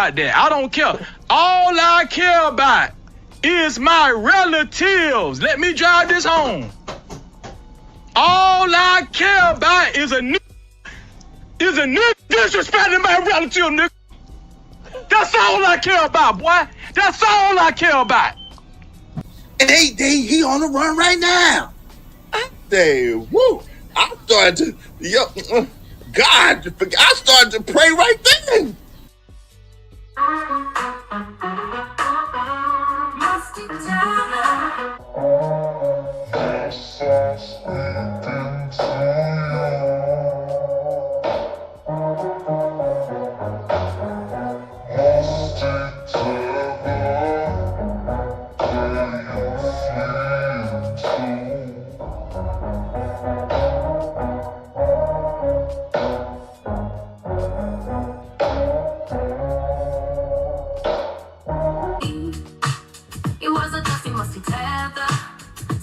that. I don't care. All I care about is my relatives. Let me drive this home. All I care about is a nigga disrespecting my relative, nigga. That's all I care about, boy. That's all I care about. He on the run right now. Hey, woo! I started to, God, I started to pray right then.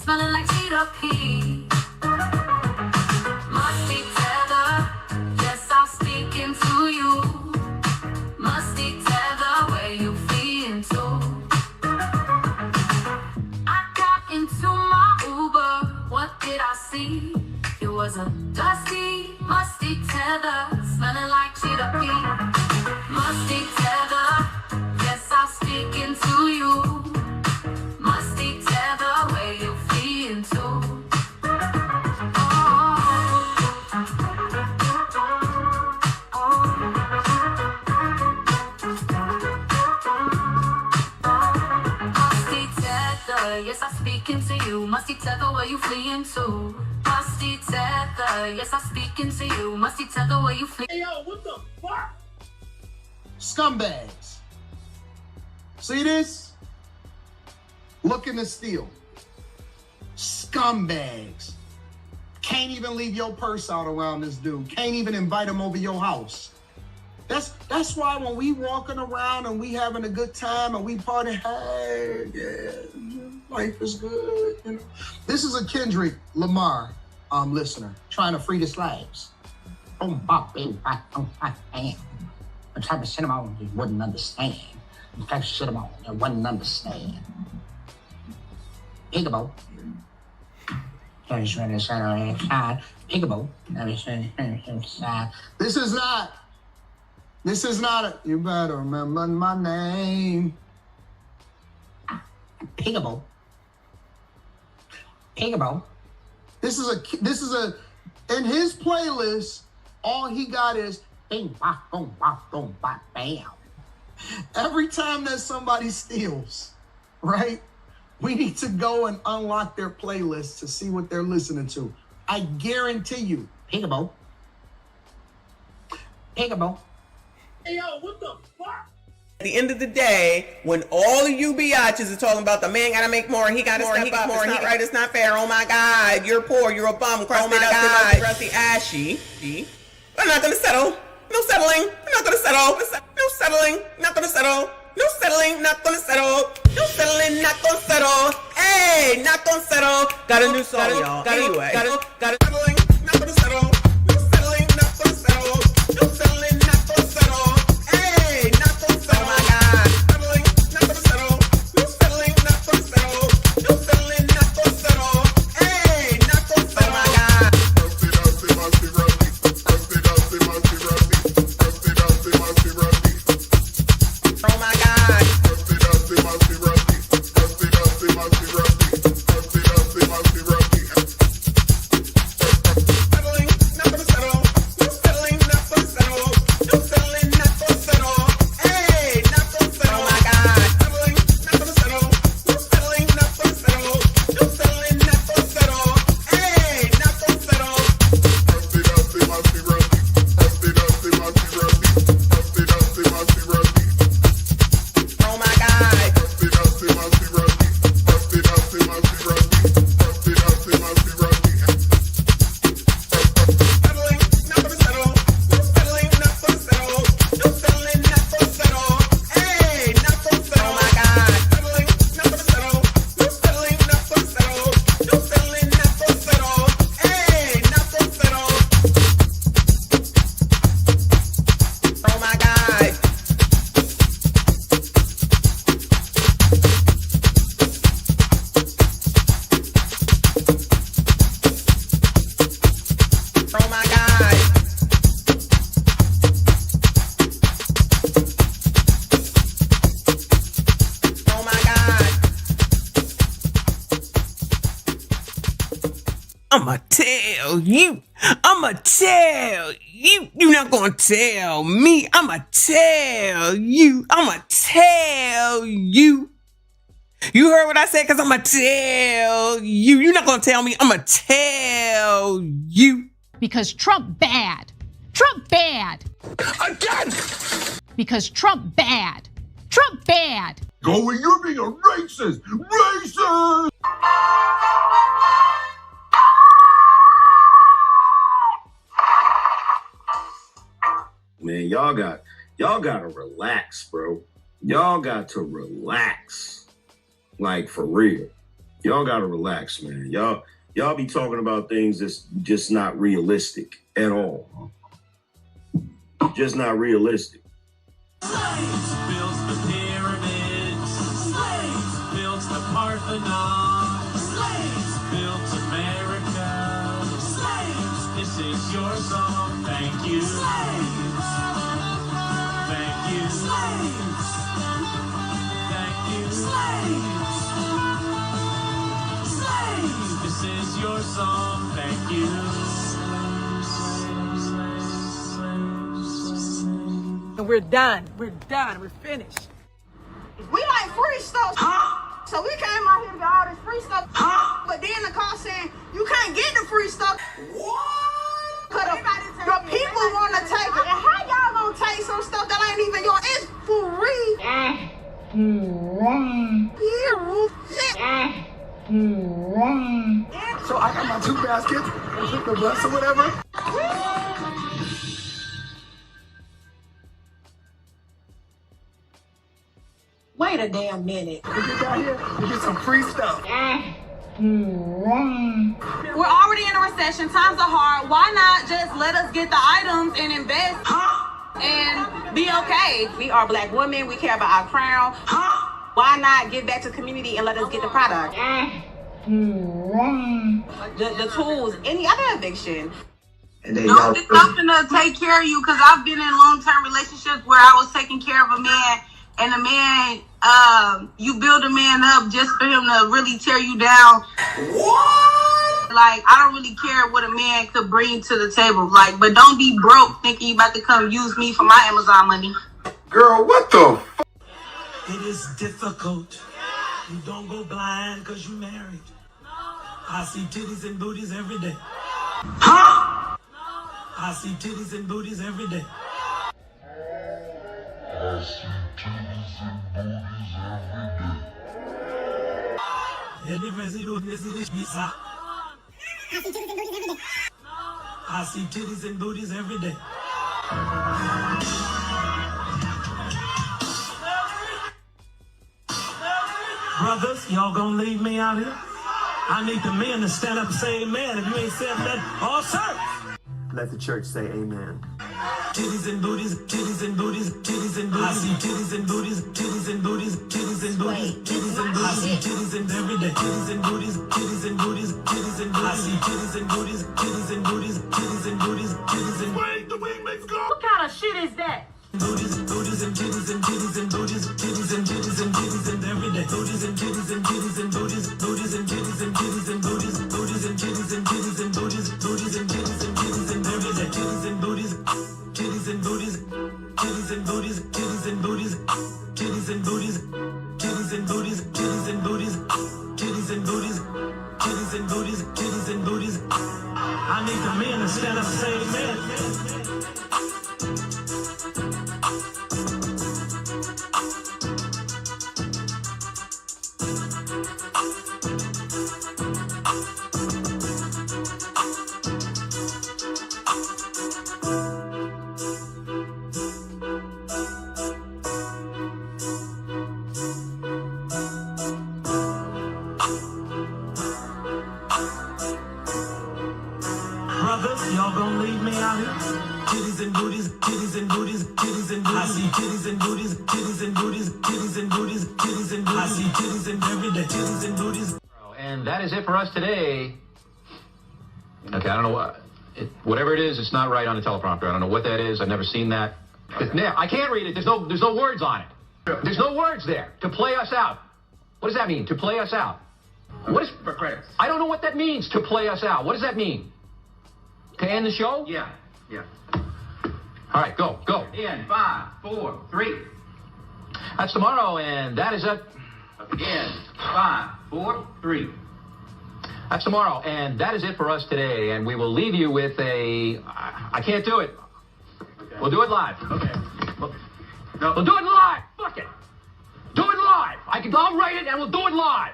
Smelling like cheetah pea. Musty tether, yes, I'm speaking to you. Musty tether, where you fleeing to? I got into my Uber, what did I see? It was a dusty, musty tether, smelling like cheetah pea. Musty tether, yes, I'm speaking to you. Musty tether, where you fleeing to? Musty tether, yes, I'm speaking to you. Musty tether, where you fleeing to? Musty tether, yes, I'm speaking to you. Musty tether, where you fleeing? Hey, yo, what the fuck? Scumbags. See this? Looking to steal. Scumbags. Can't even leave your purse out around this dude. Can't even invite him over your house. That's why when we walking around and we having a good time and we party, hey, yeah, life is good. You know? This is a Kendrick Lamar listener trying to free the slaves. Oh, bop, baby, damn. The type of cinema you wouldn't understand. The type of cinema you wouldn't understand. Peekaboo. Peekaboo. This is not you better remember my name. Peekaboo. Peekaboo. This is a in his playlist, all he got is bing bop boom bop boom bop bam. Every time that somebody steals, right? We need to go and unlock their playlist to see what they're listening to. I guarantee you. Peekaboo. Peekaboo. Hey, yo, what the fuck? At the end of the day, when all of you biatches are talking about the man gotta make more, he gotta step up, it's not right, it's not fair, oh my God, you're poor, you're a bum, crusty, rusty, ashy. We're not gonna settle. No settling. We're not gonna settle. No settling. Not gonna settle. No settling. Not gonna settle. No settling. Not gonna settle. Hey, not gonna settle. Got a new song, y'all. Anyway, got it. Settling. Not gonna settle. No settling. Not gonna settle. No settling. Not gonna settle. Hey, not gonna settle. Oh my God. Settling. Not gonna settle. No settling. Not gonna settle. No settling. Not gonna settle. Hey, not gonna settle. Oh my God. Oh my God. I'ma tell you. I'ma tell you. You not gonna tell me. I'ma tell you. I'ma tell you. You heard what I said? Cause I'ma tell you. You're not gonna tell me. I'ma tell you. Because Trump bad. Trump bad. Again! Because Trump bad. Trump bad. Go where you're being a racist! Racist! Man, y'all gotta relax, bro. Y'all got to relax. Like, for real. Y'all gotta relax, man. Y'all be talking about things that's just not realistic at all. Just not realistic. Slaves built the pyramids. Slaves built the Parthenon. Slaves built America. Slaves, this is your song. Thank you. Slaves. Thank you. Slaves. Thank you. Slaves. Slaves, this is your song. Thank you. We're done. We're done. We're finished. We like free stuff. So we came out here to get all this free stuff. But then the call saying you can't get the free stuff. What? Cause the people want to take it. And how y'all gonna take some stuff that ain't even yours? It's free. So I got my 2 baskets and took the bus or whatever. Wait a damn minute. We get down here, we get some free stuff. We're already in a recession. Times are hard. Why not just let us get the items and invest and be okay? We are Black women. We care about our crown. Why not give back to the community and let us get the product? The tools, any other eviction. And then No, it's something to take care of you, because I've been in long-term relationships where I was taking care of a man, and the man, you build a man up just for him to really tear you down. What? Like, I don't really care what a man could bring to the table. Like, but don't be broke thinking you about to come use me for my Amazon money. Girl, what the f? It is difficult. You don't go blind because you married. I see titties and booties every day. I see titties and booties every day. I see titties and booties every day. Brothers, y'all gonna leave me out here? I need the men to stand up and say amen. If you ain't said that, all sir. Let the church say amen. Titties and booties, titties and booties, titties and booties. I see titties and booties, titties and booties, titties and booties, titties and booties. I see titties and every day. Titties and booties, titties and booties, titties and booties. I see titties and booties, titties and booties, titties and booties, titties and booties. Wait, the wing makes go. What kind of shit is that? Booties, booties and titties and titties and booties, titties and titties and titties and every day. Booties and titties and titties and booties, booties and titties and titties and booties, booties and titties and titties and booties, booties and titties and titties and every day. Titties and booties, titties and booties, titties and booties, titties and booties, titties and booties, titties and booties, titties and booties, titties and booties, titties and booties, titties and booties. I need the men to stand up and say amen. Brothers, y'all gonna leave me out here? Titties and booties, titties and booties, titties and booties. I see titties and booties, titties and booties, titties and booties, titties and booties. I see titties and every day, titties and booties. And that is it for us today. Okay, I don't know what. Whatever it is, it's not right on the teleprompter. I don't know what that is. I've never seen that. I can't read it. There's no words on it. There's no words there. To play us out. What does that mean? To play us out. What is for credits? I don't know what that means, to play us out. What does that mean? To end the show? Yeah. All right, go. In 5, 4, 3. That's tomorrow, and that is it. In 5, 4, 3. That's tomorrow, and that is it for us today. And we will leave you with a... I can't do it. Okay. We'll do it live. Okay. No. We'll do it live. Fuck it. Do it live. I'll write it, and we'll do it live.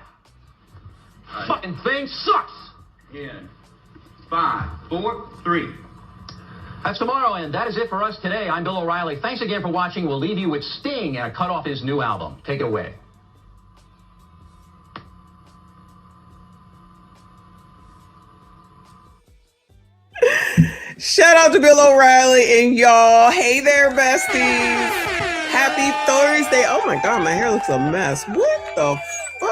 Right. Fucking thing sucks. In 5, 4, 3. That's tomorrow, and that is it for us today. I'm Bill O'Reilly. Thanks again for watching. We'll leave you with Sting and a cut off his new album. Take it away. Shout out to Bill O'Reilly and y'all. Hey there, besties. Happy Thursday. Oh my God, my hair looks a mess. What the fuck?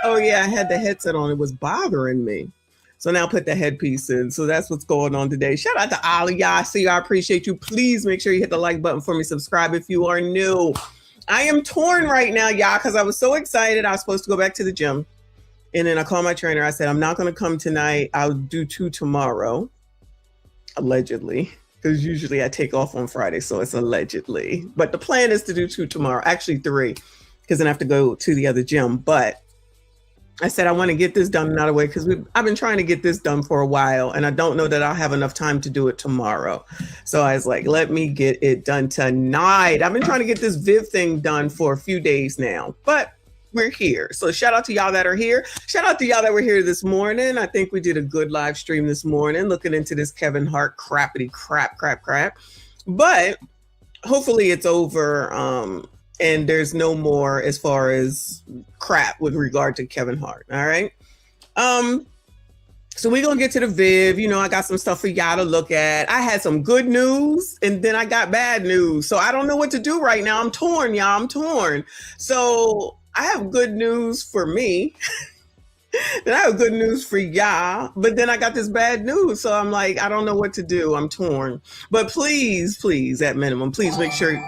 Oh yeah, I had the headset on. It was bothering me. So now put the headpiece in. So that's what's going on today. Shout out to all of y'all. I see you. I appreciate you. Please make sure you hit the like button for me. Subscribe if you are new. I am torn right now, y'all, because I was so excited. I was supposed to go back to the gym. And then I called my trainer. I said, I'm not going to come tonight. I'll do 2 tomorrow. Allegedly. Because usually I take off on Friday. So it's allegedly. But the plan is to do 2 tomorrow. Actually 3. Because then I have to go to the other gym. But I said, I want to get this done another way because I've been trying to get this done for a while and I don't know that I'll have enough time to do it tomorrow. So I was like, let me get it done tonight. I've been trying to get this Viv thing done for a few days now, but we're here. So shout out to y'all that are here. Shout out to y'all that were here this morning. I think we did a good live stream this morning looking into this Kevin Hart crappity crap. But hopefully it's over. And there's no more as far as crap with regard to Kevin Hart. All right. So we're going to get to the Viv. You know, I got some stuff for y'all to look at. I had some good news and then I got bad news. So I don't know what to do right now. I'm torn, y'all. I'm torn. So I have good news for me. Then I have good news for y'all. But then I got this bad news. So I'm like, I don't know what to do. I'm torn. But please, at minimum, please make sure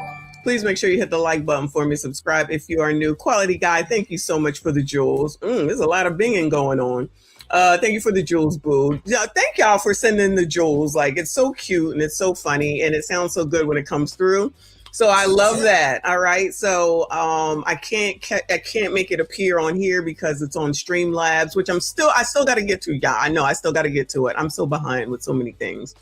you hit the like button for me. Subscribe if you are new. Quality guy, thank you so much for the jewels. There's a lot of binging going on. Thank you for the jewels, boo. Yeah, thank y'all for sending the jewels. Like, it's so cute and it's so funny and it sounds so good when it comes through. So I love that. All right. So I can't make it appear on here because it's on Streamlabs, which I still got to get to. Yeah, I know. I still got to get to it. I'm so behind with so many things.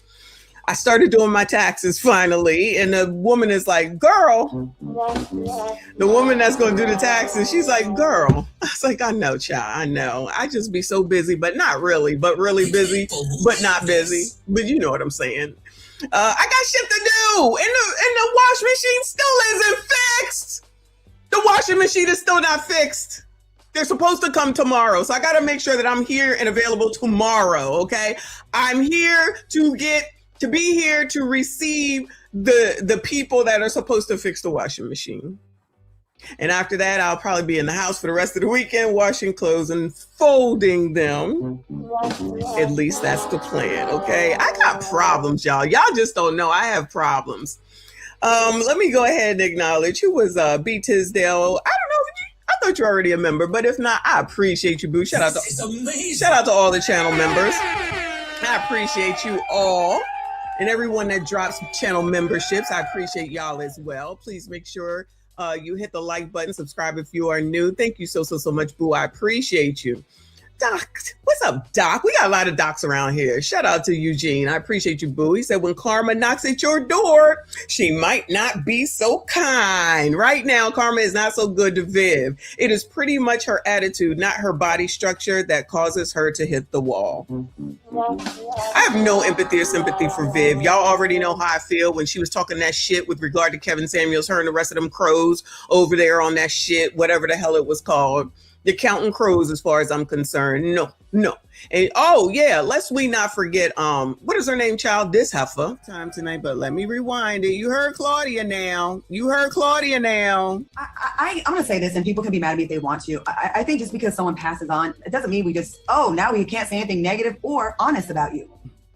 I started doing my taxes finally, and the woman is like, girl, the woman that's going to do the taxes, she's like, girl. I was like, I know, child, I know. I just be so busy, but not really, but really busy, but not busy. But you know what I'm saying. I got shit to do, and the wash machine still isn't fixed. The washing machine is still not fixed. They're supposed to come tomorrow, so I got to make sure that I'm here and available tomorrow, okay? I'm here to be here to receive the people that are supposed to fix the washing machine. And after that, I'll probably be in the house for the rest of the weekend, washing clothes and folding them. At least that's the plan, okay? I got problems, y'all. Y'all just don't know I have problems. Let me go ahead and acknowledge who was B. Tisdale. I don't know. I thought you're already a member, but if not, I appreciate you, boo. Shout out to all the channel members. I appreciate you all. And everyone that drops channel memberships, I appreciate y'all as well. Please make sure you hit the like button, subscribe if you are new. Thank you so much, boo. I appreciate you. Doc, what's up, Doc? We got a lot of docs around here. Shout out to Eugene. I appreciate you, boo. He said, when karma knocks at your door, she might not be so kind. Right now, karma is not so good to Viv. It is pretty much her attitude, not her body structure, that causes her to hit the wall. I have no empathy or sympathy for Viv. Y'all already know how I feel when she was talking that shit with regard to Kevin Samuels, her and the rest of them crows over there on that shit, whatever the hell it was called. You're counting crows as far as I'm concerned. No. And oh yeah, lest we not forget, what is her name, child? This heifer. Time tonight, but let me rewind it. You heard Claudia now. I'm gonna say this, and people can be mad at me if they want to. I think just because someone passes on, it doesn't mean we just, now we can't say anything negative or honest about you.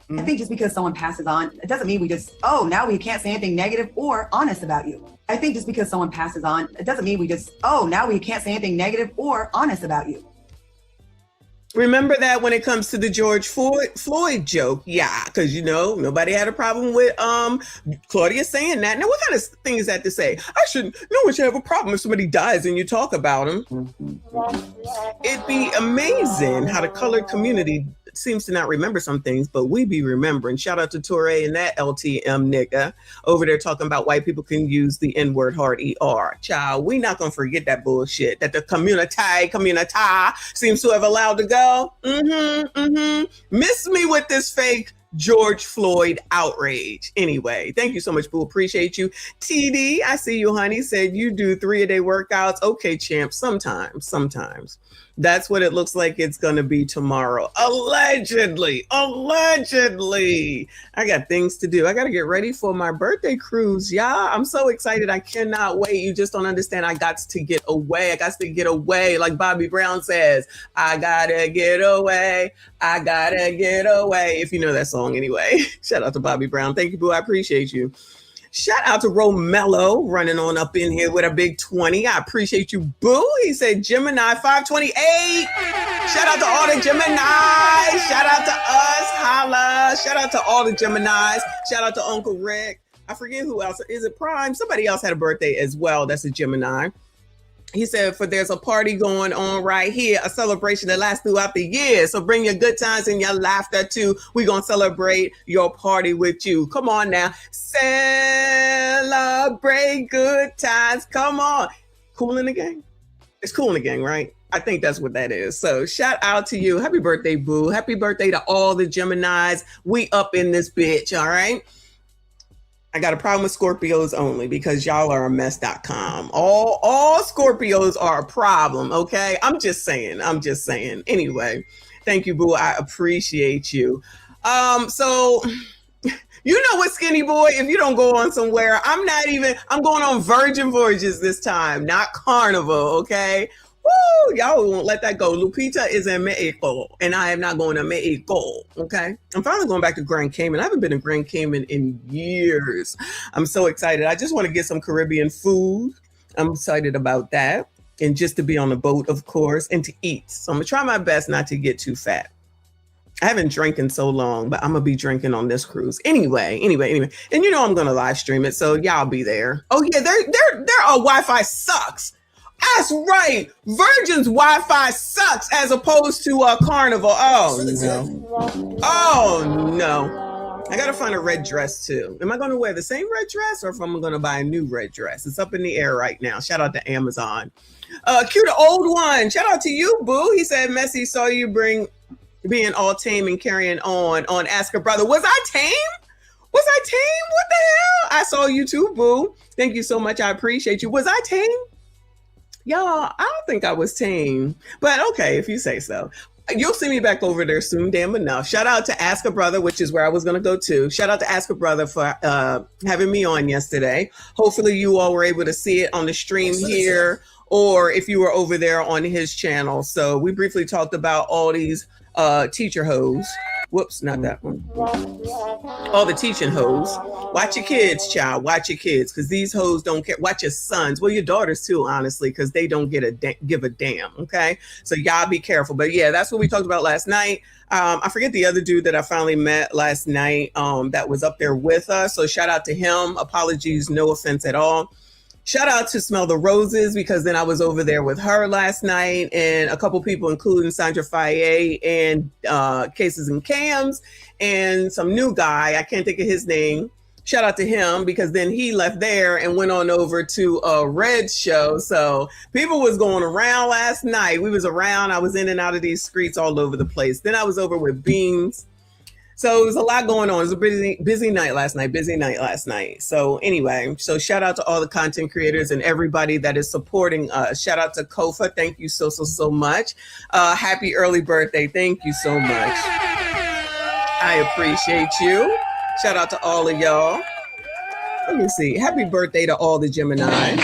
I think just because someone passes on, it doesn't mean we just, now we can't say anything negative or honest about you. I think just because someone passes on, it doesn't mean we just, now we can't say anything negative or honest about you. Remember that when it comes to the George Floyd joke, yeah, because you know nobody had a problem with Claudia saying that. Now, what kind of thing is that to say? No one should have a problem if somebody dies and you talk about them. It'd be amazing how the colored community seems to not remember some things, but we be remembering. Shout out to Torre and that LTM nigga over there talking about white people can use the N-word hard ER. Child, we not gonna forget that bullshit that the community seems to have allowed to go. Miss me with this fake George Floyd outrage. Anyway, thank you so much, boo. Appreciate you. TD, I see you, honey. Said you do 3-a-day workouts. Okay, champ. Sometimes. That's what it looks like it's going to be tomorrow. Allegedly. I got things to do. I got to get ready for my birthday cruise. Yeah, I'm so excited. I cannot wait. You just don't understand. I got to get away. Like Bobby Brown says, I got to get away. If you know that song anyway. Shout out to Bobby Brown. Thank you, boo. I appreciate you. Shout out to Romello running on up in here with a big 20. I appreciate you, boo. He said Gemini 528. Shout out to all the Geminis. Shout out to us. Holla. Shout out to all the Geminis. Shout out to Uncle Rick. I forget who else. Is it Prime? Somebody else had a birthday as well. That's a Gemini. He said, for there's a party going on right here, a celebration that lasts throughout the year. So bring your good times and your laughter too. We're going to celebrate your party with you. Come on now. Celebrate good times. Come on. Cool in the Gang? It's Cool in the Gang, right? I think that's what that is. So shout out to you. Happy birthday, boo. Happy birthday to all the Geminis. We up in this bitch, all right? I got a problem with Scorpios only because y'all are a mess.com. All Scorpios are a problem, okay? I'm just saying. Anyway, thank you, boo. I appreciate you. So you know what, Skinny Boy, if you don't go on somewhere, I'm going on Virgin Voyages this time, not Carnival, okay? Woo, y'all won't let that go. Lupita is in Mexico, and I am not going to Mexico, okay? I'm finally going back to Grand Cayman. I haven't been to Grand Cayman in years. I'm so excited. I just want to get some Caribbean food. I'm excited about that. And just to be on the boat, of course, and to eat. So I'm going to try my best not to get too fat. I haven't drank in so long, but I'm going to be drinking on this cruise. Anyway. And you know I'm going to live stream it, so y'all be there. Oh, yeah, their Wi-Fi sucks. That's right. Virgin's Wi-Fi sucks as opposed to Carnival. Oh, no. I got to find a red dress, too. Am I going to wear the same red dress or if I'm going to buy a new red dress? It's up in the air right now. Shout out to Amazon. Cue the old one. Shout out to you, boo. He said, Messi saw you being all tame and carrying on Ask a Brother. Was I tame? What the hell? I saw you too, boo. Thank you so much. I appreciate you. Was I tame? Y'all, I don't think I was tame, but okay, if you say so. You'll see me back over there soon, damn enough. Shout out to Ask a Brother, which is where I was going to go to. Shout out to Ask a Brother for having me on yesterday. Hopefully you all were able to see it on the stream here, or if you were over there on his channel. So we briefly talked about all these teacher hoes. Whoops, not that one. All the teaching hoes. Watch your kids, child. Watch your kids, because these hoes don't care. Watch your sons. Well, your daughters too, honestly, because they don't give a damn. Okay, so y'all be careful. But yeah, that's what we talked about last night. I forget the other dude that I finally met last night. That was up there with us. So shout out to him. Apologies, no offense at all. Shout out to Smell the Roses, because then I was over there with her last night and a couple people, including Sandra Faye and Cases and Cams and some new guy. I can't think of his name. Shout out to him, because then he left there and went on over to a Red show. So people was going around last night. We was around. I was in and out of these streets all over the place. Then I was over with Beans. So it was a lot going on. It was a busy night last night. So anyway, so shout out to all the content creators and everybody that is supporting us. Shout out to Kofa. Thank you so much. Happy early birthday. Thank you so much. I appreciate you. Shout out to all of y'all. Let me see. Happy birthday to all the Gemini.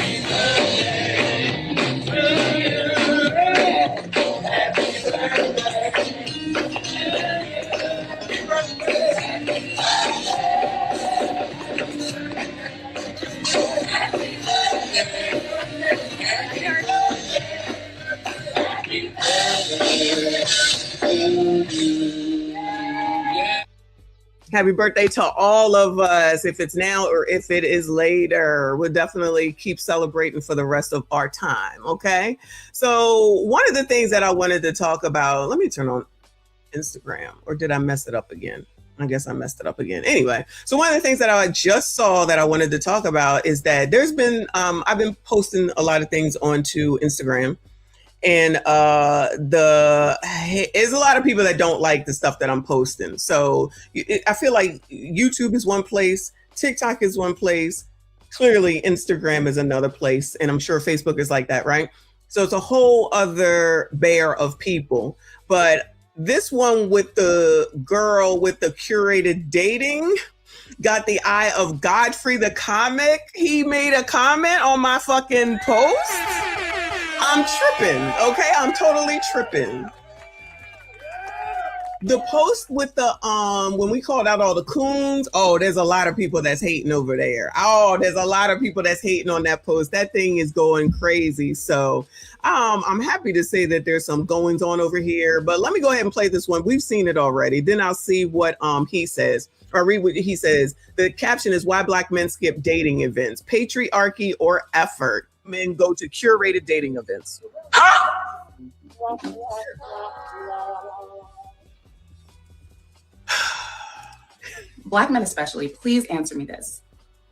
Happy birthday to all of us. If it's now or if it is later, we'll definitely keep celebrating for the rest of our time. Okay. So one of the things that I wanted to talk about, let me turn on Instagram, or did I mess it up again? I guess I messed it up again. Anyway, so one of the things that I just saw that I wanted to talk about is that there's been, I've been posting a lot of things onto Instagram. And there's a lot of people that don't like the stuff that I'm posting. So I feel like YouTube is one place, TikTok is one place, clearly Instagram is another place, and I'm sure Facebook is like that, right? So it's a whole other bear of people. But this one with the girl with the curated dating got the eye of Godfrey the comic. He made a comment on my fucking post. I'm tripping, okay? I'm totally tripping. The post with the, when we called out all the coons, oh, there's a lot of people that's hating over there. Oh, there's a lot of people that's hating on that post. That thing is going crazy. So I'm happy to say that there's some goings on over here, but let me go ahead and play this one. We've seen it already. Then I'll see what he says, or read what he says. The caption is, why Black men skip dating events, patriarchy or effort. Men go to curated dating events. Black men especially, please answer me this.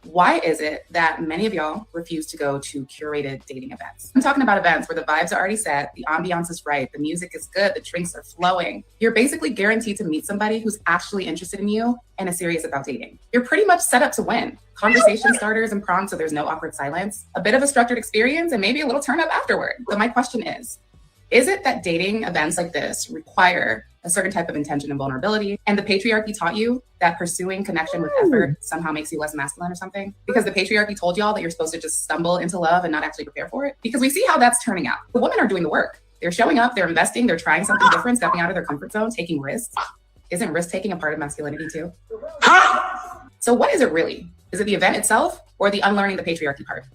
Why is it that many of y'all refuse to go to curated dating events? I'm talking about events where the vibes are already set, the ambiance is right, the music is good, the drinks are flowing. You're basically guaranteed to meet somebody who's actually interested in you and is serious about dating. You're pretty much set up to win. Conversation starters and prompts so there's no awkward silence, a bit of a structured experience, and maybe a little turn up afterward. But my question is it that dating events like this require a certain type of intention and vulnerability, and the patriarchy taught you that pursuing connection with effort somehow makes you less masculine or something? Because the patriarchy told y'all that you're supposed to just stumble into love and not actually prepare for it? Because we see how that's turning out. The women are doing the work. They're showing up, they're investing, they're trying something different, stepping out of their comfort zone, taking risks. Isn't risk-taking a part of masculinity too? So what is it really? Is it the event itself or the unlearning the patriarchy part?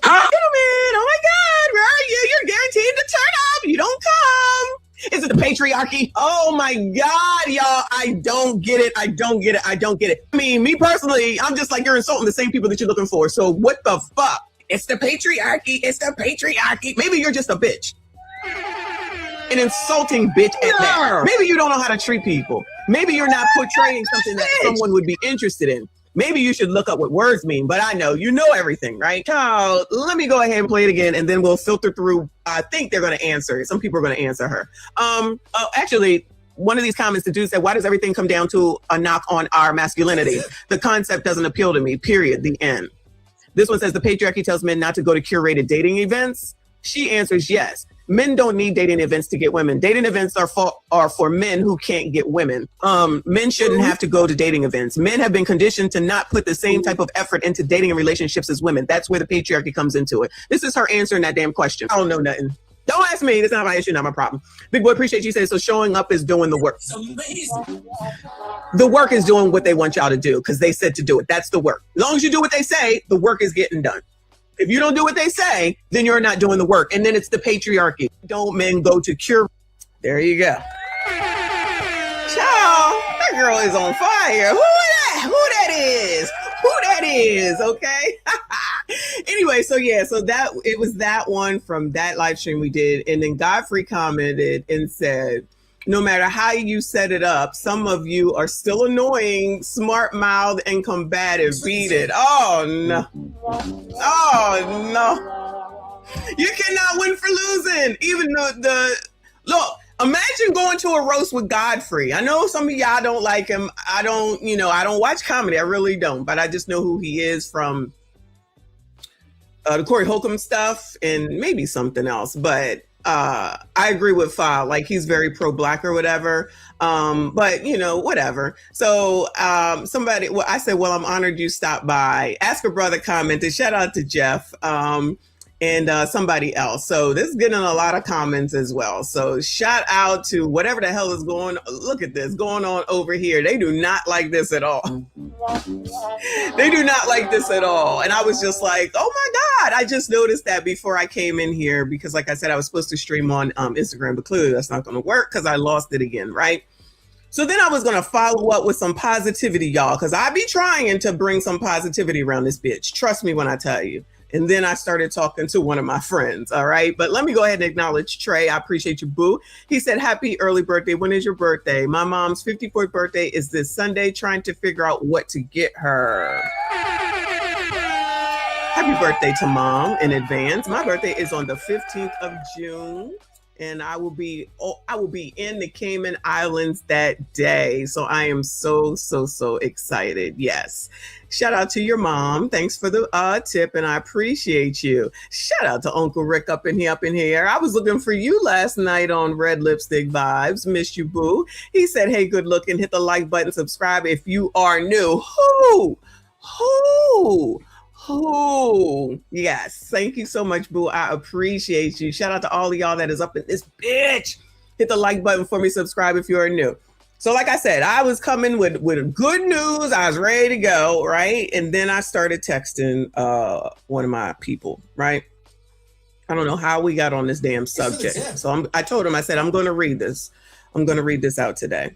Gentlemen, oh my God, where are you? You're guaranteed to turn up. You don't come. Is it the patriarchy? Oh my God, y'all. I don't get it. I don't get it. I don't get it. I mean, me personally, I'm just like, you're insulting the same people that you're looking for. So what the fuck? It's the patriarchy. It's the patriarchy. Maybe you're just a bitch. An insulting bitch at that. Maybe you don't know how to treat people. Maybe you're not portraying something that someone would be interested in. Maybe you should look up what words mean, but I know, you know everything, right? So let me go ahead and play it again, and then we'll filter through. I think they're going to answer it. Some people are going to answer her. Actually, one of these comments, the dude said, why does everything come down to a knock on our masculinity? The concept doesn't appeal to me, period, the end. This one says, the patriarchy tells men not to go to curated dating events. She answers, yes. Men don't need dating events to get women. Dating events are for men who can't get women. Men shouldn't have to go to dating events. Men have been conditioned to not put the same type of effort into dating and relationships as women. That's where the patriarchy comes into it. This is her answering that damn question. I don't know nothing. Don't ask me. That's not my issue, not my problem. Big boy, appreciate you saying, so showing up is doing the work. The work is doing what they want y'all to do because they said to do it. That's the work. As long as you do what they say, the work is getting done. If you don't do what they say, then you're not doing the work. And then it's the patriarchy. Don't men go to cure? There you go. Ciao. That girl is on fire. Who that? Who that is? Who that is? Okay. Anyway, so yeah, so that it was that one from that live stream we did. And then Godfrey commented and said, no matter how you set it up, some of you are still annoying, smart-mouthed, and combative. Beat it. Oh, no. Oh, no. You cannot win for losing. Even look, imagine going to a roast with Godfrey. I know some of y'all don't like him. I don't watch comedy. I really don't. But I just know who he is from the Corey Holcomb stuff and maybe something else. But I agree with Fa, like he's very pro-black or whatever. But whatever. So I said, well, I'm honored you stopped by. Ask a Brother commented, shout out to Jeff. And somebody else. So this is getting a lot of comments as well. So shout out to whatever the hell is going on over here. They do not like this at all. They do not like this at all. And I was just like, oh my God, I just noticed that before I came in here, because like I said, I was supposed to stream on Instagram, but clearly that's not going to work because I lost it again, right? So then I was going to follow up with some positivity, y'all, because I be trying to bring some positivity around this bitch. Trust me when I tell you. And then I started talking to one of my friends. All right. But let me go ahead and acknowledge Trey. I appreciate you, boo. He said, happy early birthday. When is your birthday? My mom's 54th birthday is this Sunday, trying to figure out what to get her. Happy birthday to mom in advance. My birthday is on the 15th of June. And I will be in the Cayman Islands that day. So I am so excited. Yes. Shout out to your mom. Thanks for the tip, and I appreciate you. Shout out to Uncle Rick up in here. I was looking for you last night on Red Lipstick Vibes. Missed you, boo. He said, hey, good looking. Hit the like button, subscribe if you are new. Who? Yes. Thank you so much, boo. I appreciate you. Shout out to all of y'all that is up in this bitch. Hit the like button for me. Subscribe if you are new. So like I said, I was coming with good news. I was ready to go, right? And then I started texting one of my people, right? I don't know how we got on this damn subject. So I told him, I said, I'm going to read this. I'm going to read this out today.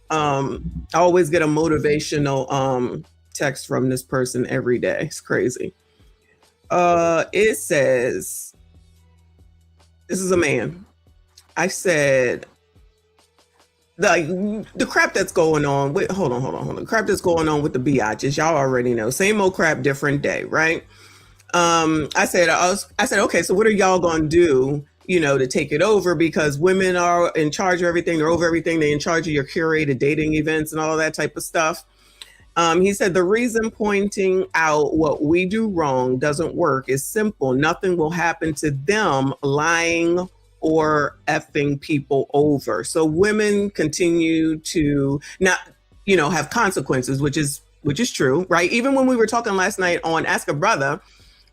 I always get a motivational text from this person every day. It's crazy. It says, this is a man. I said, the crap that's going on with, hold on. The crap that's going on with the biatches, y'all already know. Same old crap, different day, right? I said, okay, so what are y'all gonna do, to take it over? Because women are in charge of everything. They're over everything. They're in charge of your curated dating events and all that type of stuff. He said, the reason pointing out what we do wrong doesn't work is simple. Nothing will happen to them lying or effing people over. So women continue to not, have consequences, which is true, right? Even when we were talking last night on Ask a Brother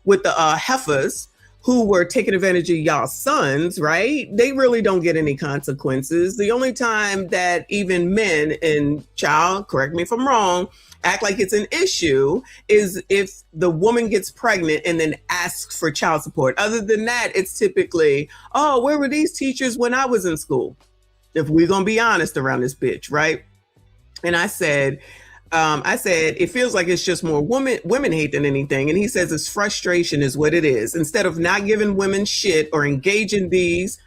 with the heifers who were taking advantage of y'all's sons, right? They really don't get any consequences. The only time that even men, and child, correct me if I'm wrong, act like it's an issue is if the woman gets pregnant and then asks for child support. Other than that, it's typically, oh, where were these teachers when I was in school? If we're going to be honest around this bitch, right? And I said, it feels like it's just more women hate than anything. And he says it's frustration is what it is. Instead of not giving women shit or engaging these,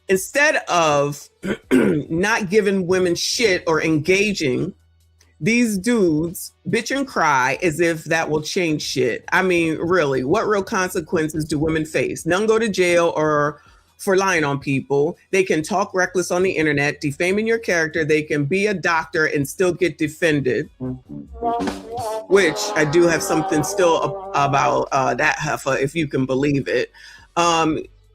instead of not giving women shit or engaging, these dudes bitch and cry as if that will change shit. I mean, really, what real consequences do women face? None go to jail or for lying on people. They can talk reckless on the internet, defaming your character. They can be a doctor and still get defended, which I do have something still about that heifer, if you can believe it.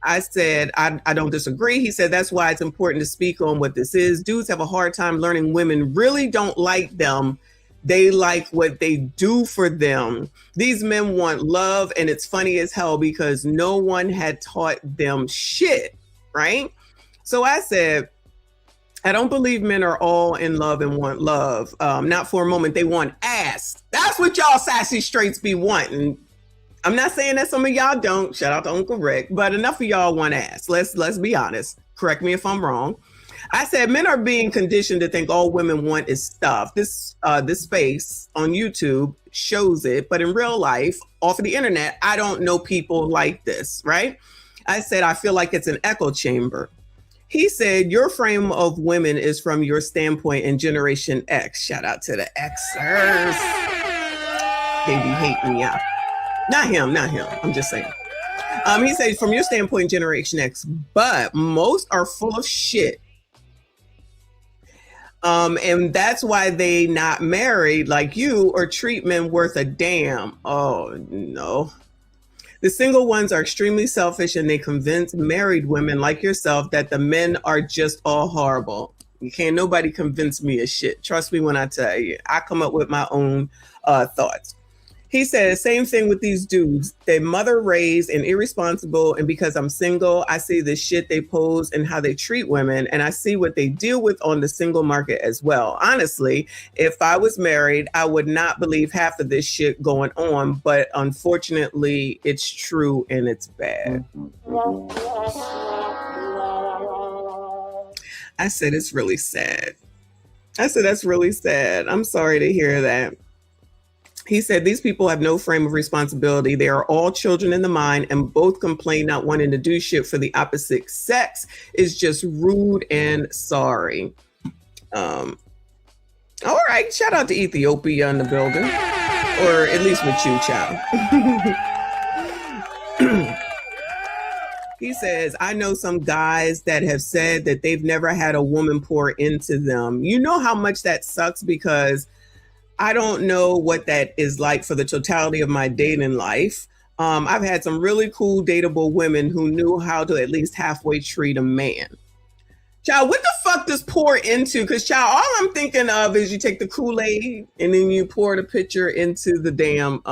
I said, I don't disagree. He said, that's why it's important to speak on what this is. Dudes have a hard time learning women really don't like them. They like what they do for them. These men want love, and it's funny as hell because no one had taught them shit, right? So I said, I don't believe men are all in love and want love. Not for a moment. They want ass. That's what y'all sassy straights be wanting. I'm not saying that some of y'all don't. Shout out to Uncle Rick. But enough of y'all want ass. Let's be honest. Correct me if I'm wrong. I said men are being conditioned to think all women want is stuff. This space on YouTube shows it. But in real life, off of the internet, I don't know people like this, right? I said, I feel like it's an echo chamber. He said, your frame of women is from your standpoint in Generation X. Shout out to the Xers. They be hating y'all. Not him. I'm just saying. He says, from your standpoint, Generation X, but most are full of shit. And that's why they not married like you or treat men worth a damn. Oh, no. The single ones are extremely selfish and they convince married women like yourself that the men are just all horrible. You can't nobody convince me of shit. Trust me when I tell you. I come up with my own thoughts. He says, same thing with these dudes. They mother raised and irresponsible. And because I'm single, I see the shit they pose and how they treat women. And I see what they deal with on the single market as well. Honestly, if I was married, I would not believe half of this shit going on. But unfortunately, it's true and it's bad. I said, it's really sad. I said, that's really sad. I'm sorry to hear that. He said, these people have no frame of responsibility. They are all children in the mind, and both complain not wanting to do shit for the opposite sex is just rude and sorry. All right. Shout out to Ethiopia in the building, or at least with you, child. He says, I know some guys that have said that they've never had a woman pour into them. You know how much that sucks, because I don't know what that is like for the totality of my dating life. I've had some really cool dateable women who knew how to at least halfway treat a man. Child, what the fuck does pour into? Because, child, all I'm thinking of is you take the Kool-Aid and then you pour the pitcher into the damn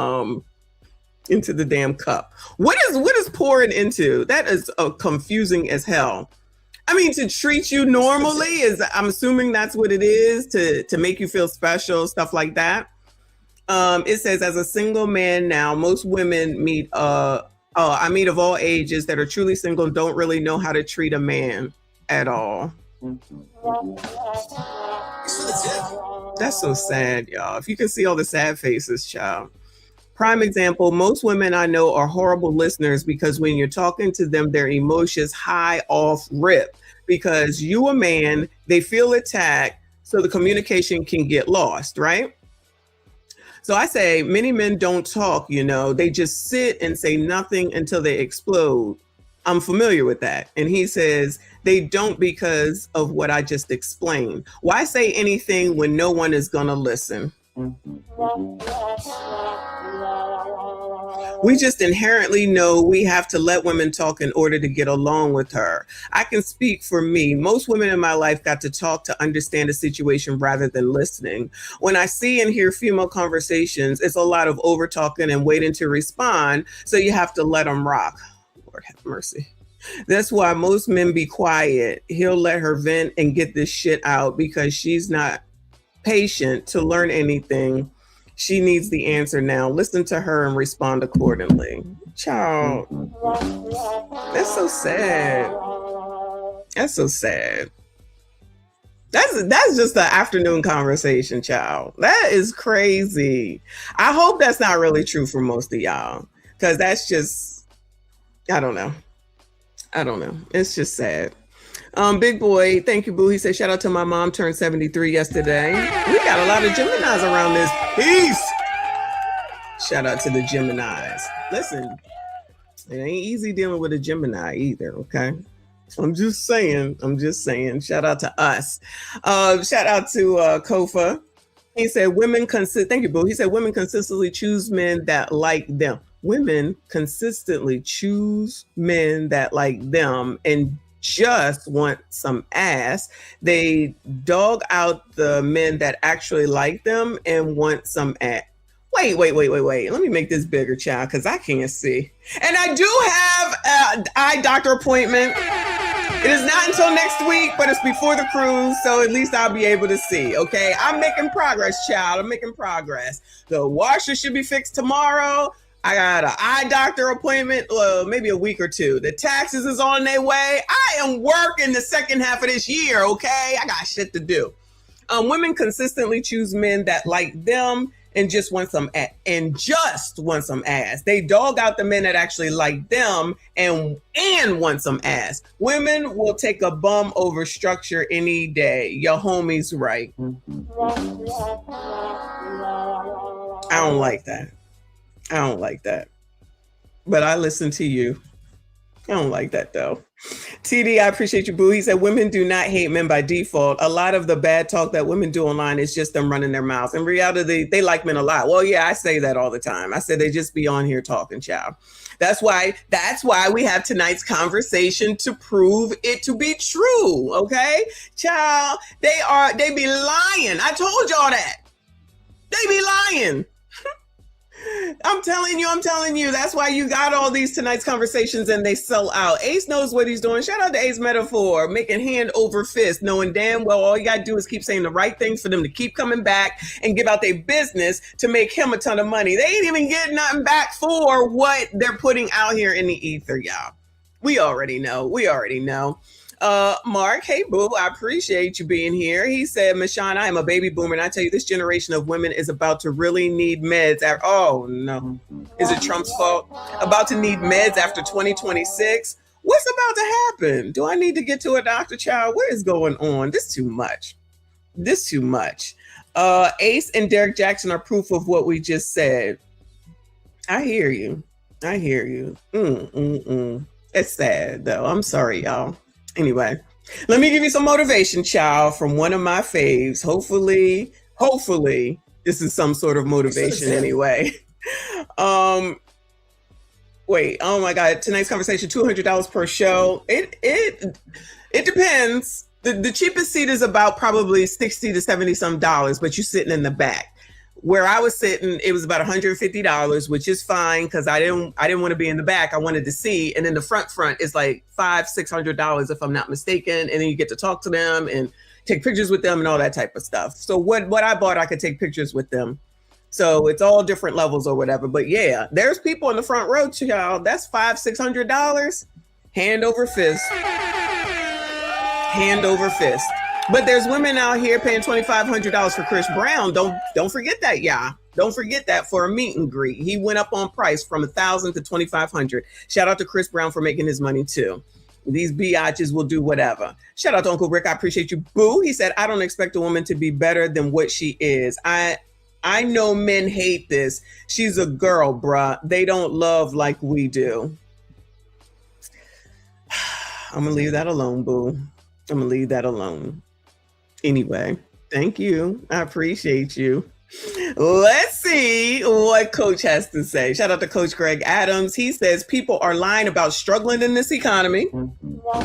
cup. What is pouring into? That is confusing as hell. I mean, to treat you normally is, I'm assuming that's what it is, to make you feel special, stuff like that. It says, as a single man now, most women I meet of all ages that are truly single don't really know how to treat a man at all. That's so sad, y'all. If you can see all the sad faces, child. Prime example, most women I know are horrible listeners, because when you're talking to them, their emotions high off rip, because you a man, they feel attacked, so the communication can get lost, right? So I say many men don't talk, they just sit and say nothing until they explode. I'm familiar with that. And he says they don't because of what I just explained. Why say anything when no one is gonna listen? We just inherently know we have to let women talk in order to get along with her. I can speak for me. Most women in my life got to talk to understand a situation rather than listening. When I see and hear female conversations, it's a lot of over talking and waiting to respond. So you have to let them rock. Lord have mercy. That's why most men be quiet. He'll let her vent and get this shit out because she's not patient to learn anything. She needs the answer now. Listen to her and respond accordingly. Child, that's so sad. That's so sad. That's just the afternoon conversation, child. That is crazy. I hope that's not really true for most of y'all, because that's just, I don't know. It's just sad. Big boy, thank you, boo. He said, shout out to my mom, turned 73 yesterday. We got a lot of Geminis around this piece. Shout out to the Geminis. Listen, it ain't easy dealing with a Gemini either, okay? I'm just saying. Shout out to us. Shout out to Kofa. He said, thank you, boo. He said, women consistently choose men that like them. Women consistently choose men that like them and just want some ass. They dog out the men that actually like them and want some ass. Wait. Let me make this bigger, child, because I can't see. And I do have an eye doctor appointment. It is not until next week, but it's before the cruise, so at least I'll be able to see, okay? I'm making progress, child. I'm making progress. The washer should be fixed tomorrow. I got an eye doctor appointment, maybe a week or two. The taxes is on their way. I am working the second half of this year, okay? I got shit to do. Women consistently choose men that like them and just want some ass. They dog out the men that actually like them and want some ass. Women will take a bum over structure any day. Your homie's right. I don't like that. But I listen to you. I don't like that though. TD, I appreciate you, boo. He said, women do not hate men by default. A lot of the bad talk that women do online is just them running their mouths. In reality, they like men a lot. Well, yeah, I say that all the time. I said they just be on here talking, child. That's why we have tonight's conversation, to prove it to be true. Okay, child, they be lying. I told y'all that. They be lying. I'm telling you, that's why you got all these tonight's conversations and they sell out. Ace knows what he's doing. Shout out to Ace Metaphor, making hand over fist, knowing damn well all you got to do is keep saying the right things for them to keep coming back and give out their business to make him a ton of money. They ain't even getting nothing back for what they're putting out here in the ether, y'all. We already know. Mark, hey boo, I appreciate you being here. He said, Michonne, I am a baby boomer, and I tell you, this generation of women is about to really need meds. Oh no, is it Trump's fault? About to need meds after 2026. What's about to happen? Do I need to get to a doctor, child? What is going on? This too much. Ace and Derek Jackson are proof of what we just said. I hear you. It's sad though. I'm sorry, y'all. Anyway, let me give you some motivation, child, from one of my faves. Hopefully this is some sort of motivation anyway. Wait, oh my God, tonight's conversation, $200 per show. It depends. The cheapest seat is about probably $60 to $70 some dollars, but you're sitting in the back. Where I was sitting, it was about $150, which is fine because I didn't want to be in the back. I wanted to see, and then the front is like $500-$600 if I'm not mistaken, and then you get to talk to them and take pictures with them and all that type of stuff. So what I bought, I could take pictures with them. So it's all different levels or whatever. But yeah, there's people in the front row, y'all. That's $500-$600, hand over fist. But there's women out here paying $2,500 for Chris Brown. Don't forget that, y'all. Don't forget that for a meet and greet. He went up on price from $1,000 to $2,500. Shout out to Chris Brown for making his money too. These biatches will do whatever. Shout out to Uncle Rick. I appreciate you, boo. He said, I don't expect a woman to be better than what she is. I know men hate this. She's a girl, bruh. They don't love like we do. I'm gonna leave that alone, boo. I'm gonna leave that alone. Anyway, thank you. I appreciate you. Let's see what Coach has to say. Shout out to Coach Greg Adams. He says people are lying about struggling in this economy,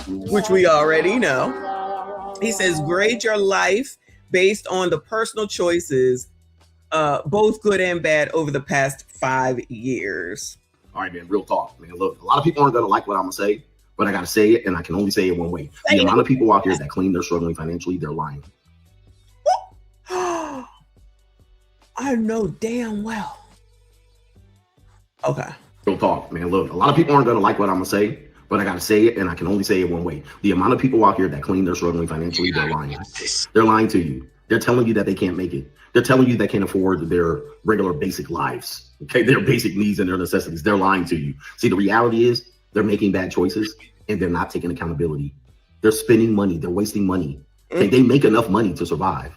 which we already know. He says grade your life based on the personal choices, both good and bad, over the past 5 years. All right, man, real talk, man. Look, a lot of people aren't gonna like what I'm gonna say, but I gotta say it, and I can only say it one way. The amount of people out here that claim they're struggling financially, they're lying. I know damn well. Okay. Real talk, man. Look, a lot of people aren't gonna like what I'm gonna say, but I gotta say it, and I can only say it one way. The amount of people out here that claim they're struggling financially, they're lying. They're lying to you. They're telling you that they can't make it. They're telling you they can't afford their regular basic lives. Okay, their basic needs and their necessities. They're lying to you. See, the reality is they're making bad choices and they're not taking accountability. They're spending money. They're wasting money. Okay, they make enough money to survive.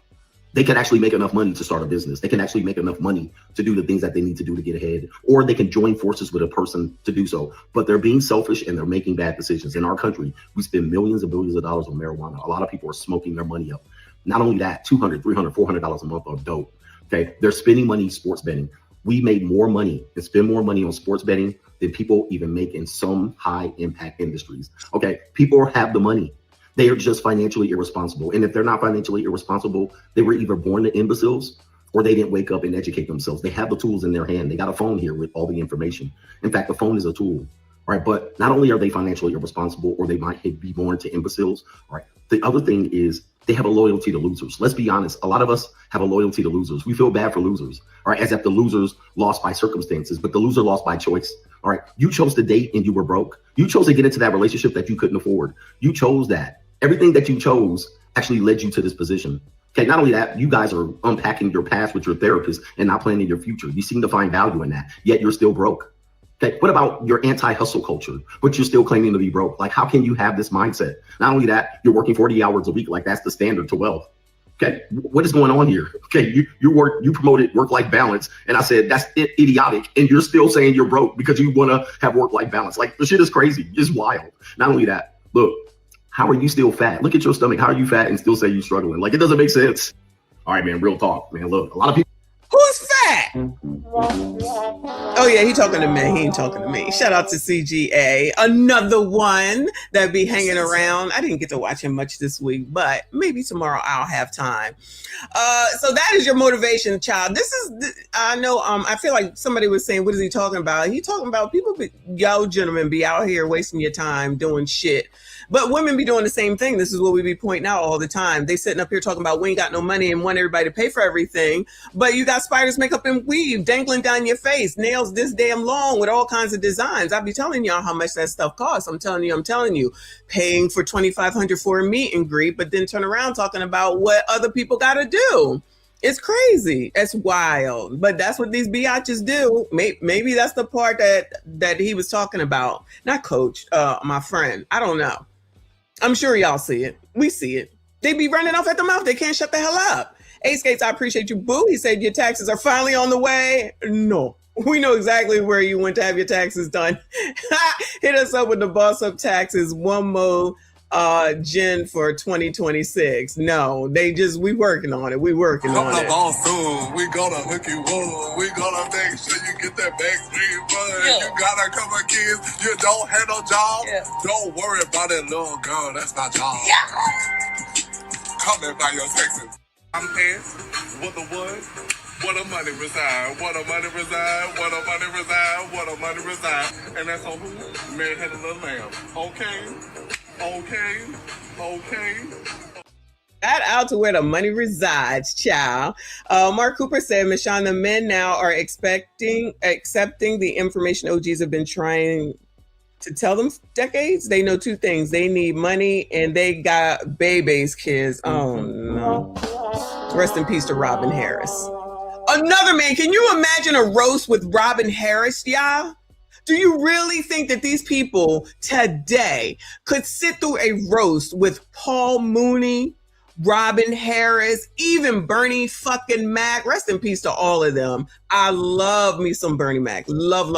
They can actually make enough money to start a business. They can actually make enough money to do the things that they need to do to get ahead, or they can join forces with a person to do so. But they're being selfish and they're making bad decisions. In our country, we spend millions and billions of dollars on marijuana. A lot of people are smoking their money up. Not only that, $200, $300, $400 a month on dope. Okay, they're spending money sports betting. We made more money and spend more money on sports betting than people even make in some high impact industries. Okay, people have the money. They are just financially irresponsible. And if they're not financially irresponsible, they were either born to imbeciles or they didn't wake up and educate themselves. They have the tools in their hand. They got a phone here with all the information. In fact, the phone is a tool, right? But not only are they financially irresponsible, or they might be born to imbeciles, right? The other thing is they have a loyalty to losers. Let's be honest. A lot of us have a loyalty to losers. We feel bad for losers, all right? As if the losers lost by circumstances, but the loser lost by choice. All right, you chose to date and you were broke. You chose to get into that relationship that you couldn't afford. You chose that. Everything that you chose actually led you to this position. Okay, not only that, you guys are unpacking your past with your therapist and not planning your future. You seem to find value in that, yet you're still broke. Okay, what about your anti-hustle culture, but you're still claiming to be broke? Like, how can you have this mindset? Not only that, you're working 40 hours a week, like that's the standard to wealth. Okay, what is going on here? Okay, you promoted work-life balance, and I said that's idiotic, and you're still saying you're broke because you want to have work-life balance. Like, the shit is crazy. It's wild. Not only that, look, how are you still fat? Look at your stomach. How are you fat and still say you're struggling? Like, it doesn't make sense. All right, man, real talk, man. Look, a lot of people. Who's fat? Oh yeah, he talking to me. He ain't talking to me. Shout out to CGA, another one that be hanging around. I didn't get to watch him much this week, but maybe tomorrow I'll have time. So that is your motivation, child. This is, I know. I feel like somebody was saying, what is he talking about? He talking about people, y'all gentlemen, be out here wasting your time doing shit. But women be doing the same thing. This is what we be pointing out all the time. They sitting up here talking about we ain't got no money and want everybody to pay for everything. But you got spiders make up makeup and weave dangling down your face, nails this damn long with all kinds of designs. I'll be telling y'all how much that stuff costs. I'm telling you, paying for $2,500 for a meet and greet, but then turn around talking about what other people got to do. It's crazy. It's wild. But that's what these biatches do. Maybe that's the part that he was talking about. Not Coach, my friend. I don't know. I'm sure y'all see it. We see it. They be running off at the mouth. They can't shut the hell up. A-Skates, I appreciate you, boo. He said your taxes are finally on the way. No. We know exactly where you went to have your taxes done. Hit us up with the Boss Up Taxes one more Jen for 2026. No, we working on it. We working on it. Soon. We gonna hook you up. We gonna make sure you get that backstreet fun. Yeah. You got a couple of kids. You don't have no job. Yeah. Don't worry about it, little girl. That's my job. Yeah. Coming by your taxes. I'm pants. What the what? What a money reside. What a money reside. What a money reside. What a money reside. And that's on who? Mary had a little lamb. Okay. That out to where the money resides, child. Mark Cooper said, Michonne, the men now are accepting the information OGs have been trying to tell them decades. They know two things. They need money and they got babies, kids. Oh, no. Rest in peace to Robin Harris. Another man. Can you imagine a roast with Robin Harris, y'all? Do you really think that these people today could sit through a roast with Paul Mooney, Robin Harris, even Bernie fucking Mac? Rest in peace to all of them. I love me some Bernie Mac. Love.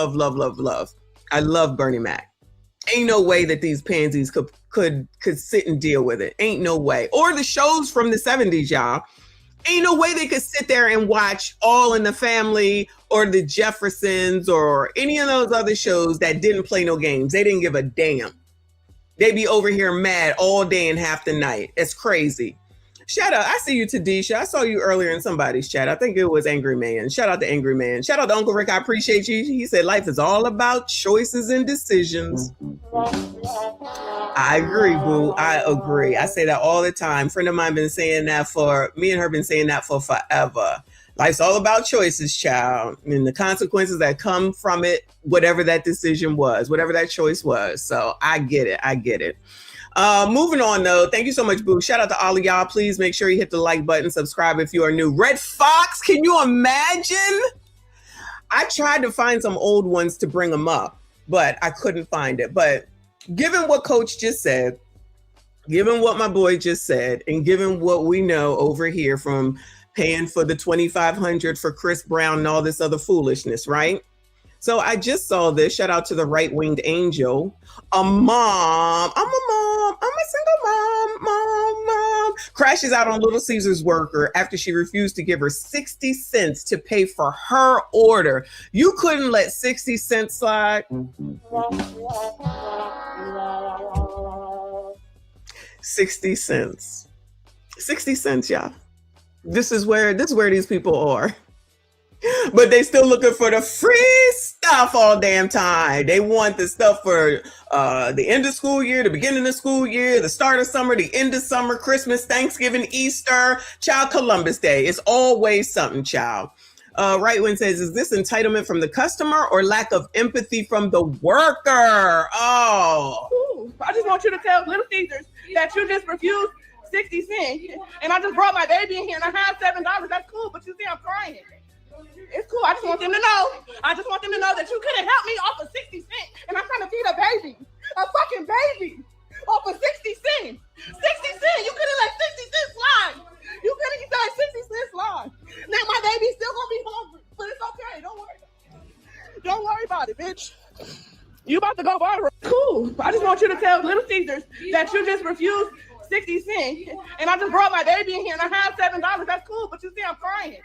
I love Bernie Mac. Ain't no way that these pansies could sit and deal with it. Ain't no way. Or the shows from the 70s, y'all. Ain't no way they could sit there and watch All in the Family or the Jeffersons or any of those other shows that didn't play no games. They didn't give a damn. They be over here mad all day and half the night. It's crazy. Shout out. I see you, Tadisha. I saw you earlier in somebody's chat. I think it was Angry Man. Shout out to Angry Man. Shout out to Uncle Rick. I appreciate you. He said life is all about choices and decisions. I agree, boo. I agree. I say that all the time. Friend of mine been saying that me and her been saying that for forever. Life's all about choices, child, and the consequences that come from it, whatever that decision was, whatever that choice was. So I get it. Moving on though. Thank you so much, boo. Shout out to all of y'all. Please make sure you hit the like button, subscribe if you are new. Red Fox, can you imagine? I tried to find some old ones to bring them up, but I couldn't find it. But given what Coach just said, given what my boy just said, and given what we know over here from paying for the $2,500 for Chris Brown and all this other foolishness, right? So I just saw this. Shout out to the right-winged angel. I'm a single mom, crashes out on Little Caesars worker after she refused to give her 60 cents to pay for her order. You couldn't let 60 cents slide. 60 cents. 60 cents, y'all. This is where these people are. But they still looking for the free stuff all damn time. They want the stuff for the end of school year, the beginning of school year, the start of summer, the end of summer, Christmas, Thanksgiving, Easter, child, Columbus Day. It's always something, child. Right one says, is this entitlement from the customer or lack of empathy from the worker? Oh. Ooh, I just want you to tell Little Caesars that you just refused 60 cents. And I just brought my baby in here and I have $7. That's cool, but you see I'm crying. It's cool. I just want them to know. I just want them to know that you couldn't help me off of 60 cents. And I'm trying to feed a baby. A fucking baby. Off of 60 cents. 60 cents. You couldn't let 60 cents slide. You couldn't let 60 cents slide. Now my baby's still gonna be hungry. But it's okay. Don't worry. Don't worry about it, bitch. You about to go viral. Cool. I just want you to tell Little Caesars that you just refused 60 cents. And I just brought my baby in here and I have $7. That's cool. But you see I'm crying.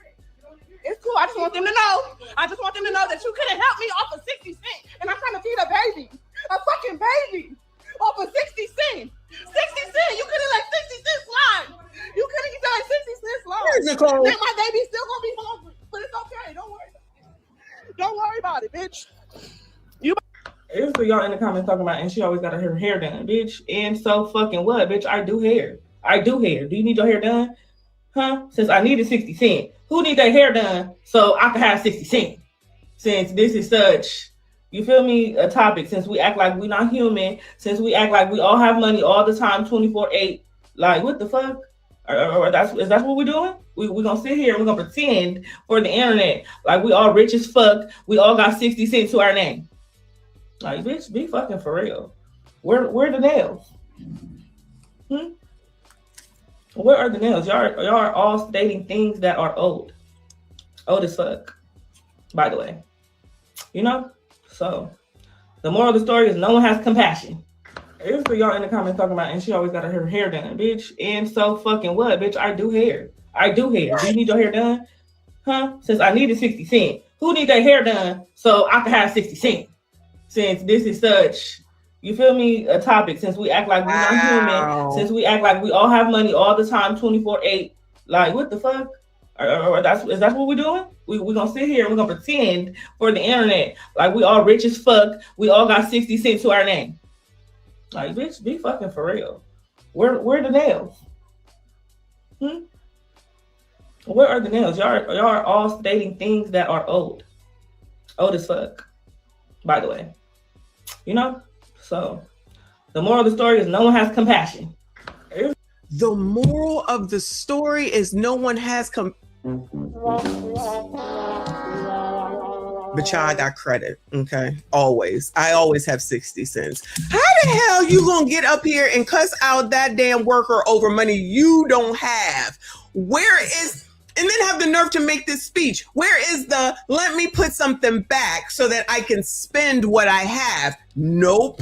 It's cool. I just want them to know. I just want them to know that you couldn't help me off of 60 cents. And I'm trying to feed a baby. A fucking baby. Off of 60 cents. 60 cents. You couldn't let 60 cents slide. You couldn't let 60 cents slide. Now my baby's still gonna be hungry. But it's okay. Don't worry. Don't worry about it, bitch. It's for y'all in the comments talking about, and she always got her hair done, bitch. And so fucking what, bitch? I do hair. Do you need your hair done? Huh? Since I needed 60 cents. who need their hair done so I can have 60 cents? Since this is such, you feel me, a topic, since we act like we not human, since we act like we all have money all the time, 24/8, like what the fuck? Or is that what we're doing? We're gonna sit here and we're gonna pretend for the internet like we all rich as fuck, we all got 60 cents to our name. Like, bitch, be fucking for real. Where the nails? Where are the nails? Y'all are all stating things that are old as fuck, by the way. You know? So the moral of the story is no one has compassion. It's for y'all in the comments talking about, and she always got her hair done, bitch. And so fucking what, bitch? I do hair. Do you need your hair done? Huh? Since I needed 60 cents. Who need their hair done so I can have 60 cents? Since this is such, you feel me, a topic, since we act like we're not human, since we act like we all have money all the time, 24/8, like what the fuck? Or is that what we're doing? We're gonna sit here and we're gonna pretend for the internet like we all rich as fuck, we all got 60 cents to our name. Like, bitch, be fucking for real. Where the nails? Where are the nails? Y'all are all stating things that are old as fuck, by the way. You know? So the moral of the story is no one has compassion. The moral of the story is no one has But y'all, I got credit, okay? Always. I always have 60 cents. How the hell you gonna get up here and cuss out that damn worker over money you don't have? And then have the nerve to make this speech. Where is the, let me put something back so that I can spend what I have? Nope.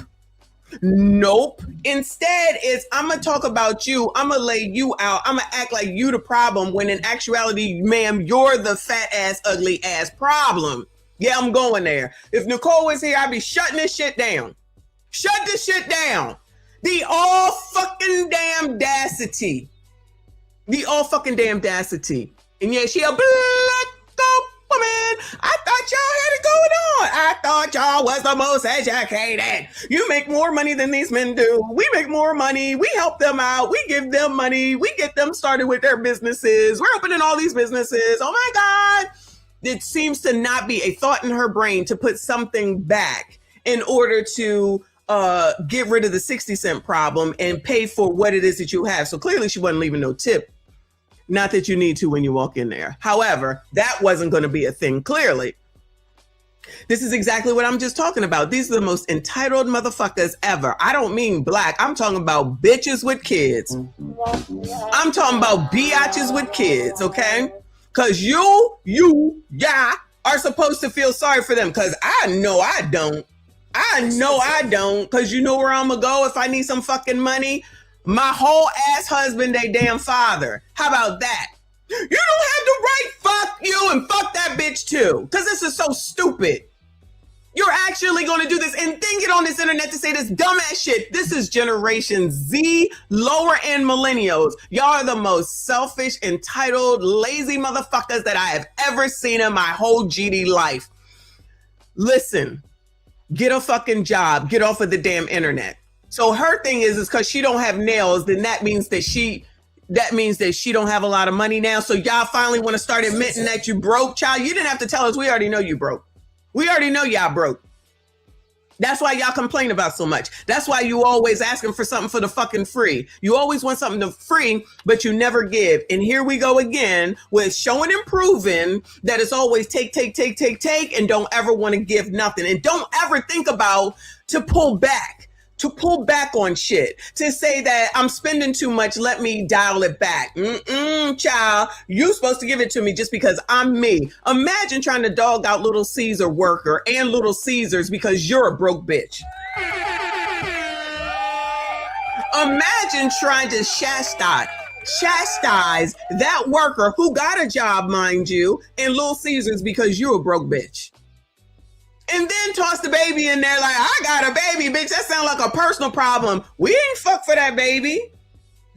Instead, it's, I'm going to talk about you. I'm going to lay you out. I'm going to act like you the problem when in actuality, ma'am, you're the fat ass, ugly ass problem. Yeah, I'm going there. If Nicole was here, I'd be shutting this shit down. Shut this shit down. The all fucking damn audacity. And yeah, she a black woman. I thought y'all had it going on. I thought y'all was the most educated. You make more money than these men do. We make more money. We help them out. We give them money. We get them started with their businesses. We're opening all these businesses. Oh my God. It seems to not be a thought in her brain to put something back in order to get rid of the 60 cent problem and pay for what it is that you have. So clearly she wasn't leaving no tip. Not that you need to when you walk in there. However, that wasn't going to be a thing, clearly. This is exactly what I'm just talking about. These are the most entitled motherfuckers ever. I don't mean black. I'm talking about bitches with kids. I'm talking about biatches with kids, okay? Because you are supposed to feel sorry for them. Because I know I don't. Because you know where I'm going to go if I need some fucking money? My whole ass husband, they damn father. How about that? You don't have the right, fuck you and fuck that bitch too. Because this is so stupid. You're actually going to do this and then get on this internet to say this dumbass shit. This is Generation Z, lower end millennials. Y'all are the most selfish, entitled, lazy motherfuckers that I have ever seen in my whole GD life. Listen, get a fucking job. Get off of the damn internet. So her thing is because she don't have nails, then that means that she don't have a lot of money now. So y'all finally want to start admitting that you broke, child. You didn't have to tell us. We already know you broke. We already know y'all broke. That's why y'all complain about so much. That's why you always asking for something for the fucking free. You always want something to free, but you never give. And here we go again with showing and proving that it's always take, and don't ever want to give nothing. And don't ever think about to pull back on shit, to say that I'm spending too much, let me dial it back. Child, you supposed to give it to me just because I'm me. Imagine trying to dog out Little Caesar worker and Little Caesars because you're a broke bitch. Imagine trying to chastise that worker who got a job, mind you, in Little Caesars because you're a broke bitch. And then toss the baby in there like, I got a baby, bitch. That sounds like a personal problem. We ain't fuck for that baby.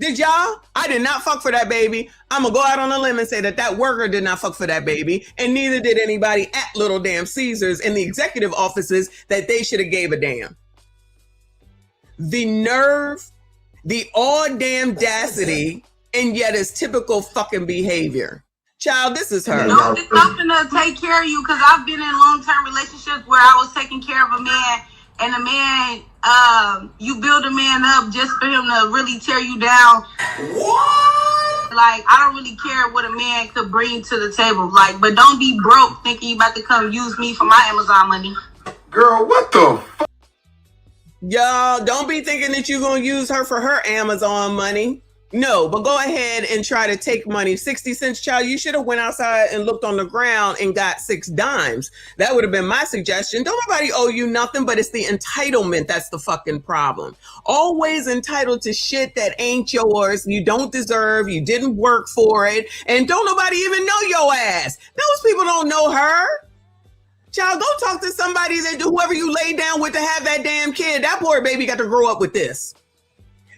Did y'all? I did not fuck for that baby. I'm going to go out on a limb and say that worker did not fuck for that baby. And neither did anybody at Little Damn Caesars in the executive offices that they should have gave a damn. The nerve, the all damn audacity, and yet it's typical fucking behavior. Child, this is her. No, it's nothing to take care of you because I've been in long-term relationships where I was taking care of a man, and the man, you build a man up just for him to really tear you down. What? Like, I don't really care what a man could bring to the table. Like, but don't be broke thinking you about to come use me for my Amazon money. Girl, what the fuck? Y'all, don't be thinking that you're going to use her for her Amazon money. No, but go ahead and try to take money. 60 cents, child, you should have went outside and looked on the ground and got 6 dimes. That would have been my suggestion. Don't nobody owe you nothing, but it's the entitlement that's the fucking problem. Always entitled to shit that ain't yours, you don't deserve, you didn't work for it, and don't nobody even know your ass. Those people don't know her. Child, go talk to somebody that whoever you lay down with to have that damn kid. That poor baby got to grow up with this.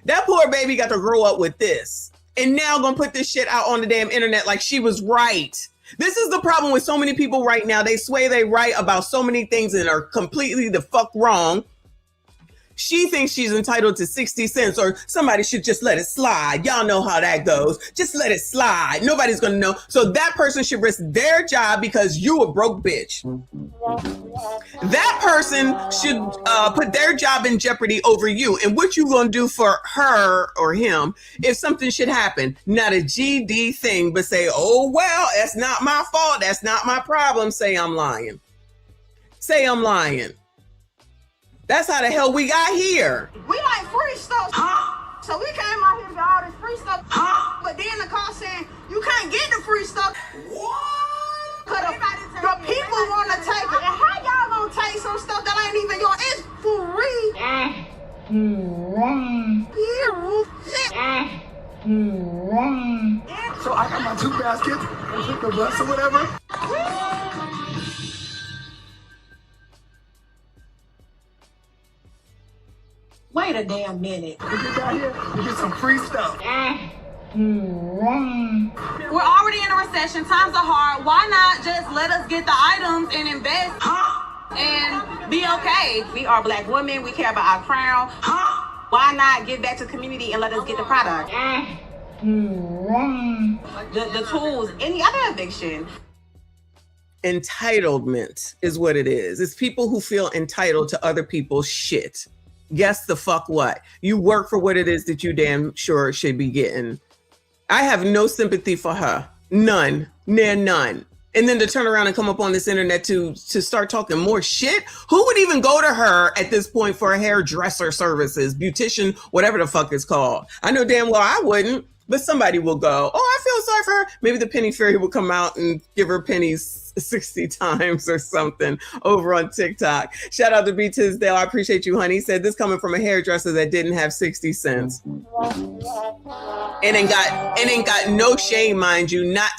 That poor baby got to grow up with this. And now gonna put this shit out on the damn internet like she was right. This is the problem with so many people right now. They swear they right about so many things and are completely the fuck wrong. She thinks she's entitled to 60 cents or somebody should just let it slide. Y'all know how that goes. Just let it slide. Nobody's going to know. So that person should risk their job because you a broke bitch. That person should put their job in jeopardy over you. And what you going to do for her or him if something should happen? Not a GD thing, but say, oh, well, that's not my fault. That's not my problem. Say I'm lying. Say I'm lying. That's how the hell we got here. We like free stuff. So we came out here to get all this free stuff. But then the car saying, you can't get the free stuff. What? Cause the people want to take it. And how y'all gonna take some stuff that ain't even yours? It's free. So I got my 2 baskets and took the bus or whatever. Wait a damn minute. We get down here, we get some free stuff. We're already in a recession. Times are hard. Why not just let us get the items and invest and be okay? We are Black women. We care about our crown. Why not give back to the community and let us get the product? The tools, any other eviction. Entitlement is what it is. It's people who feel entitled to other people's shit. Guess the fuck what? You work for what it is that you damn sure should be getting. I have no sympathy for her. None. Near none. And then to turn around and come up on this internet to start talking more shit? Who would even go to her at this point for hairdresser services, beautician, whatever the fuck it's called? I know damn well I wouldn't, but somebody will go, oh, I feel sorry for her. Maybe the penny fairy will come out and give her pennies 60 times or something over on TikTok. Shout out to B. Tisdale. I appreciate you, honey. He said this coming from a hairdresser that didn't have 60 cents. And ain't got no shame, mind you, not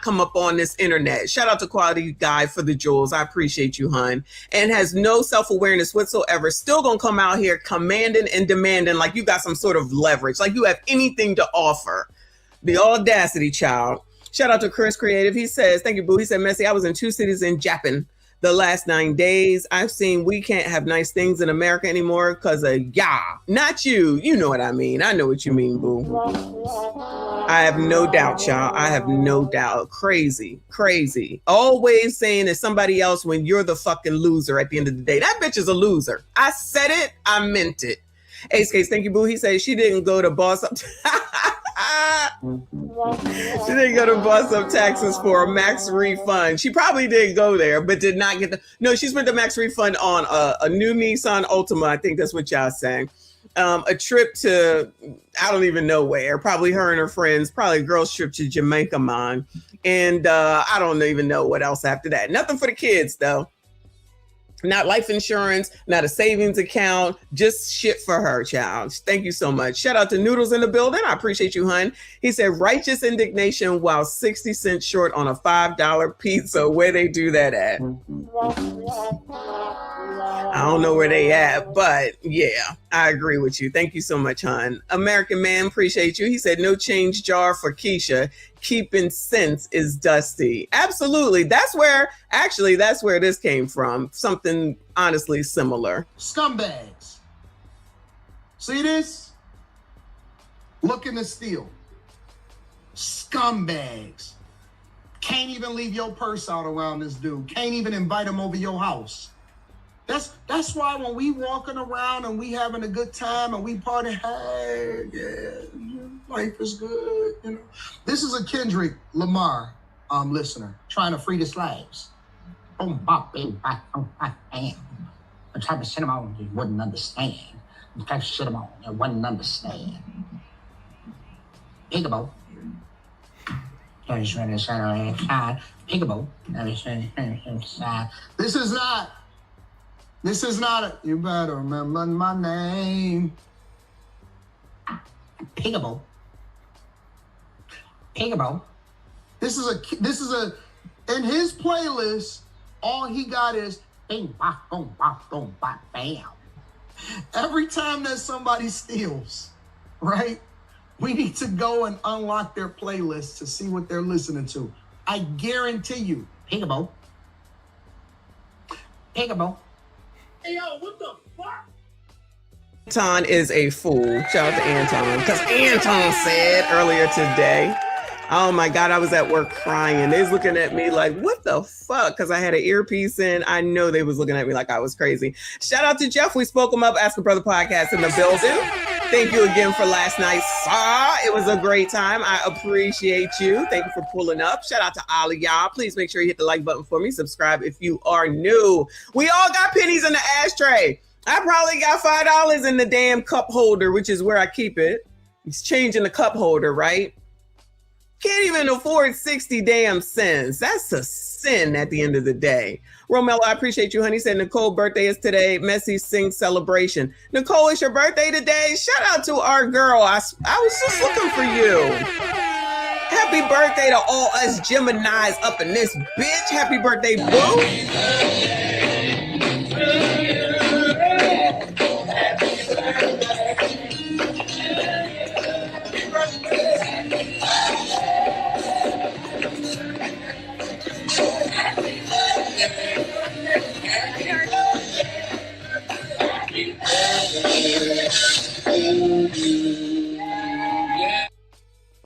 come up on this internet. Shout out to Quality Guy for the jewels. I appreciate you, hun. And has no self-awareness whatsoever. Still gonna come out here commanding and demanding like you got some sort of leverage, like you have anything to offer. The audacity, child. Shout out to Chris Creative. He says, thank you, boo. He said, Messi, I was in 2 cities in Japan the last 9 days. I've seen we can't have nice things in America anymore because of not you. You know what I mean. I know what you mean, boo. I have no doubt, y'all. I have no doubt. Crazy. Always saying it's somebody else when you're the fucking loser at the end of the day. That bitch is a loser. I said it. I meant it. Ace Case, thank you, boo. He says she didn't go to Boss Up. She didn't go to Boss Up Taxes for a max refund. She probably did go there, but did not get no, she spent the max refund on a new Nissan Altima. I think that's what y'all saying. A trip to, I don't even know where, probably her and her friends, probably a girl's trip to Jamaica, man. And I don't even know what else after that. Nothing for the kids, though. Not life insurance, not a savings account, just shit for her, child. Thank you so much. Shout out to Noodles in the building. I appreciate you, hun. He said, righteous indignation while 60 cents short on a $5 pizza. Where they do that at? I don't know where they at, but yeah, I agree with you. Thank you so much, hon. American Man, appreciate you. He said, no change jar for Keisha. Keeping sense is dusty. Absolutely. That's where this came from. Something honestly similar. Scumbags. See this? Looking to steal. Scumbags. Can't even leave your purse out around this dude. Can't even invite him over your house. That's why when we walking around and we having a good time and we party, hey, yeah, life is good. You know, this is a Kendrick Lamar listener trying to free the slaves. Boom, bop, bing, bop, boom, bop, bam. The type of cinema you wouldn't understand. The type of cinema you wouldn't understand. Peekaboo. Peekaboo. This is not. You better remember my name. Peekaboo. Peekaboo. This is a. In his playlist, all he got is bing, bop, boom, bop, boom, bop, bam. Every time that somebody steals, right? We need to go and unlock their playlist to see what they're listening to. I guarantee you. Peekaboo. Peekaboo. Hey, yo, what the fuck? Anton is a fool. Shout out to Anton. Because Anton said earlier today, oh my God, I was at work crying. They was looking at me like, what the fuck? Because I had an earpiece in. I know they was looking at me like I was crazy. Shout out to Jeff. We spoke him up. Ask a Brother podcast in the building. Thank you again for last night's Saw. It was a great time. I appreciate you. Thank you for pulling up. Shout out to all of y'all. Please make sure you hit the like button for me. Subscribe if you are new. We all got pennies in the ashtray. I probably got $5 in the damn cup holder, which is where I keep it. It's changing the cup holder, right? Can't even afford 60 damn cents. That's a sin at the end of the day. Romello, I appreciate you, honey. Said Nicole's birthday is today. Messi sing celebration. Nicole, it's your birthday today. Shout out to our girl. I was just looking for you. Happy birthday to all us Geminis up in this bitch. Happy birthday, boo.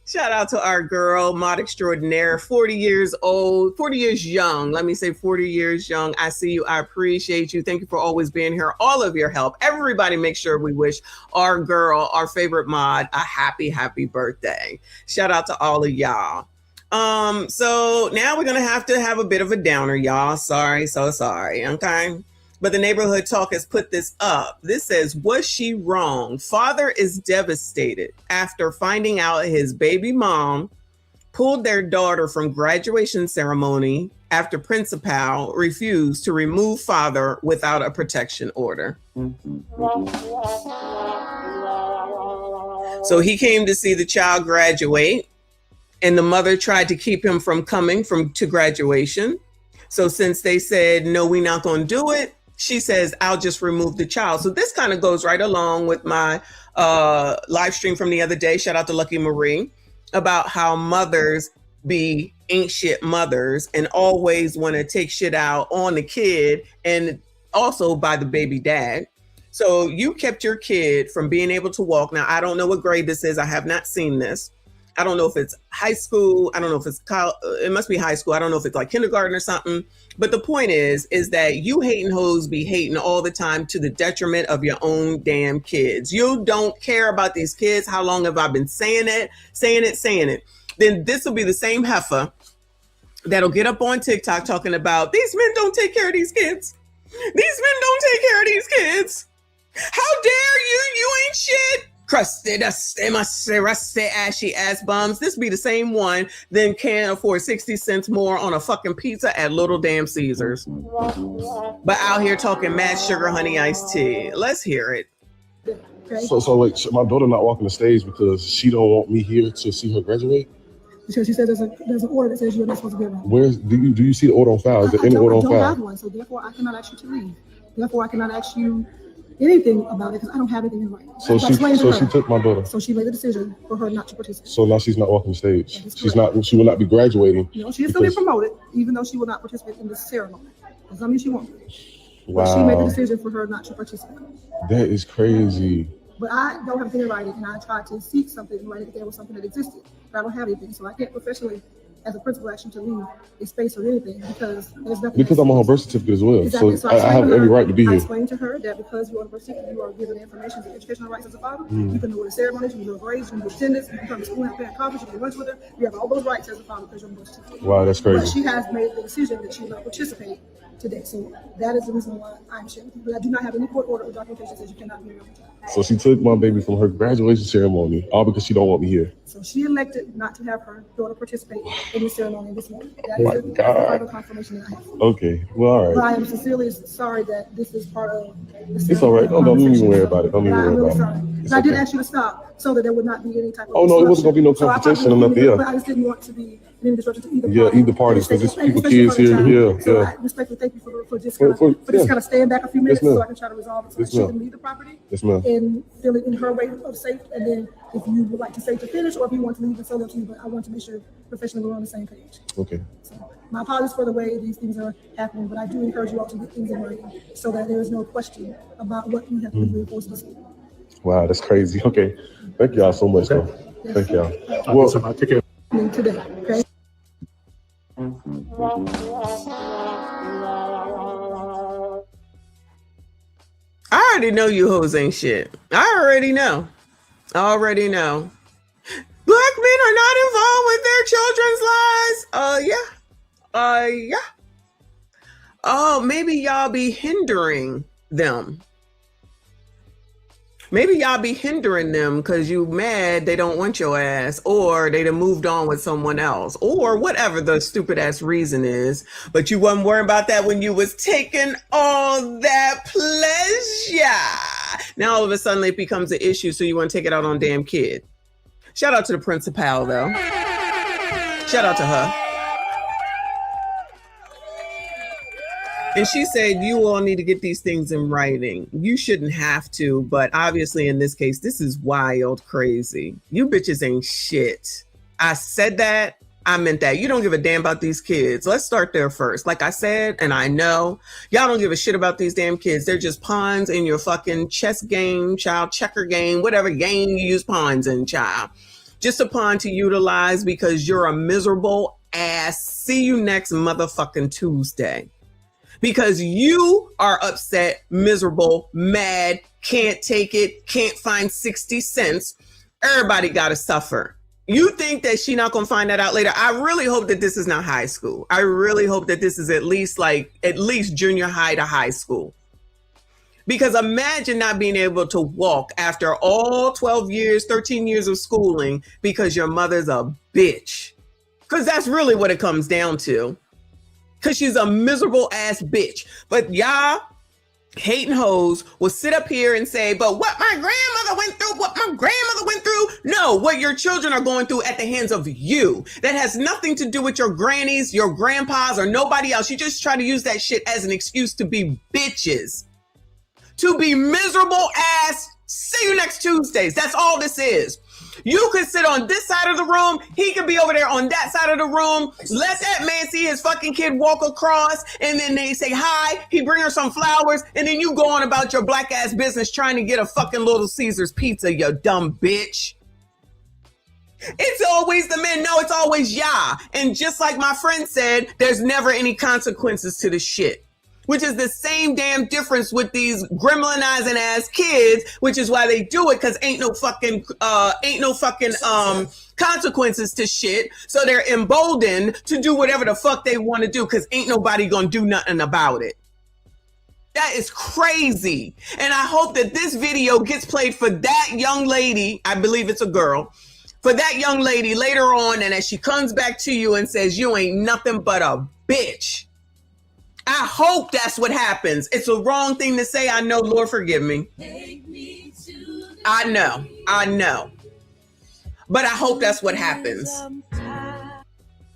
Shout out to our girl, Mod Extraordinaire, 40 years old, 40 years young. Let me say 40 years young. I see you. I appreciate you. Thank you for always being here. All of your help. Everybody make sure we wish our girl, our favorite Mod, a happy, happy birthday. Shout out to all of y'all. So now we're going to have a bit of a downer, y'all. Sorry, so sorry. Okay. But the neighborhood talk has put this up. This says, was she wrong? Father is devastated after finding out his baby mom pulled their daughter from graduation ceremony after principal refused to remove father without a protection order. So he came to see the child graduate, and the mother tried to keep him from coming to graduation. So since they said, no, we're not going to do it, she says, I'll just remove the child. So this kind of goes right along with my live stream from the other day. Shout out to Lucky Marie about how mothers ain't shit mothers and always want to take shit out on the kid and also by the baby dad. So you kept your kid from being able to walk. Now, I don't know what grade this is. I have not seen this. I don't know if it's high school. I don't know if it's college. It must be high school. I don't know if it's like kindergarten or something. But the point is that you hating hoes be hating all the time to the detriment of your own damn kids. You don't care about these kids. How long have I been saying it? Then this will be the same heifer that'll get up on TikTok talking about these men don't take care of these kids. These men don't take care of these kids. How dare you? You ain't shit. Crusty, dusty, musty, rusty, ashy ass bums. This be the same one then can't afford 60 cents more on a fucking pizza at Little Damn Caesars. But out here talking mad sugar honey iced tea. Let's hear it. So like my daughter not walking the stage because she don't want me here to see her graduate? Because she said there's an order that says you're not supposed to be around. Where's do you see the order on file? Is there any order on file? I don't have one, so therefore I cannot ask you to leave. Therefore I cannot ask you anything about it because I don't have anything in writing. So she took my daughter. So she made the decision for her not to participate. So now she's not walking the stage. She will not be graduating. No, she is still being promoted, even though she will not participate in the ceremony. Does that mean she won't? Wow. But she made the decision for her not to participate. That is crazy. But I don't have anything in writing, and I tried to seek something in writing if there was something that existed. But I don't have anything, so I can't professionally as a principal ask you to leave a space or anything because there's nothing. Because I'm on her birth certificate as well. Exactly. So I have every right to be I here. explained to her that because you're on the birth certificate, you are given information, the educational rights as a father. You can do the ceremonies, you can do grades, you can do attendance, you can come to school and parent conference, you can lunch with her. You have all those rights as a father because you're on the birth certificate. Wow, that's crazy. But she has made the decision that she will not participate today. So that is the reason why I'm sharing. But I do not have any court order or documentation that says you cannot be around me. So she took my baby from her graduation ceremony, all because she don't want me here. So she elected not to have her daughter participate in the ceremony this morning. That My is the God. final confirmation that I have. Okay, well, all But I right. am sincerely sorry that this is part of the It's all right. Don't even worry about it. Don't even I'm worry really about sorry. it. It's But I did okay. ask you to stop so that there would not be any type of Oh, no, it wasn't gonna be no disruption. So I confrontation probably or nothing, wouldn't, yeah. But I just didn't want to be any disruption to either Yeah, party. either party, because it's people, Especially kids for the here. child. Yeah, So yeah. I respectfully thank you for just For- kind of, for- for just yeah. kind of staying back a few minutes Yes, ma'am. so I can try to resolve it so Yes, she ma'am. can leave the property Yes, ma'am. and feel it in her way of safe. And then if you would like to stay to finish or if you want to leave and solo to you, but I want to make sure professionally we're on the same page. Okay. So my apologies for the way these things are happening, but I do encourage you all to get things in writing so that there is no question about what you have legally forced to see. Wow, that's crazy. Okay. Thank y'all so much, though. Thank y'all. Well, so I take care. Today, okay? I already know you hoes ain't shit. I already know. Already know. Black men are not involved with their children's lives. Yeah. Oh, maybe y'all be hindering them. Maybe y'all be hindering them because you mad they don't want your ass, or they done moved on with someone else, or whatever the stupid ass reason is. But you wasn't worried about that when you was taking all that pleasure. Now all of a sudden it becomes an issue, so you want to take it out on damn kid. Shout out to the principal though. Shout out to her. And she said, you all need to get these things in writing. You shouldn't have to, but obviously in this case, this is wild crazy. You bitches ain't shit. I said that. I meant that. You don't give a damn about these kids. Let's start there first. Like I said, and I know, y'all don't give a shit about these damn kids. They're just pawns in your fucking chess game, child, checker game, whatever game you use pawns in, child. Just a pawn to utilize because you're a miserable ass. See you next motherfucking Tuesday. Because you are upset, miserable, mad, can't take it, can't find 60 cents. Everybody got to suffer. You think that she not going to find that out later? I really hope that this is not high school. I really hope that this is at least junior high to high school. Because imagine not being able to walk after all 12 years, 13 years of schooling because your mother's a bitch. Because that's really what it comes down to. Because she's a miserable ass bitch. But y'all hating hoes will sit up here and say, but what my grandmother went through, no, what your children are going through at the hands of you. That has nothing to do with your grannies, your grandpas, or nobody else. You just try to use that shit as an excuse to be bitches. To be miserable ass, see you next Tuesdays. That's all this is. You could sit on this side of the room. He could be over there on that side of the room. Let that man see his fucking kid walk across, and then they say hi. He bring her some flowers, and then you go on about your black ass business trying to get a fucking Little Caesars pizza, you dumb bitch. It's always the men. No, it's always y'all. And just like my friend said, there's never any consequences to the shit. Which is the same damn difference with these gremlinizing ass kids, which is why they do it, because ain't no fucking consequences to shit. So they're emboldened to do whatever the fuck they want to do, because ain't nobody gonna do nothing about it. That is crazy. And I hope that this video gets played for that young lady. I believe it's a girl. For that young lady later on, and as she comes back to you and says, you ain't nothing but a bitch. I hope that's what happens. It's a wrong thing to say. I know, Lord, forgive me. I know. But I hope that's what happens.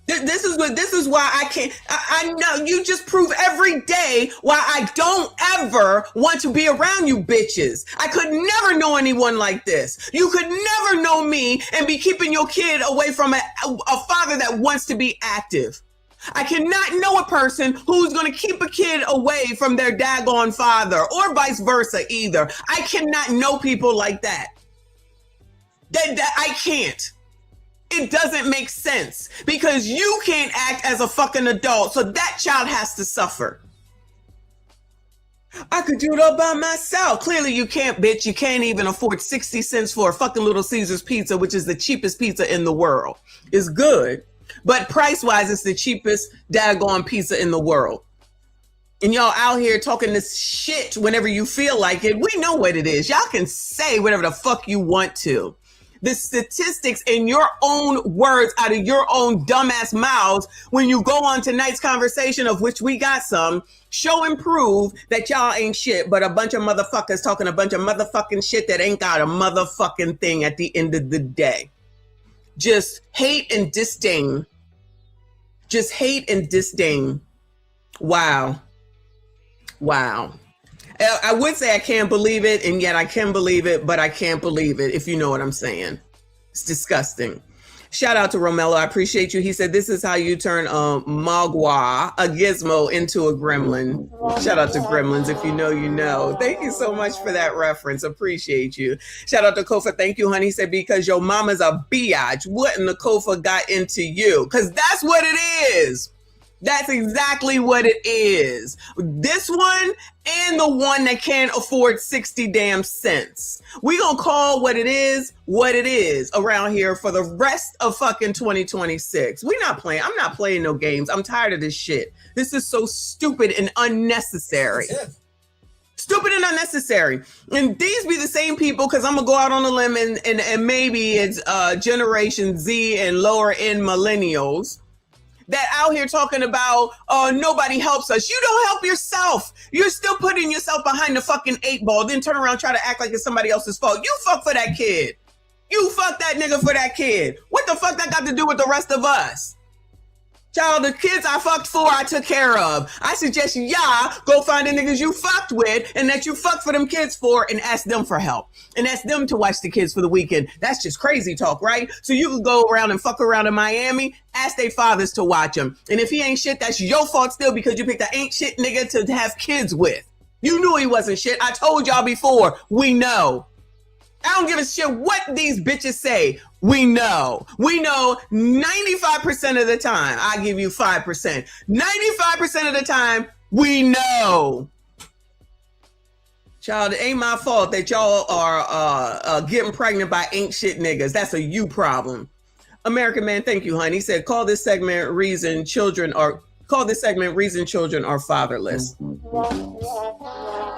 This is why I can't. I know you just prove every day why I don't ever want to be around you bitches. I could never know anyone like this. You could never know me and be keeping your kid away from a father that wants to be active. I cannot know a person who's going to keep a kid away from their daggone father, or vice versa either. I cannot know people like that. That I can't. It doesn't make sense because you can't act as a fucking adult, so that child has to suffer. I could do it all by myself. Clearly you can't, bitch. You can't even afford 60 cents for a fucking Little Caesars pizza, which is the cheapest pizza in the world. It's good, but price-wise, it's the cheapest daggone pizza in the world. And y'all out here talking this shit whenever you feel like it. We know what it is. Y'all can say whatever the fuck you want to. The statistics in your own words out of your own dumbass mouths when you go on tonight's conversation, of which we got some, show and prove that y'all ain't shit, but a bunch of motherfuckers talking a bunch of motherfucking shit that ain't got a motherfucking thing at the end of the day. Just hate and disdain. Just hate and disdain. Wow. Wow. I would say I can't believe it, and yet I can believe it, but I can't believe it, if you know what I'm saying. It's disgusting. Shout out to Romello. I appreciate you. He said, this is how you turn Mogwai, a gizmo, into a gremlin. Shout out to Gremlins. If you know, you know. Thank you so much for that reference. Appreciate you. Shout out to Kofa. Thank you, honey. He said, because your mama's a biatch. What in the Kofa got into you? Because that's what it is. That's exactly what it is. This one and the one that can't afford 60 damn cents. We gonna call what it is around here for the rest of fucking 2026. We not playing. I'm not playing no games. I'm tired of this shit. This is so stupid and unnecessary. Stupid and unnecessary. And these be the same people, because I'm gonna go out on a limb and maybe it's Generation Z and lower end millennials that out here talking about, oh, nobody helps us. You don't help yourself. You're still putting yourself behind the fucking 8 ball, then turn around, try to act like it's somebody else's fault. You fuck for that kid. You fuck that nigga for that kid. What the fuck that got to do with the rest of us? Child, the kids I fucked for, I took care of. I suggest y'all go find the niggas you fucked with and that you fucked for them kids for and ask them for help. And ask them to watch the kids for the weekend. That's just crazy talk, right? So you can go around and fuck around in Miami, ask their fathers to watch them. And if he ain't shit, that's your fault still because you picked an ain't shit nigga to have kids with. You knew he wasn't shit. I told y'all before, we know. I don't give a shit what these bitches say. We know 95% of the time. I give you 5%. 95% of the time, we know. Child, it ain't my fault that y'all are getting pregnant by ain't shit niggas. That's a you problem. American Man, thank you, honey. He said, call this segment reason children are fatherless.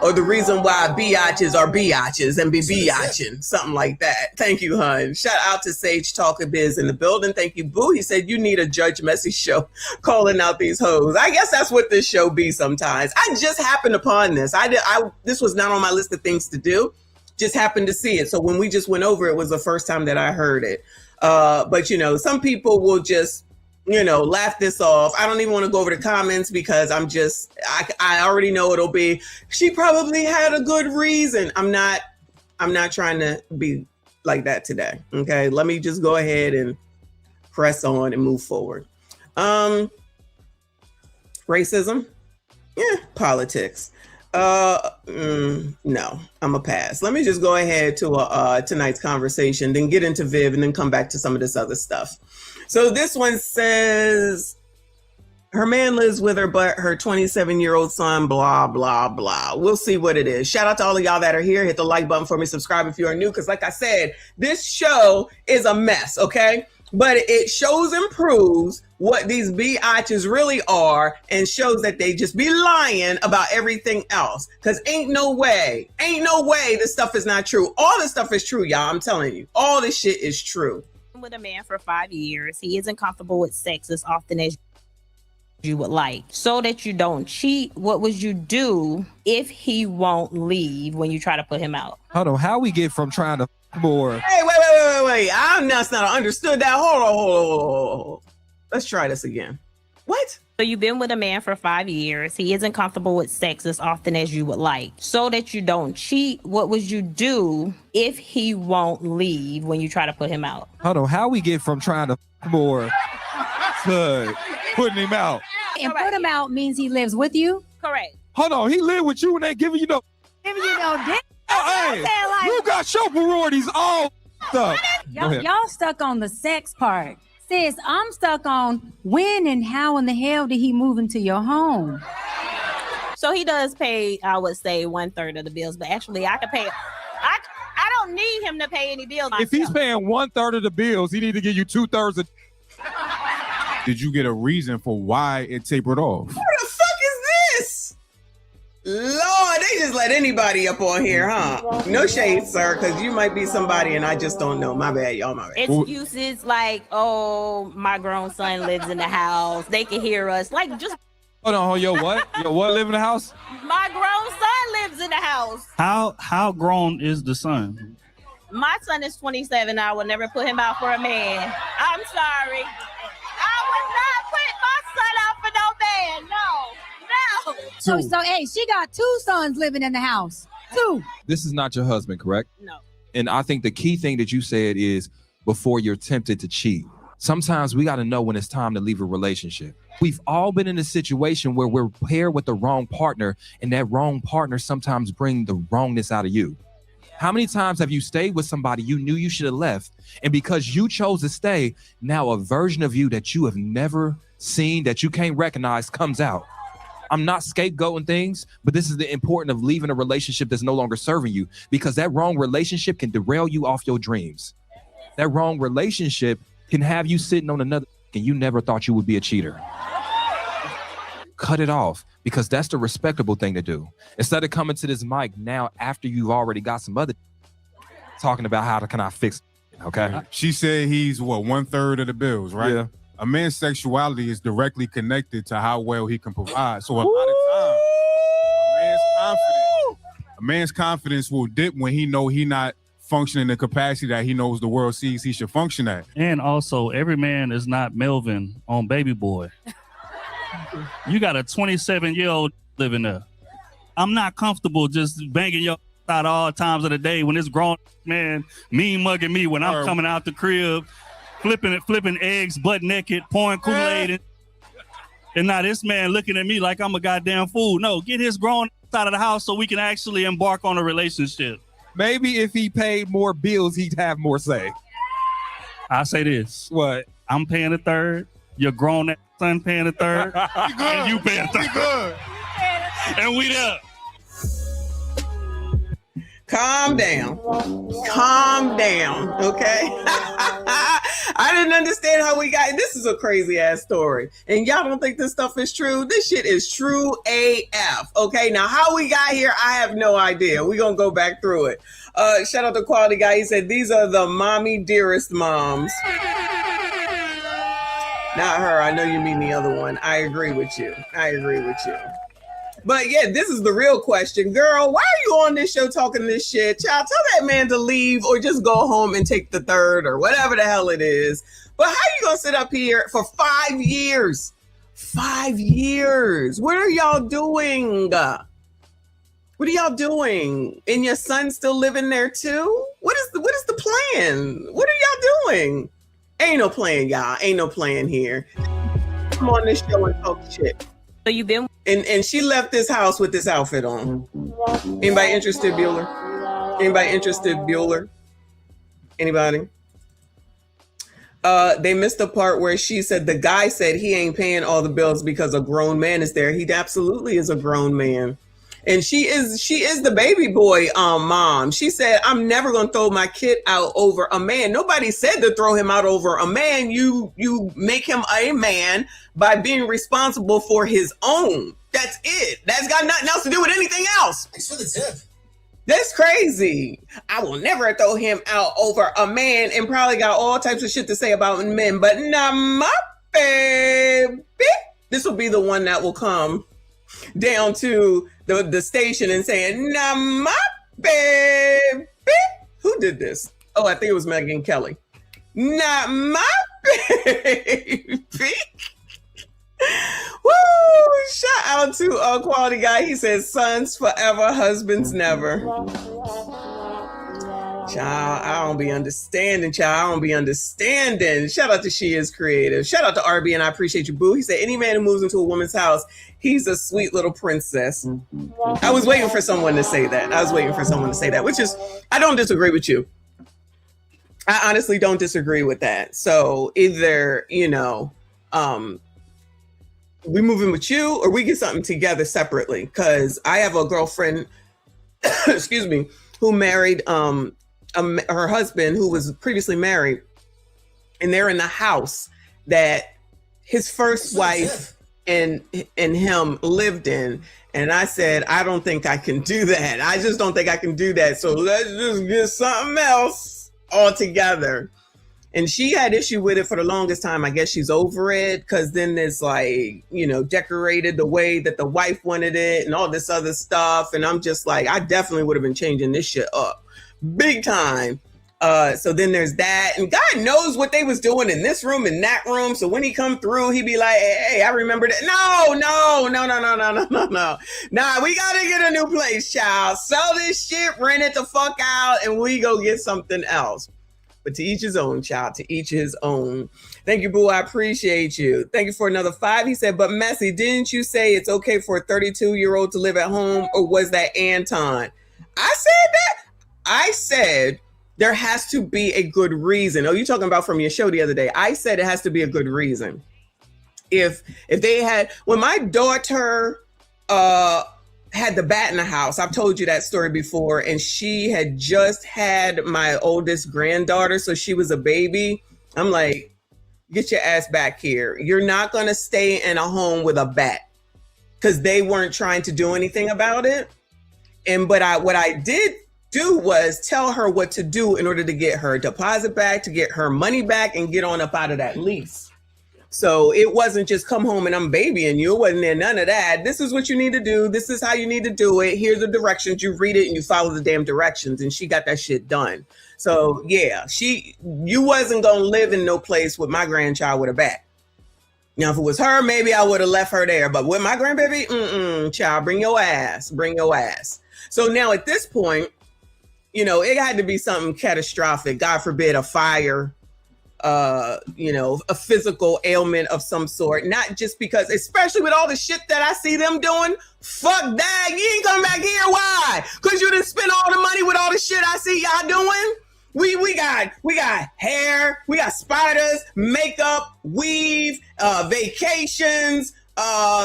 Or the reason why biatches are biatches and be biatching. Something like that. Thank you, hun. Shout out to Sage Talker Biz in the building. Thank you, Boo. He said, you need a Judge Messy show calling out these hoes. I guess that's what this show be sometimes. I just happened upon this. This was not on my list of things to do. Just happened to see it. So when we just went over it, was the first time that I heard it. But, you know, some people will just, you know, laugh this off. I don't even want to go over the comments because I already know it'll be, she probably had a good reason. I'm not trying to be like that today. Okay. Let me just go ahead and press on and move forward. Racism. Yeah. Politics. No, I'm a pass. Let me just go ahead to tonight's conversation, then get into Viv and then come back to some of this other stuff. So this one says her man lives with her, but her 27-year-old son, blah, blah, blah. We'll see what it is. Shout out to all of y'all that are here. Hit the like button for me. Subscribe if you are new. Because like I said, this show is a mess, okay? But it shows and proves what these biatches really are and shows that they just be lying about everything else. Because ain't no way this stuff is not true. All this stuff is true, y'all. I'm telling you. All this shit is true. With a man for 5 years. He isn't comfortable with sex as often as you would like. So that you don't cheat, what would you do if he won't leave when you try to put him out? Hold on, how we get from trying to more? Hey, wait. I'm not understood that. Hold on. Let's try this again. What? So you've been with a man for 5 years. He isn't comfortable with sex as often as you would like. So that you don't cheat, what would you do if he won't leave when you try to put him out? Hold on, how we get from trying to more to putting him out? And put him out means he lives with you? Correct. Hold on, he live with you and they giving you no... Giving you no dick? Oh, hey, you got your priorities all up. Y'all stuck on the sex part. Sis, I'm stuck on when and how in the hell did he move into your home? So he does pay, I would say, 1/3 of the bills, but actually I could pay. I don't need him to pay any bills. If he's paying 1/3 of the bills, he need to give you 2/3 of. Did you get a reason for why it tapered off? Who the fuck is this? Lord, they just let anybody up on here, huh? No shade, sir, because you might be somebody and I just don't know. My bad, y'all. My bad. Excuses like, oh, my grown son lives in the house. They can hear us. Like, just. Hold on, yo, what? Yo, what live in the house? My grown son lives in the house. How grown is the son? My son is 27. I will never put him out for a man. I'm sorry. I would not put my son out for no man. No. So hey, she got 2 sons living in the house. 2. This is not your husband, correct? No. And I think the key thing that you said is before you're tempted to cheat. Sometimes we got to know when it's time to leave a relationship. We've all been in a situation where we're paired with the wrong partner, and that wrong partner sometimes bring the wrongness out of you. How many times have you stayed with somebody you knew you should have left, and because you chose to stay, now a version of you that you have never seen, that you can't recognize, comes out? I'm not scapegoating things, but this is the importance of leaving a relationship that's no longer serving you, because that wrong relationship can derail you off your dreams. That wrong relationship can have you sitting on another and you never thought you would be a cheater. Cut it off, because that's the respectable thing to do. Instead of coming to this mic now after you've already got some other talking about how can I fix it, okay? She said he's, what, 1/3 of the bills, right? Yeah. A man's sexuality is directly connected to how well he can provide. So a lot of times, a man's confidence will dip when he know he not functioning in the capacity that he knows the world sees he should function at. And also, every man is not Melvin on Baby Boy. You got a 27-year-old living there. I'm not comfortable just banging your out all times of the day when this grown man mean mugging me when I'm coming out the crib, flipping eggs butt naked, pouring Kool-Aid, and now this man looking at me like I'm a goddamn fool. No, get his grown out of the house so we can actually embark on a relationship. Maybe if he paid more bills, he'd have more say. I say this. What? I'm paying 1/3. Your grown son paying 1/3. And you paying 1/3. And we there. Calm down. Calm down, okay? I didn't understand how we got, this is a crazy ass story. And y'all don't think this stuff is true? This shit is true AF, okay? Now, how we got here, I have no idea. We're going to go back through it. Shout out to Quality Guy. He said, these are the mommy dearest moms. Not her. I know you mean the other one. I agree with you. But yeah, this is the real question. Girl, why are you on this show talking this shit? Child, tell that man to leave or just go home and take the 1/3 or whatever the hell it is. But how you gonna sit up here for 5 years? 5 years. What are y'all doing? What are y'all doing? And your son still living there too? What is the plan? What are y'all doing? Ain't no plan, y'all. Ain't no plan here. Come on this show and talk shit. So you've been and she left this house with this outfit on. Anybody interested, Bueller? Anybody? They missed the part where she said the guy said he ain't paying all the bills because a grown man is there. He absolutely is a grown man. And she is the baby boy mom. She said, I'm never gonna throw my kid out over a man. Nobody said to throw him out over a man. You make him a man by being responsible for his own. That's it. That's got nothing else to do with anything else. Thanks for the tip. That's crazy. I will never throw him out over a man, and probably got all types of shit to say about men, but not my baby. This will be the one that will come down to the station and saying, not my baby. Who did this? Oh, I think it was Megyn Kelly. Not my baby. Woo! Shout out to Quality Guy. He says, sons forever, husbands never. Child, I don't be understanding. Shout out to She Is Creative. Shout out to RB, and I appreciate you, boo. He said, any man who moves into a woman's house, he's a sweet little princess. I was waiting for someone to say that. Which is, I don't disagree with you. I honestly don't disagree with that. So either, we move in with you or we get something together separately. Cause I have a girlfriend, excuse me, who married her husband who was previously married, and they're in the house that his first wife and him lived in. And I said, I don't think I can do that. I just don't think I can do that. So let's just get something else altogether. And she had issue with it for the longest time. I guess she's over it because then it's like, decorated the way that the wife wanted it and all this other stuff. And I'm just like, I definitely would have been changing this shit up big time. So then there's that, and God knows what they was doing in this room and that room. So when he come through, he be like, hey, I remember that. No. Nah, we gotta get a new place, child. Sell this shit, rent it the fuck out, and we go get something else. But to each his own, child, to each his own. Thank you, boo. I appreciate you. Thank you for another 5. He said, but Messy, didn't you say it's okay for a 32-year-old to live at home, or was that Anton? I said that. I said there has to be a good reason. Oh, you talking about from your show the other day. I said it has to be a good reason. If they had, when my daughter had the bat in the house, I've told you that story before, and she had just had my oldest granddaughter, so she was a baby. I'm like, get your ass back here. You're not going to stay in a home with a bat, because they weren't trying to do anything about it. But what I did do was tell her what to do in order to get her deposit back, to get her money back, and get on up out of that lease. So it wasn't just come home and I'm babying you. It wasn't there, none of that. This is what you need to do. This is how you need to do it. Here's the directions. You read it and you follow the damn directions. And she got that shit done. So yeah, you wasn't gonna live in no place with my grandchild with a bat. Now, if it was her, maybe I would have left her there. But with my grandbaby, child, bring your ass. So now at this point, it had to be something catastrophic. God forbid, a fire, a physical ailment of some sort. Not just because, especially with all the shit that I see them doing. Fuck that. You ain't coming back here. Why? Because you didn't spend all the money with all the shit I see y'all doing. We got hair, we got spiders, makeup, weave, vacations,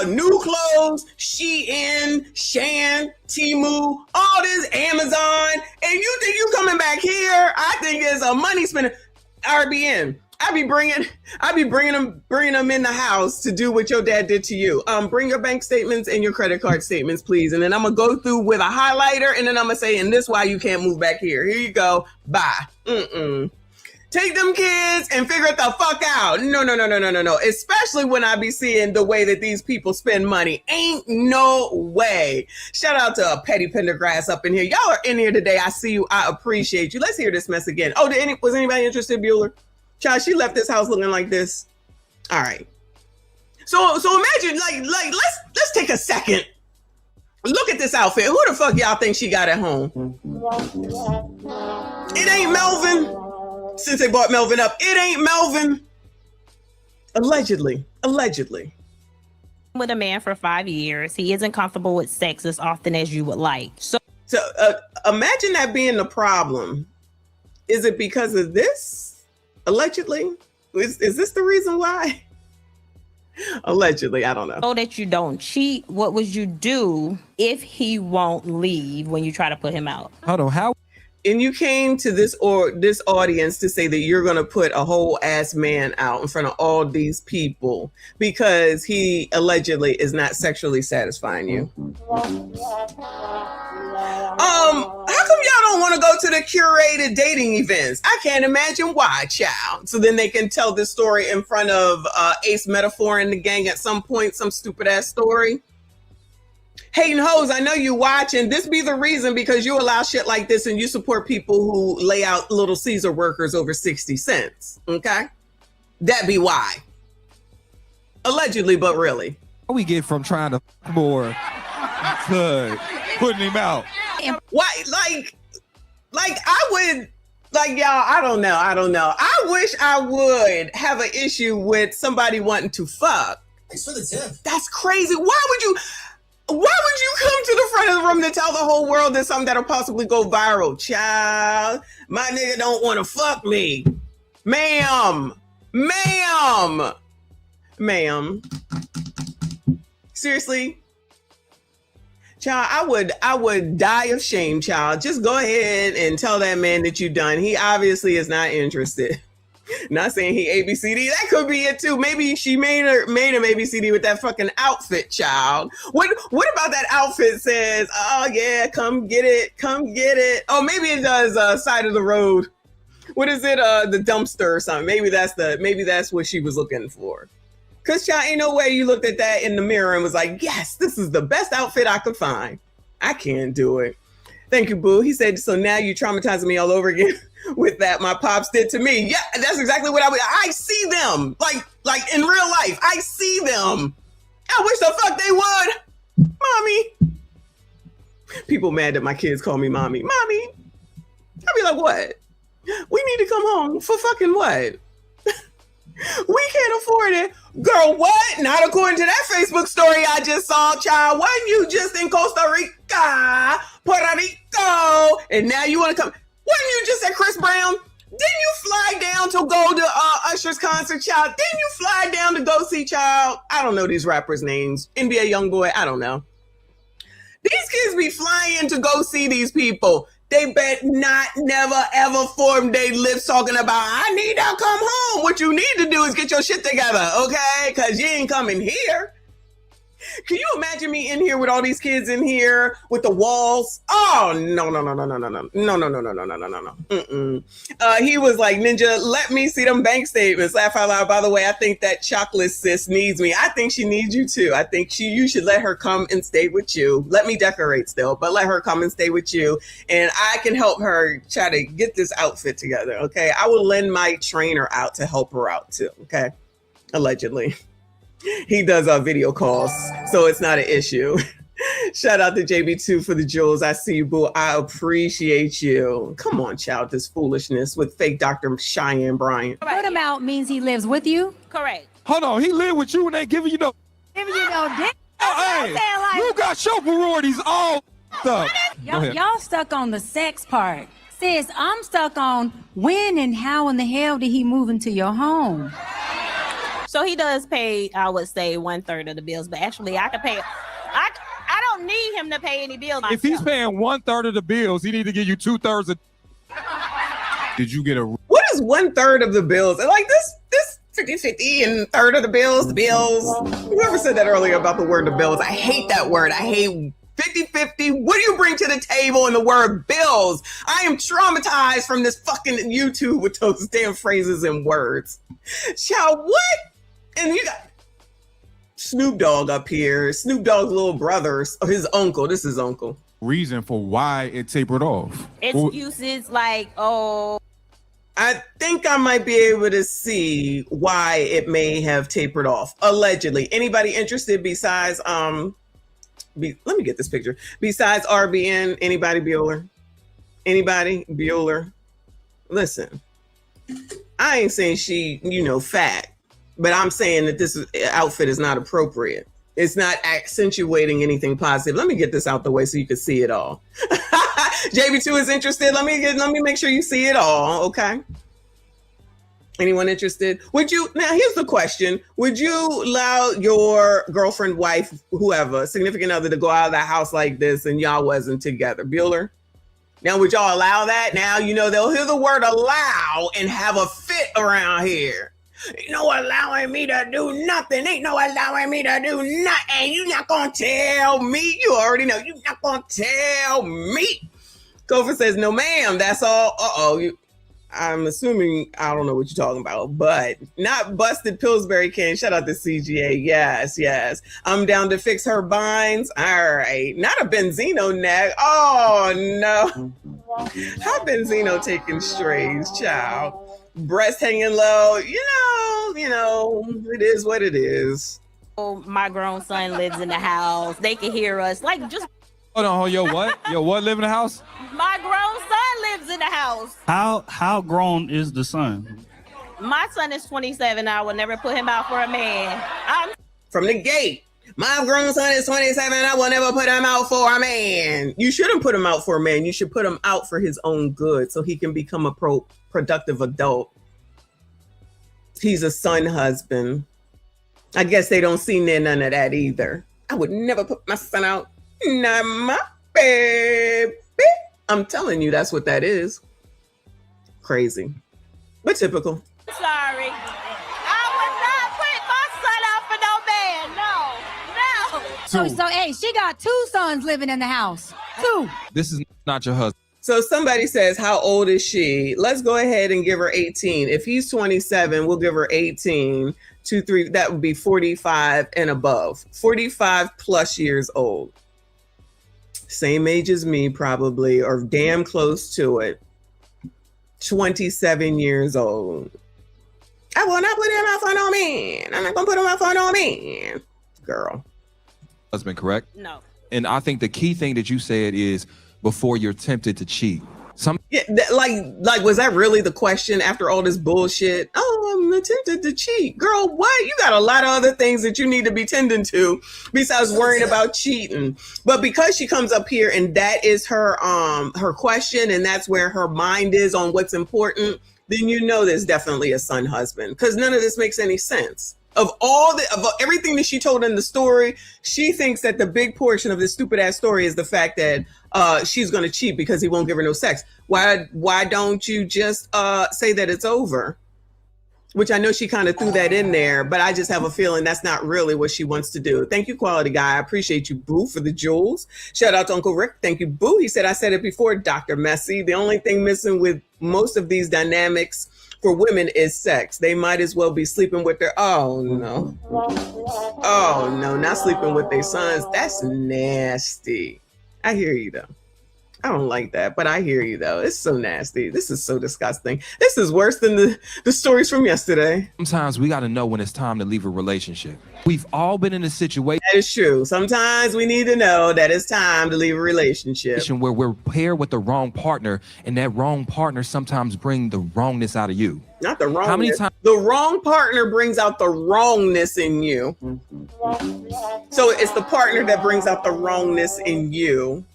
new clothes, Shein, Shan, Temu, all this Amazon, and you think you coming back here? I think it's a money spender. RBN. I be bringing them in the house to do what your dad did to you. Bring your bank statements and your credit card statements, please. And then I'm gonna go through with a highlighter, and then I'm gonna say, and this why you can't move back here. Here you go. Bye. Take them kids and figure it the fuck out. No. Especially when I be seeing the way that these people spend money. Ain't no way. Shout out to Petty Pendergrass up in here. Y'all are in here today. I see you. I appreciate you. Let's hear this mess again. Oh, was anybody interested, Bueller? Child, she left this house looking like this. All right. So imagine, like, let's take a second. Look at this outfit. Who the fuck y'all think she got at home? It ain't Melvin. Since they brought Melvin up, it ain't Melvin. Allegedly. With a man for 5 years, he isn't comfortable with sex as often as you would like. So imagine that being the problem. Is it because of this? Allegedly? Is this the reason why? Allegedly, I don't know. So that you don't cheat, what would you do if he won't leave when you try to put him out? Hold on, how? And you came to this audience to say that you're going to put a whole ass man out in front of all these people because he allegedly is not sexually satisfying you. How come y'all don't want to go to the curated dating events? I can't imagine why, child. So then they can tell this story in front of Ace Metaphor and the gang at some point, some stupid ass story. Hating hoes, I know you watching. This be the reason because you allow shit like this and you support people who lay out Little Caesar workers over 60 cents. Okay? That be why. Allegedly, but really. We get from trying to more to putting him out. Why? Like I would, like, y'all, I don't know. I wish I would have an issue with somebody wanting to fuck. Thanks for the tip. That's crazy. Why would you? Why would you come to the front of the room to tell the whole world there's something that'll possibly go viral? Child, my nigga don't want to fuck me. Ma'am. Seriously? Child, I would die of shame, child. Just go ahead and tell that man that you're done. He obviously is not interested. Not saying he ABCD. That could be it too. Maybe she made him ABCD with that fucking outfit, child. What about that outfit says, oh yeah, come get it. Oh, maybe it does side of the road. What is it? The dumpster or something. Maybe that's what she was looking for. Cause child, ain't no way you looked at that in the mirror and was like, yes, this is the best outfit I could find. I can't do it. Thank you, boo. He said, so now you traumatizing me all over again with that my pops did to me. Yeah, that's exactly what I see them. Like in real life, I see them. I wish the fuck they would. Mommy. People mad that my kids call me mommy. Mommy. I'll be like, what? We need to come home for fucking what? We can't afford it. Girl, what? Not according to that Facebook story I just saw, child. Wasn't you just in Costa Rica, Puerto Rico, and now you want to come? Wasn't you just at Chris Brown? Didn't you fly down to go to Usher's concert, child? Didn't you fly down to go see, child? I don't know these rappers' names. NBA Youngboy, I don't know. These kids be flying to go see these people. They bet not never ever form their lips talking about, I need to come home. What you need to do is get your shit together, okay? Because you ain't coming here. Can you imagine me in here with all these kids in here with the walls? Oh, no. He was like, Ninja, let me see them bank statements. Laugh out loud. By the way, I think that chocolate sis needs me. I think she needs you too. I think you should let her come and stay with you. Let me decorate still, but let her come and stay with you. And I can help her try to get this outfit together, okay? I will lend my trainer out to help her out too, okay? Allegedly. He does video calls, so it's not an issue. Shout out to JB2 for the jewels. I see you, boo. I appreciate you. Come on, child, this foolishness with fake Dr. Cheyenne Bryant. Put him out means he lives with you? Correct. Hold on, he live with you and they giving you no. Giving you no dick? Hey, you got your priorities all up. Y'all stuck on the sex part. Sis, I'm stuck on when and how in the hell did he move into your home? So he does pay, I would say, 1/3 of the bills, but actually I could pay. I don't need him to pay any bills. If he's paying 1/3 of the bills, he need to give you 2/3 of. Did you get a? What is 1/3 of the bills? Like this 50-50 and third of the bills. Whoever said that earlier about the word the bills? I hate that word. I hate 50-50. What do you bring to the table in the word bills? I am traumatized from this fucking YouTube with those damn phrases and words. Child, what? And you got Snoop Dogg up here. Snoop Dogg's little brother, his uncle. This is uncle. Reason for why it tapered off. Excuses like, oh. I think I might be able to see why it may have tapered off. Allegedly. Anybody interested besides, let me get this picture. Besides RBN, anybody Bueller? Anybody Bueller? Listen, I ain't saying she, fat. But I'm saying that this outfit is not appropriate. It's not accentuating anything positive. Let me get this out the way so you can see it all. JB2 is interested. Let me make sure you see it all, okay? Anyone interested? Now here's the question. Would you allow your girlfriend, wife, whoever, significant other to go out of that house like this and y'all wasn't together? Bueller? Now, would y'all allow that? Now, they'll hear the word allow and have a fit around here. Ain't no allowing me to do nothing. Ain't no allowing me to do nothing. You not gonna tell me. You already know. You not gonna tell me. Gopher says, no, ma'am. That's all. I'm assuming, I don't know what you're talking about, but not busted Pillsbury can. Shout out to CGA. Yes. I'm down to fix her binds. All right. Not a Benzino neck. Oh, no. How Benzino taking strays, child? Breast hanging low, it is what it is. Oh, my grown son lives in the house. They can hear us. Like, just hold on, yo, what live in the house? my grown son lives in the house. How grown is the son? My son is 27. I will never put him out for a man. From the gate. My grown son is 27. I will never put him out for a man. You shouldn't put him out for a man. You should put him out for his own good so he can become a productive adult. He's a son husband. I guess they don't see none of that either. I would never put my son out. Not my baby. I'm telling you, that's what that is. Crazy. But typical. Sorry. I would not put my son out for no man. No. So hey, she got 2 sons living in the house. 2. This is not your husband. So somebody says, how old is she? Let's go ahead and give her 18. If he's 27, we'll give her 18. 2, 3, that would be 45 and above. 45 plus years old. Same age as me, probably, or damn close to it. 27 years old. I will not put him out for no man. I'm not gonna put him out for no man. Girl. Husband, correct? No. And I think the key thing that you said is before you're tempted to cheat. Yeah, like, was that really the question after all this bullshit? Oh, I'm tempted to cheat. Girl, what? You got a lot of other things that you need to be tending to besides worrying about cheating. But because she comes up here and that is her question, and that's where her mind is on what's important, then you know there's definitely a son husband, because none of this makes any sense. Of everything that she told in the story, she thinks that the big portion of this stupid ass story is the fact that she's going to cheat because he won't give her no sex. Why don't you just say that it's over? Which I know she kind of threw that in there, but I just have a feeling that's not really what she wants to do. Thank you, Quality Guy. I appreciate you, Boo, for the jewels. Shout out to Uncle Rick. Thank you, Boo. He said, I said it before, Dr. Messy. The only thing missing with most of these dynamics for women is sex. They might as well be sleeping with their, oh no, not sleeping with their sons. That's nasty. I hear you though. I don't like that, but I hear you though. It's so nasty. This is so disgusting. This is worse than the stories from yesterday. Sometimes we got to know when it's time to leave a relationship. We've all been in a situation. That is true. Sometimes we need to know that it's time to leave a relationship. Where we're paired with the wrong partner, and that wrong partner sometimes bring the wrongness out of you. Not the wrongness. How many times? The wrong partner brings out the wrongness in you. So it's the partner that brings out the wrongness in you.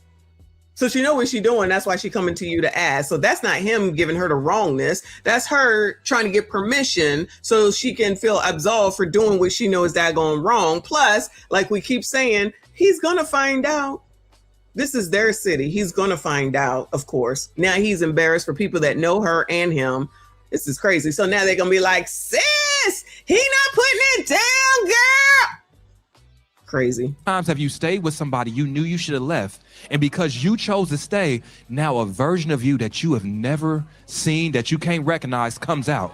So she know what she's doing. That's why she coming to you to ask. So that's not him giving her the wrongness. That's her trying to get permission so she can feel absolved for doing what she knows that going wrong. Plus, like we keep saying, he's going to find out. This is their city. He's going to find out, of course. Now he's embarrassed for people that know her and him. This is crazy. So now they're going to be like, sis, he not putting it down, girl. Crazy. Times have you stayed with somebody you knew you should have left, and because you chose to stay, now a version of you that you have never seen, that you can't recognize, comes out.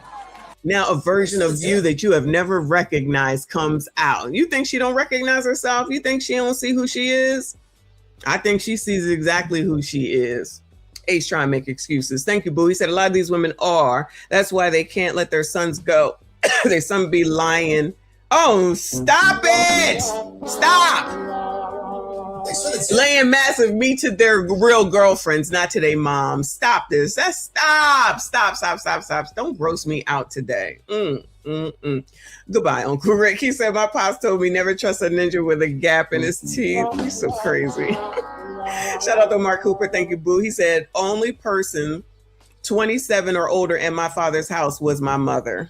Now a version of you that you have never recognized comes out. You think she don't recognize herself? You think she don't see who she is? I think she sees exactly who she is. Ace trying to make excuses. Thank you, Boo. He said a lot of these women are. That's why they can't let their sons go. Their son be lying. Oh, stop it! Stop! Laying massive meat to their real girlfriends, not to their moms. Stop this. That's stop. Don't gross me out today. Goodbye, Uncle Rick. He said, my pops told me never trust a ninja with a gap in his teeth. He's so crazy. Shout out to Mark Cooper. Thank you, Boo. He said, only person 27 or older in my father's house was my mother.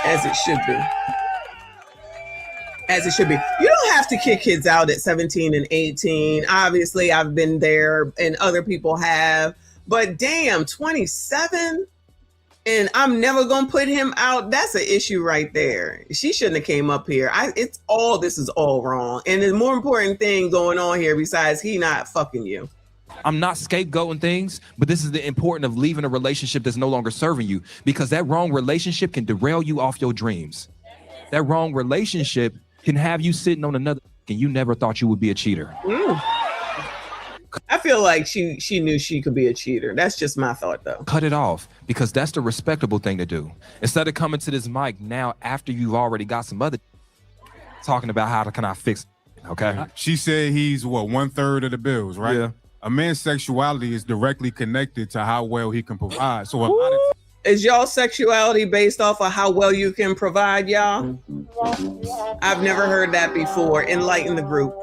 As it should be. As it should be. You don't have to kick kids out at 17 and 18. Obviously, I've been there and other people have. But damn, 27? And I'm never going to put him out. That's an issue right there. She shouldn't have came up here. This is all wrong. And the more important thing going on here besides he not fucking you. I'm not scapegoating things, but this is the importance of leaving a relationship that's no longer serving you, because that wrong relationship can derail you off your dreams. That wrong relationship can have you sitting on another and you never thought you would be a cheater. I feel like she knew she could be a cheater. That's just my thought, though. Cut it off, because that's the respectable thing to do. Instead of coming to this mic now after you've already got some other talking about how can I fix it, okay? She said he's, what, 1/3 of the bills, right? Yeah. A man's sexuality is directly connected to how well he can provide. So a lot of is y'all sexuality based off of how well you can provide, y'all? I've never heard that before. Enlighten the group.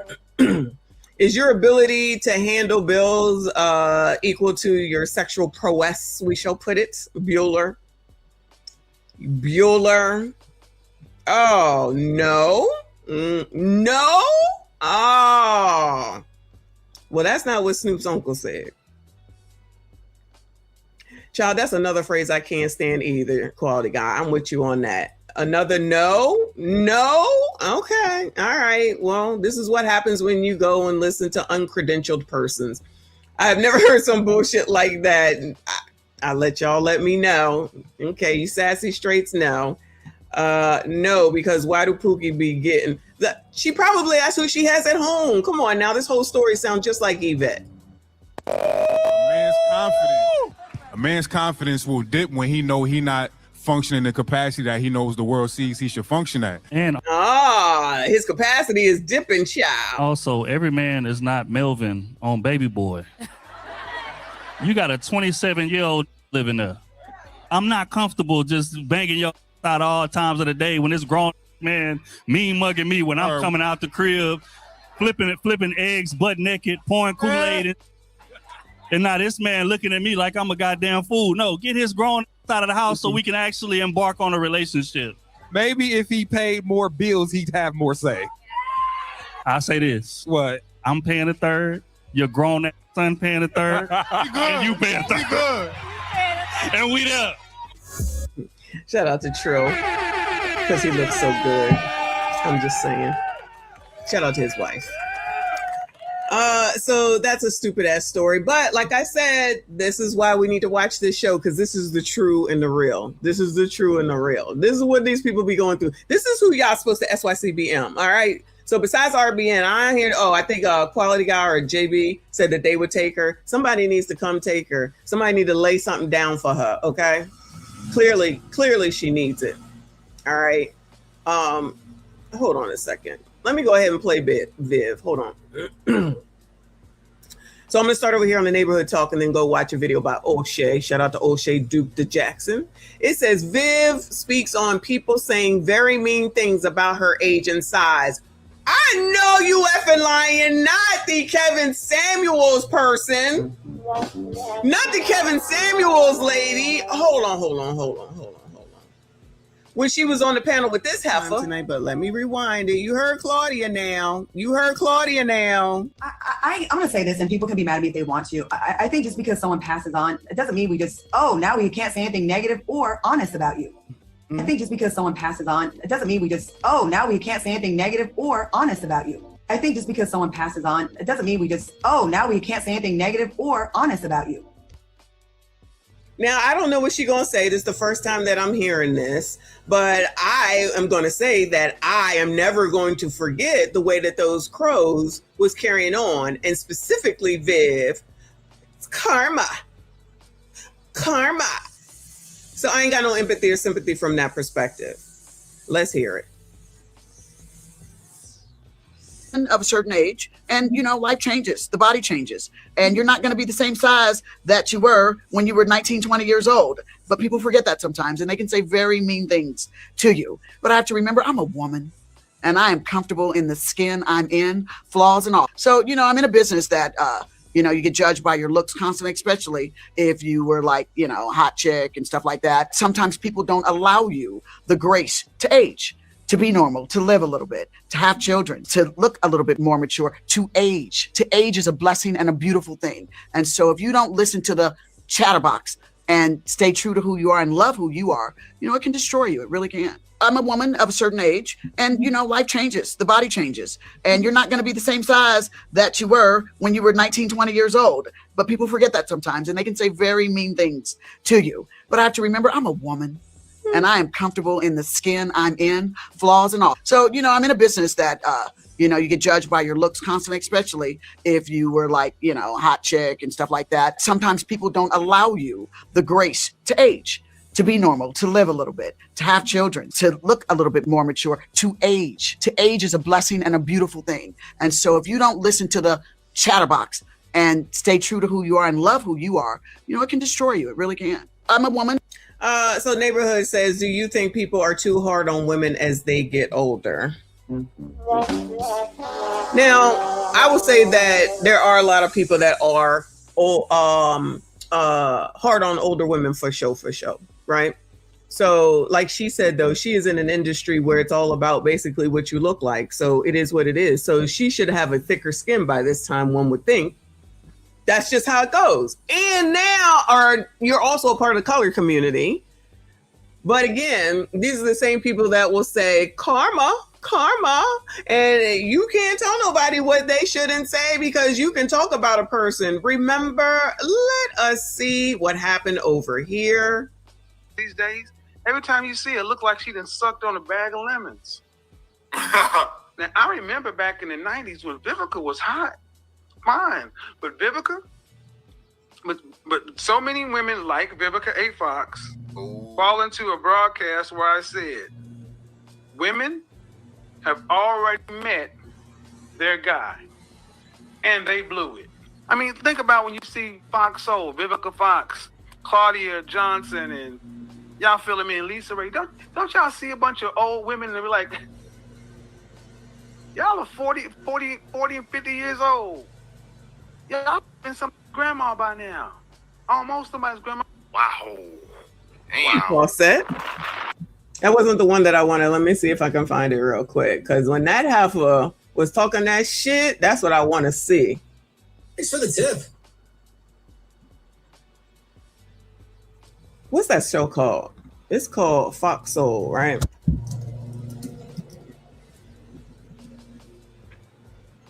Is your ability to handle bills equal to your sexual prowess, we shall put it? Bueller. Oh, no. No? Oh. Well, that's not what Snoop's uncle said. Child, that's another phrase I can't stand either, quality guy. I'm with you on that. Another no? No? Okay. All right. Well, this is what happens when you go and listen to uncredentialed persons. I've never heard some bullshit like that. I'll let y'all let me know. Okay, you sassy straights know. No, because why do Pookie be getting... She probably, that's who she has at home. Come on now, this whole story sounds just like Yvette. A man's confidence will dip when he know he not functioning in the capacity that he knows the world sees he should function at. And his capacity is dipping, child. Also, every man is not Melvin on Baby Boy. You got a 27-year-old living there. I'm not comfortable just banging your out all times of the day when this grown man mean mugging me when I'm coming out the crib, flipping eggs butt naked, pouring Kool-Aid, and now this man looking at me like I'm a goddamn fool. No, get his grown out of the house so we can actually embark on a relationship. Maybe if he paid more bills, he'd have more say. I say this. What? I'm paying a third. Your grown son paying a third. And you paying a third. Good. And we there. Shout out to Trill, because he looks so good. I'm just saying. Shout out to his wife. So that's a stupid ass story. But like I said, this is why we need to watch this show, because this is the true and the real. This is the true and the real. This is what these people be going through. This is who y'all supposed to SYCBM. All right. So besides RBN, I hear, I think Quality Guy or JB said that they would take her. Somebody needs to come take her. Somebody need to lay something down for her. Okay. Clearly she needs it. All right. Hold on a second. Let me go ahead and play Viv. Hold on. So I'm going to start over here on the neighborhood talk and then go watch a video about O'Shea. Shout out to O'Shea Duke de Jackson. It says Viv speaks on people saying very mean things about her age and size. I know you effing lying, not the Kevin Samuels person. Not the Kevin Samuels lady. Hold on. When she was on the panel with this heifer tonight, but let me rewind it. You heard Claudia now. I'm going to say this, and people can be mad at me if they want to. I think just because someone passes on, it doesn't mean we just, now we can't say anything negative or honest about you. I think just because someone passes on, it doesn't mean we just, now we can't say anything negative or honest about you. I think just because someone passes on, it doesn't mean we just, now we can't say anything negative or honest about you. Now, I don't know what she's going to say. This is the first time that I'm hearing this, but I am going to say that I am never going to forget the way that those crows was carrying on, and specifically Viv. It's karma. So I ain't got no empathy or sympathy from that perspective. Let's hear it. Of a certain age, and life changes, the body changes, and you're not going to be the same size that you were when you were 19, 20 years old. But people forget that sometimes, and they can say very mean things to you. But I have to remember, I'm a woman, and I am comfortable in the skin I'm in, flaws and all. So I'm in a business that you get judged by your looks constantly, especially if you were like hot chick and stuff like that. Sometimes people don't allow you the grace to age, to be normal, to live a little bit, to have children, to look a little bit more mature, to age. To age is a blessing and a beautiful thing. And so if you don't listen to the chatterbox and stay true to who you are and love who you are, it can destroy you. It really can. I'm a woman of a certain age, and life changes, the body changes, and you're not going to be the same size that you were when you were 19, 20 years old. But people forget that sometimes, and they can say very mean things to you. But I have to remember, I'm a woman, and I am comfortable in the skin I'm in, flaws and all. So, I'm in a business that, you get judged by your looks constantly, especially if you were like, hot chick and stuff like that. Sometimes people don't allow you the grace to age, to be normal, to live a little bit, to have children, to look a little bit more mature, to age. To age is a blessing and a beautiful thing. And so if you don't listen to the chatterbox and stay true to who you are and love who you are, it can destroy you. It really can. I'm a woman. So Neighborhood says, do you think people are too hard on women as they get older? Now, I will say that there are a lot of people that are hard on older women for show, right? So like she said, though, she is in an industry where it's all about basically what you look like. So it is what it is. So she should have a thicker skin by this time, one would think. That's just how it goes. And now you're also a part of the color community. But again, these are the same people that will say karma. And you can't tell nobody what they shouldn't say because you can talk about a person. Remember, let us see what happened over here. These days, every time you see it, look like she done sucked on a bag of lemons. Now, I remember back in the 90s when Vivica was hot. Fine, but Vivica, but so many women like Vivica A. Fox fall into a broadcast where I said, women have already met their guy, and they blew it. I mean, think about when you see Fox Soul, Vivica Fox, Claudia Johnson, and y'all feeling me, and Lisa Ray. Don't y'all see a bunch of old women and be like, y'all are 40 and 50 years old. Y'all been some grandma by now. Almost somebody's grandma. Wow. Well said. That wasn't the one that I wanted. Let me see if I can find it real quick. Because when that heifer was talking that shit, that's what I want to see. Thanks for the tip. What's that show called? It's called Fox Soul, right?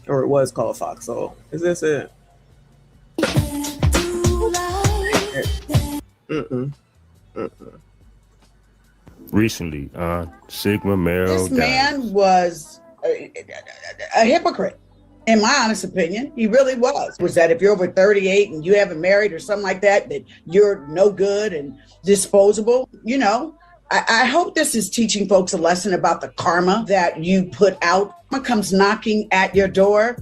Or it was called Fox Soul. Is this it? Recently, Sigma Male. This man was a hypocrite, in my honest opinion. He really was. Was that if you're over 38 and you haven't married or something like that, that you're no good and disposable? You know, I hope this is teaching folks a lesson about the karma that you put out. When it comes knocking at your door,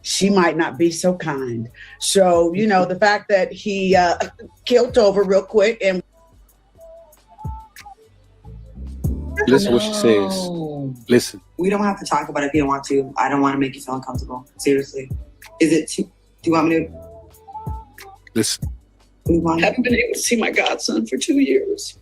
she might not be so kind. So, you know, the fact that he killed over real quick and listen to what she says. Listen. We don't have to talk about it if you don't want to. I don't want to make you feel uncomfortable. Seriously. Is it too, do you want me to? Listen. I haven't been able to see my godson for 2 years.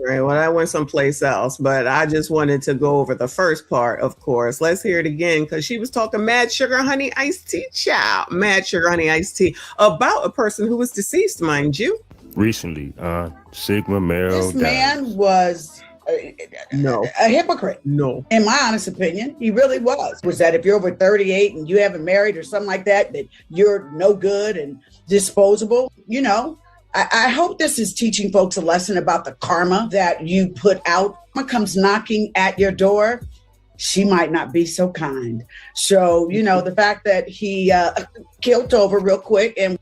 Right. Well, I went someplace else, but I just wanted to go over the first part, of course. Let's hear it again, because she was talking mad sugar honey iced tea, child. Mad sugar honey iced tea about a person who was deceased, mind you. Recently, Sigma Male. This man was a hypocrite. No. In my honest opinion, he really was. Was that if you're over 38 and you haven't married or something like that, that you're no good and disposable? You know, I hope this is teaching folks a lesson about the karma that you put out. When it comes knocking at your door, she might not be so kind. So, you know, the fact that he killed over real quick and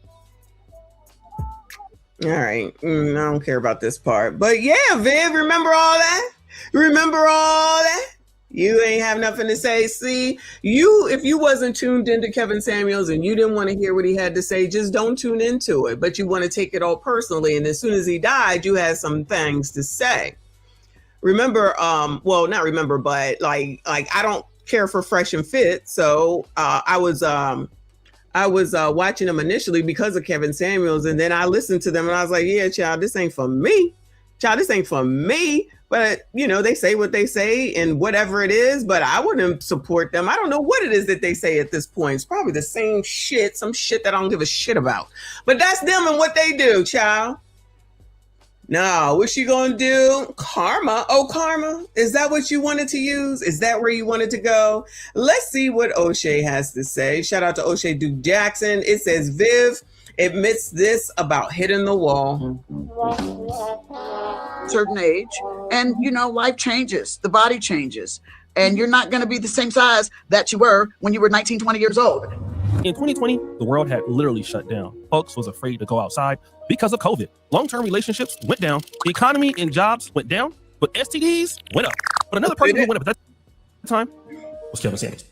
all right. I don't care about this part. But yeah, Viv, remember all that? Remember all that? You ain't have nothing to say. See, if you wasn't tuned into Kevin Samuels and you didn't want to hear what he had to say, just don't tune into it. But you want to take it all personally. And as soon as he died, you had some things to say. Remember, well, not remember, but like I don't care for Fresh and Fit. So I was watching them initially because of Kevin Samuels, and then I listened to them and I was like, yeah, child, this ain't for me. Child, this ain't for me. But, you know, they say what they say and whatever it is, but I wouldn't support them. I don't know what it is that they say at this point. It's probably the same shit, some shit that I don't give a shit about. But that's them and what they do, child. No, what's she gonna do? Karma. Oh, karma. Is that what you wanted to use? Is that where you wanted to go? Let's see what O'Shea has to say. Shout out to O'Shea Duke Jackson. It says Viv admits this about hitting the wall. certain age, and you know, life changes, the body changes, and you're not going to be the same size that you were when you were 19, 20 years old. In 2020, the world had literally shut down. Folks was afraid to go outside because of COVID. Long-term relationships went down. The economy and jobs went down, but STDs went up. But another person who went up at that time was Kevin Samuels.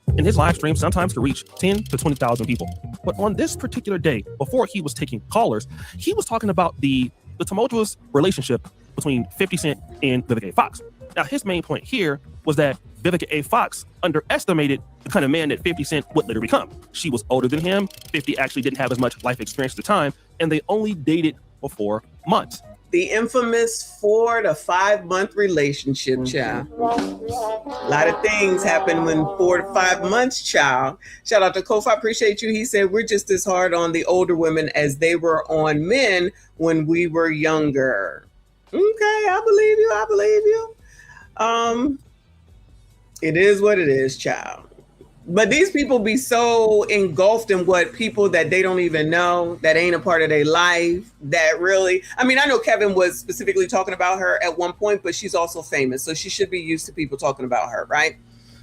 and his live stream sometimes could reach 10 to 20,000 people. But on this particular day, before he was taking callers, he was talking about the tumultuous relationship between 50 Cent and Vivica A. Fox. Now, his main point here was that Vivica A. Fox underestimated the kind of man that 50 Cent would later become. She was older than him. 50 actually didn't have as much life experience at the time, and they only dated for 4 months. The infamous 4 to 5 month relationship, child. A lot of things happen when 4 to 5 months, child. Shout out to Kofi, appreciate you. He said, we're just as hard on the older women as they were on men when we were younger. Okay, I believe you, I believe you. It is what it is, child. But these people be so engulfed in what people that they don't even know, that ain't a part of their life, that really, I mean, I know Kevin was specifically talking about her at one point, but she's also famous, so she should be used to people talking about her, right?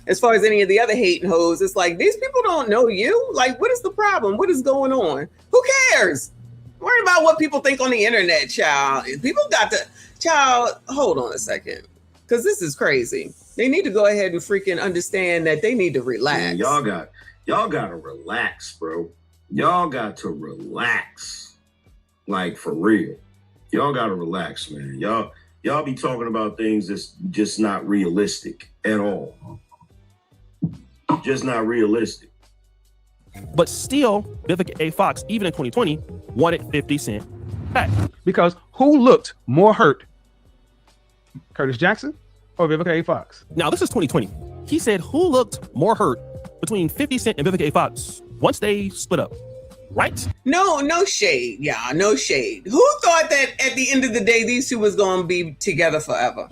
As far as any of the other hating hoes, it's like, these people don't know you. Like, what is the problem? What is going on? Who cares? Worry about what people think on the internet, child. People got to, child, hold on a second, because this is crazy. They need to go ahead and freaking understand that they need to relax. Man, y'all got to relax, bro. Y'all got to relax. Like, for real. Y'all got to relax, man. Y'all be talking about things that's just not realistic at all. Just not realistic. But still, Vivica A. Fox, even in 2020, wanted 50 Cent back. Because who looked more hurt? Curtis Jackson or Vivica A. Fox? Now, this is 2020. He said, who looked more hurt between 50 Cent and Vivica A. Fox once they split up? Right? No shade, yeah, no shade. Who thought that at the end of the day, these two was going to be together forever?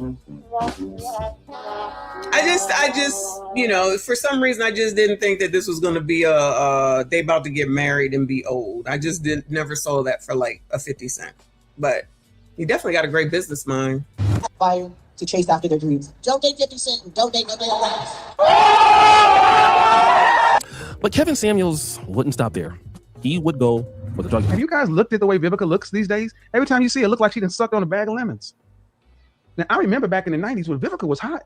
I just, you know, for some reason, I just didn't think that this was going to be they about to get married and be old. I just never saw that for like a 50 Cent. But he definitely got a great business mind. Fire to chase after their dreams. Don't date 50 Cent and don't date nobody else. But Kevin Samuels wouldn't stop there. He would go with the drug. Have you guys looked at the way Vivica looks these days? Every time you see her, it look like she done sucked on a bag of lemons. Now, I remember back in the 90s when Vivica was hot.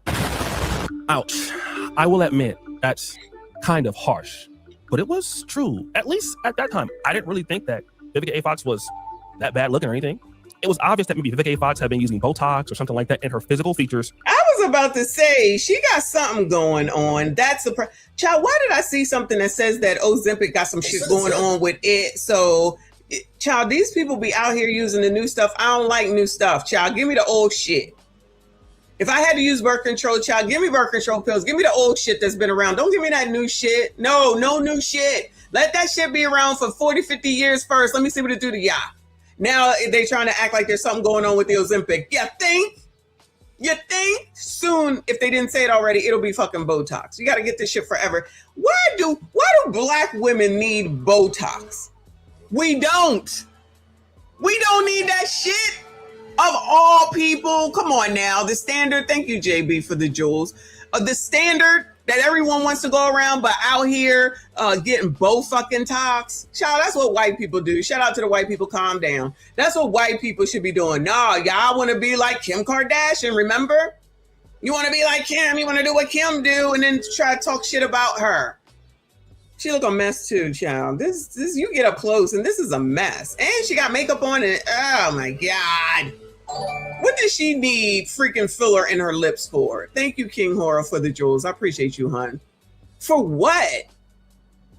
Ouch. I will admit, that's kind of harsh. But it was true. At least at that time, I didn't really think that Vivica A. Fox was that bad looking or anything. It was obvious that maybe Vivica A. Fox had been using Botox or something like that in her physical features. I was about to say, she got something going on. That's a child. Why did I see something that says that Ozempic got some shit going on with it? So, child, these people be out here using the new stuff. I don't like new stuff, child. Give me the old shit. If I had to use birth control, child, give me birth control pills. Give me the old shit that's been around. Don't give me that new shit. No new shit. Let that shit be around for 40, 50 years first. Let me see what it do to y'all. Now they trying to act like there's something going on with the Ozempic. You think? Soon, if they didn't say it already, it'll be fucking Botox. You got to get this shit forever. Why do black women need Botox? We don't. We don't need that shit. Of all people, come on now. The standard, thank you, JB, for the jewels. The standard that everyone wants to go around, but out here getting both fucking tox. Child, that's what white people do. Shout out to the white people, calm down. That's what white people should be doing. Nah, y'all want to be like Kim Kardashian, remember? You want to be like Kim, you want to do what Kim do, and then try to talk shit about her. She look a mess too, child. This you get up close, and this is a mess. And she got makeup on, and oh my God. What does she need freaking filler in her lips for? Thank you, King Horror, for the jewels. I appreciate you, hon. For what?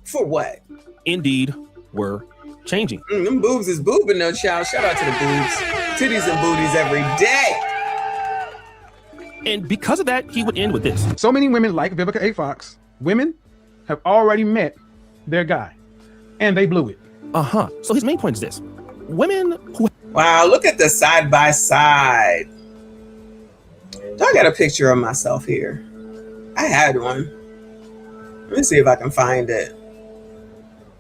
For what? Indeed, we're changing. Them boobs is boobing though, child. Shout out to the boobs. Titties and booties every day. And because of that, he would end with this. So many women like Vivica A. Fox. Women have already met their guy, and they blew it. So his main point is this. Women who... Wow, look at the side by side. I got a picture of myself here. I had one. Let me see if I can find it.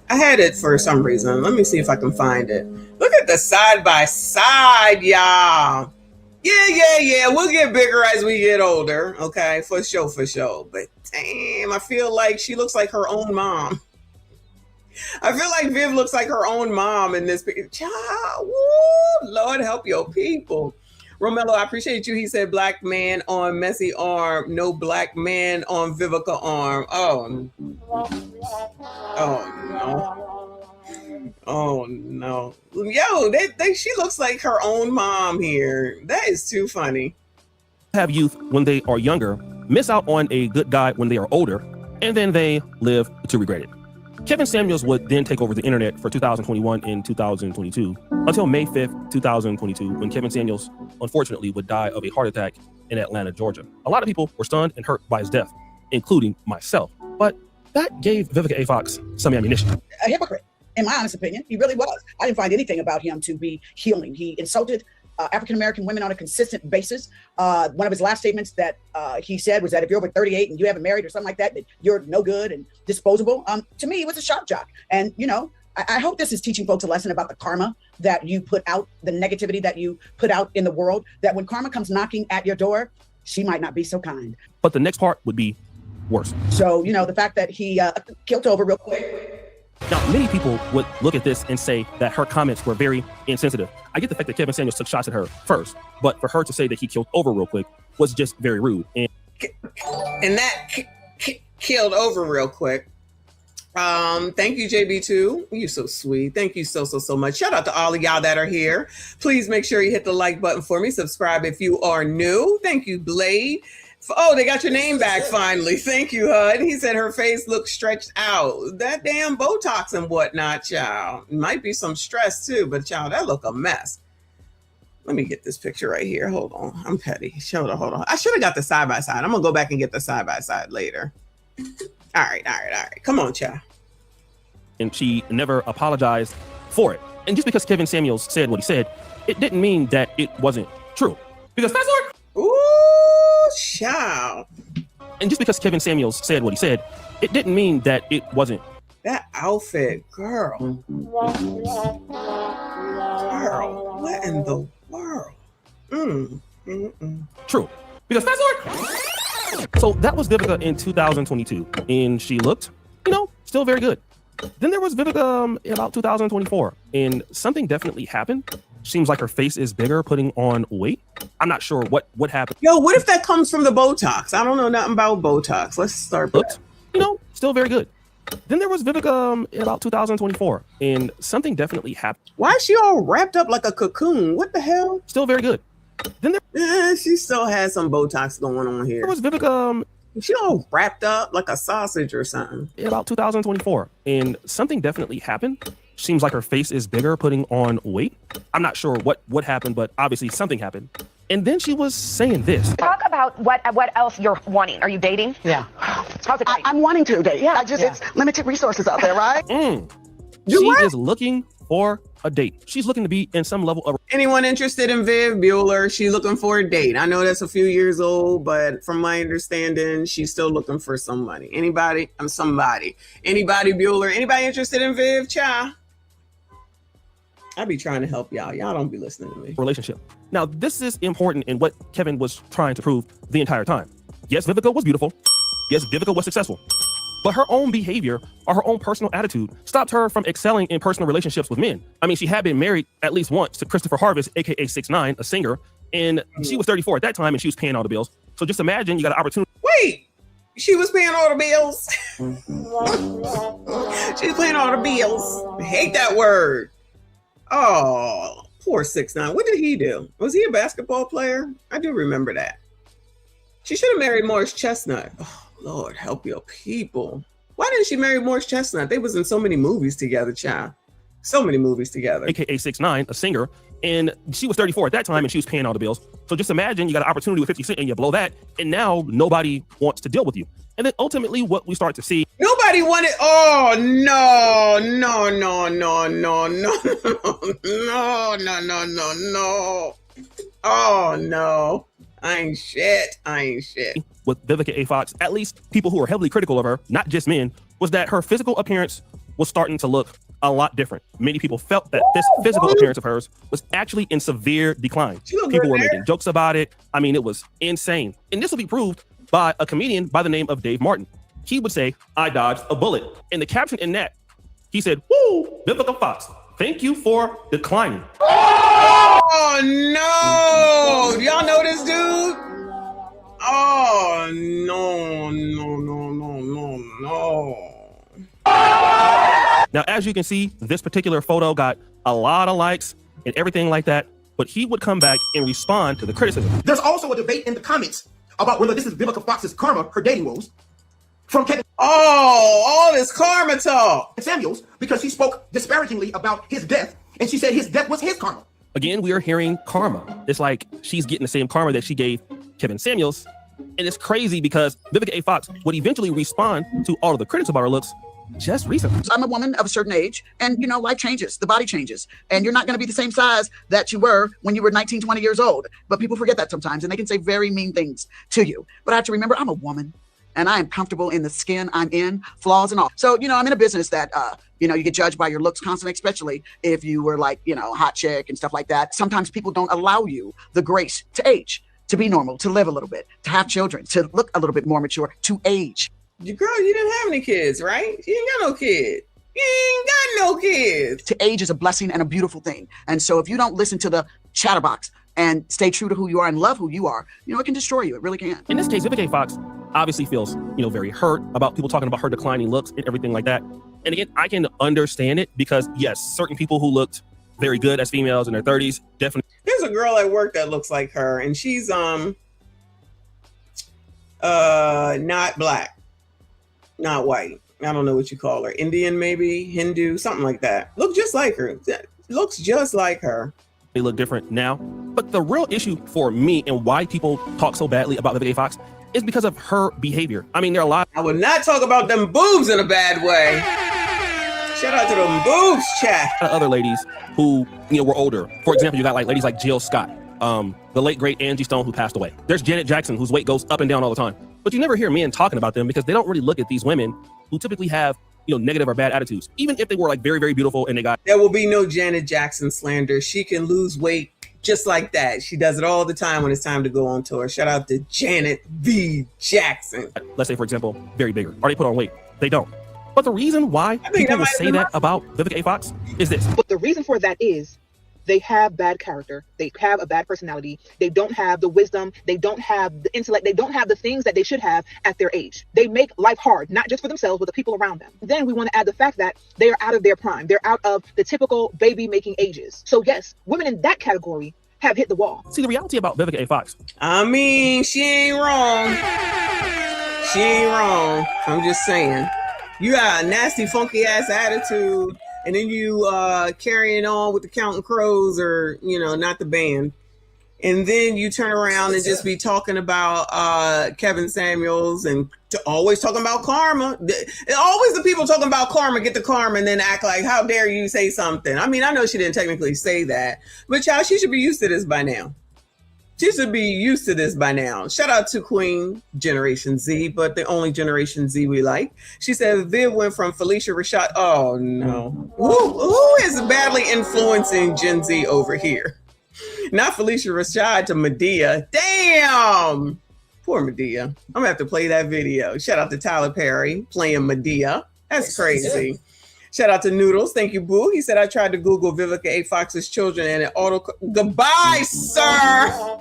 I had it for some reason. Let me see if I can find it. Look at the side by side, y'all. Yeah. We'll get bigger as we get older. Okay, for sure. But damn, I feel like she looks like her own mom. I feel like Viv looks like her own mom in this picture. Child, woo, Lord help your people. Romello, I appreciate you. He said black man on messy arm, no black man on Vivica arm. Oh no. Oh no. Yo, she looks like her own mom here. That is too funny. Have youth when they are younger, miss out on a good guy when they are older, and then they live to regret it. Kevin Samuels would then take over the internet for 2021 and 2022 until May 5th, 2022, when Kevin Samuels unfortunately would die of a heart attack in Atlanta, Georgia. A lot of people were stunned and hurt by his death, including myself. But that gave Vivica A. Fox some ammunition. A hypocrite, in my honest opinion. He really was. I didn't find anything about him to be healing. He insulted African-American women on a consistent basis. One of his last statements that he said was that if you're over 38 and you haven't married or something like that, that you're no good and disposable. To me, it was a shock jock. And, you know, I hope this is teaching folks a lesson about the karma that you put out, the negativity that you put out in the world, that when karma comes knocking at your door, she might not be so kind. But the next part would be worse. So, you know, the fact that he killed over real quick. Now, many people would look at this and say that her comments were very insensitive. I get the fact that Kevin Samuels took shots at her first, but for her to say that he killed over real quick was just very rude. And that killed over real quick. Thank you, JB2. You're so sweet. Thank you so much. Shout out to all of y'all that are here. Please make sure you hit the like button for me. Subscribe if you are new. Thank you, Blade. Oh, they got your name back finally. Thank you, HUD. He said her face looks stretched out. That damn Botox and whatnot, child. Might be some stress too, but child, that look a mess. Let me get this picture right here. Hold on. I'm petty. Hold on. I should have got the side-by-side. I'm going to go back and get the side-by-side later. All right. Come on, child. And she never apologized for it. And just because Kevin Samuels said what he said, it didn't mean that it wasn't true. Because fast forward. Ooh, child. And just because Kevin Samuels said what he said, it didn't mean that it wasn't. That outfit, girl. Girl, what in the world? True. Because fast forward. So that was Vivica in 2022. And she looked, still very good. Then there was Vivica in about 2024. And something definitely happened. Seems like her face is bigger, putting on weight. I'm not sure what happened. Yo, what if that comes from the Botox? I don't know nothing about Botox. Let's start with that. Still very good. Then there was Vivica in about 2024, and something definitely happened. Why is she all wrapped up like a cocoon? What the hell? Still very good. Then she still has some Botox going on here. There was Vivica. She all wrapped up like a sausage or something. In about 2024, and something definitely happened. Seems like her face is bigger, putting on weight. I'm not sure what happened, but obviously something happened. And then she was saying this. Talk about what else you're wanting. Are you dating? Yeah. How's it going? I'm wanting to date. Yeah, it's limited resources out there, right? She is looking for a date. She's looking to be in some level of. Anyone interested in Viv Bueller? She's looking for a date. I know that's a few years old, but from my understanding, she's still looking for some money. Anybody? I'm somebody. Anybody Bueller? Anybody interested in Viv? Cha? I be trying to help y'all. Y'all don't be listening to me. Relationship. Now, this is important in what Kevin was trying to prove the entire time. Yes, Vivica was beautiful. Yes, Vivica was successful. But her own behavior or her own personal attitude stopped her from excelling in personal relationships with men. I mean, she had been married at least once to Christopher Harvest, aka 6ix9ine, a singer, and she was 34 at that time, and she was paying all the bills. So just imagine you got an opportunity. Wait, she was paying all the bills. She was paying all the bills. I hate that word. Oh, poor 6ix9ine. What did he do? Was he a basketball player? I do remember that. She should have married Morris Chestnut. Oh, Lord, help your people. Why didn't she marry Morris Chestnut? They was in so many movies together, child. So many movies together. AKA 6ix9ine, a singer, and she was 34 at that time, and she was paying all the bills. So just imagine you got an opportunity with 50 Cent and you blow that, and now nobody wants to deal with you. And then ultimately what we start to see. Nobody wanted, oh, no. Oh, no. I ain't shit. With Vivica A. Fox, at least people who were heavily critical of her, not just men, was that her physical appearance was starting to look a lot different. Many people felt that this physical appearance of hers was actually in severe decline. People were making jokes about it. I mean, it was insane. And this will be proved by a comedian by the name of Dave Martin. He would say, "I dodged a bullet." And the caption in that, he said, "Woo, Vivica Fox, thank you for declining." Oh no! Do y'all know this dude? Oh no! Now, as you can see, this particular photo got a lot of likes and everything like that, but he would come back and respond to the criticism. There's also a debate in the comments about whether this is Vivica Fox's karma, her dating woes, from Kevin. Oh, all this karma talk. Samuels, because she spoke disparagingly about his death, and she said his death was his karma. Again, we are hearing karma. It's like she's getting the same karma that she gave Kevin Samuels. And it's crazy because Vivica A. Fox would eventually respond to all of the critics about her looks just recently. I'm a woman of a certain age, and you know, life changes, the body changes, and you're not going to be the same size that you were when you were 19, 20 years old. But people forget that sometimes, and they can say very mean things to you. But I have to remember, I'm a woman, and I am comfortable in the skin I'm in, flaws and all. So, you know, I'm in a business that, you know, you get judged by your looks constantly, especially if you were like, you know, hot chick and stuff like that. Sometimes people don't allow you the grace to age, to be normal, to live a little bit, to have children, to look a little bit more mature, to age. Girl, you didn't have any kids, right? You ain't got no kid. You ain't got no kids. To age is a blessing and a beautiful thing. And so if you don't listen to the chatterbox and stay true to who you are and love who you are, you know, it can destroy you. It really can. In this case, Vivica A. Fox obviously feels, you know, very hurt about people talking about her declining looks and everything like that. And again, I can understand it because, yes, certain people who looked very good as females in their 30s definitely. There's a girl at work that looks like her, and she's not black, not white. I don't know what you call her. Indian, maybe Hindu, something like that. Look just like her. Looks just like her. They look different now. But the real issue for me and why people talk so badly about Vivica A. Fox is because of her behavior. I mean, there are a lot. I would not talk about them boobs in a bad way. Shout out to them boobs, chat. Other ladies who, you know, were older. For example, you got like ladies like Jill Scott, the late great Angie Stone who passed away. There's Janet Jackson, whose weight goes up and down all the time. But you never hear men talking about them because they don't really look at these women who typically have, you know, negative or bad attitudes, even if they were like very, very beautiful and they got. There will be no Janet Jackson slander. She can lose weight just like that. She does it all the time when it's time to go on tour. Shout out to Janet V. Jackson. Let's say, for example, very bigger. Or they put on weight. They don't. But the reason why people would say that about Vivica A. Fox is this. But the reason for that is they have bad character. They have a bad personality. They don't have the wisdom. They don't have the intellect. They don't have the things that they should have at their age. They make life hard, not just for themselves, but the people around them. Then we want to add the fact that they are out of their prime. They're out of the typical baby making ages. So yes, women in that category have hit the wall. See, the reality about Vivica A. Fox. I mean, she ain't wrong. She ain't wrong. I'm just saying. You got a nasty, funky ass attitude, and then you carrying on with the Counting Crows, or, you know, not the band. And then you turn around and just be talking about Kevin Samuels and always talking about karma. Always the people talking about karma get the karma and then act like, how dare you say something? I mean, I know she didn't technically say that, but child, she should be used to this by now. She should be used to this by now. Shout out to Queen Generation Z, but the only Generation Z we like. She said Viv went from Felicia Rashad. Oh no. Who is badly influencing Gen Z over here? Not Felicia Rashad to Medea. Damn. Poor Medea. I'm gonna have to play that video. Shout out to Tyler Perry playing Medea. That's crazy. Shout out to Noodles. Thank you, Boo. He said, I tried to Google Vivica A. Fox's children and it goodbye, sir.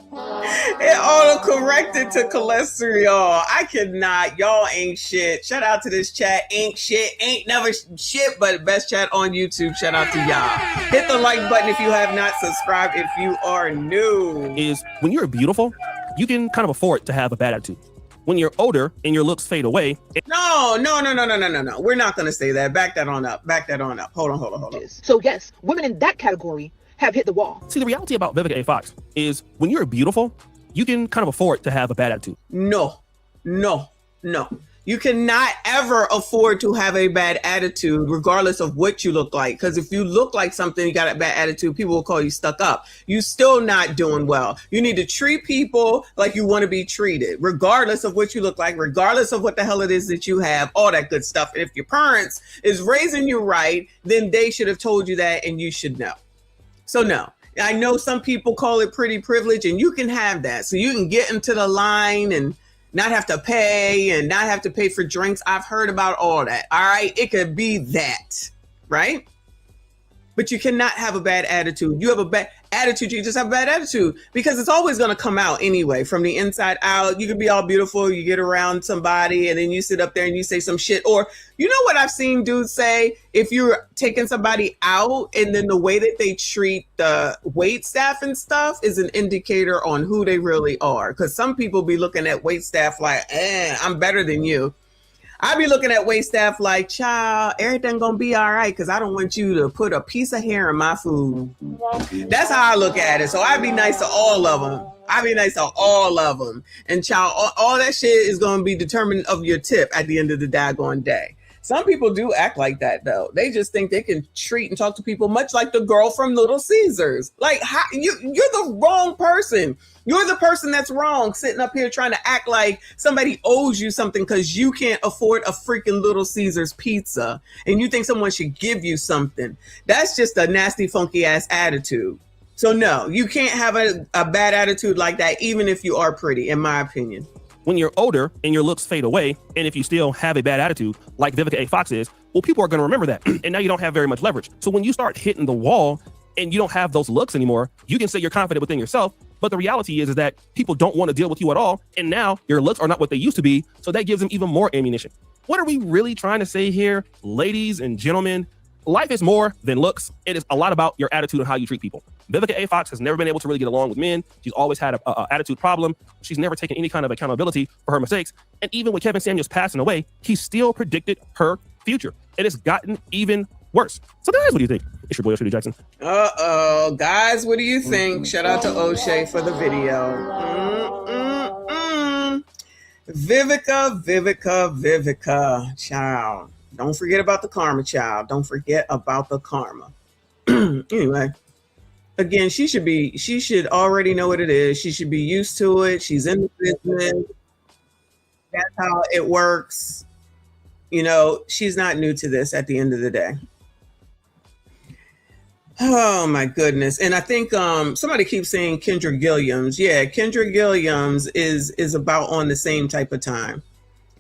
It auto-corrected to cholesterol. I cannot. Y'all ain't shit. Shout out to this chat. Ain't shit. Ain't never shit, but best chat on YouTube. Shout out to y'all. Hit the like button if you have not subscribed if you are new. Is when you're beautiful, you can kind of afford to have a bad attitude. When you're older and your looks fade away. No. We're not going to say that. Back that on up. Hold on. So yes, women in that category have hit the wall. See, the reality about Vivica A. Fox is when you're beautiful, you can kind of afford to have a bad attitude. No. You cannot ever afford to have a bad attitude, regardless of what you look like. Because if you look like something, you got a bad attitude, people will call you stuck up. You still not doing well. You need to treat people like you want to be treated, regardless of what you look like, regardless of what the hell it is that you have, all that good stuff. And if your parents is raising you right, then they should have told you that and you should know. So no. I know some people call it pretty privilege, and you can have that. So you can get into the line and not have to pay for drinks. I've heard about all that. All right. It could be that, right? But you cannot have a bad attitude. You have a bad attitude, you just have a bad attitude because it's always going to come out anyway from the inside out. You can be all beautiful, you get around somebody and then you sit up there and you say some shit. Or you know what I've seen dudes say? If you're taking somebody out and then the way that they treat the wait staff and stuff is an indicator on who they really are. Because some people be looking at wait staff like, I'm better than you. I be looking at wait staff like, child, everything gonna be all right because I don't want you to put a piece of hair in my food. That's how I look at it. So I be nice to all of them. And child, all that shit is gonna be determined of your tip at the end of the daggone day. Some people do act like that though. They just think they can treat and talk to people much like the girl from Little Caesars. Like you're the wrong person. You're the person that's wrong, sitting up here trying to act like somebody owes you something because you can't afford a freaking Little Caesars pizza and you think someone should give you something. That's just a nasty, funky ass attitude. So no, you can't have a bad attitude like that, even if you are pretty, in my opinion. When you're older and your looks fade away, and if you still have a bad attitude, like Vivica A. Fox is, well, people are going to remember that. And now you don't have very much leverage. So when you start hitting the wall and you don't have those looks anymore, you can say you're confident within yourself. But the reality is that people don't want to deal with you at all. And now your looks are not what they used to be. So that gives them even more ammunition. What are we really trying to say here, ladies and gentlemen? Life is more than looks. It is a lot about your attitude and how you treat people. Vivica A. Fox has never been able to really get along with men. She's always had a attitude problem. She's never taken any kind of accountability for her mistakes. And even with Kevin Samuels passing away, he still predicted her future. It has gotten even worse. So guys, what do you think? It's your boy, O'Shea Jackson. Guys, what do you think? Shout out to O'Shea for the video. Vivica, child. Don't forget about the karma, child. Don't forget about the karma. Anyway, again, she should already know what it is. She should be used to it. She's in the business. That's how it works. You know, she's not new to this at the end of the day. Oh my goodness. And I think somebody keeps saying Kendra Gilliams. Yeah, Kendra Gilliams is about on the same type of time.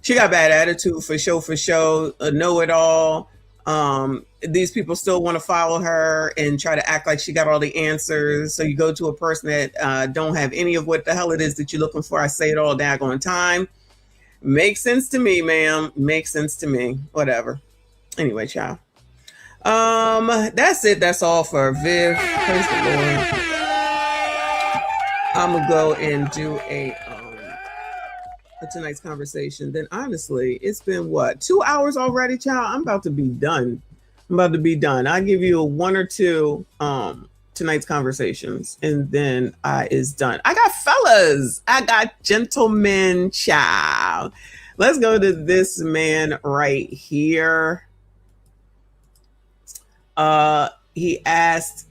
She got bad attitude for show, a know-it-all. These people still want to follow her and try to act like she got all the answers. So you go to a person that don't have any of what the hell it is that you're looking for. I say it all daggone time. Makes sense to me, ma'am. Makes sense to me. Whatever. Anyway, child. That's it. That's all for Viv. Praise the Lord. I'm gonna go and do a tonight's conversation. Then honestly, it's been what, 2 hours already, child? I'm about to be done. I'll give you a 1 or 2 tonight's conversations, and then is done. I got fellas, I got gentlemen, child. Let's go to this man right here. He asked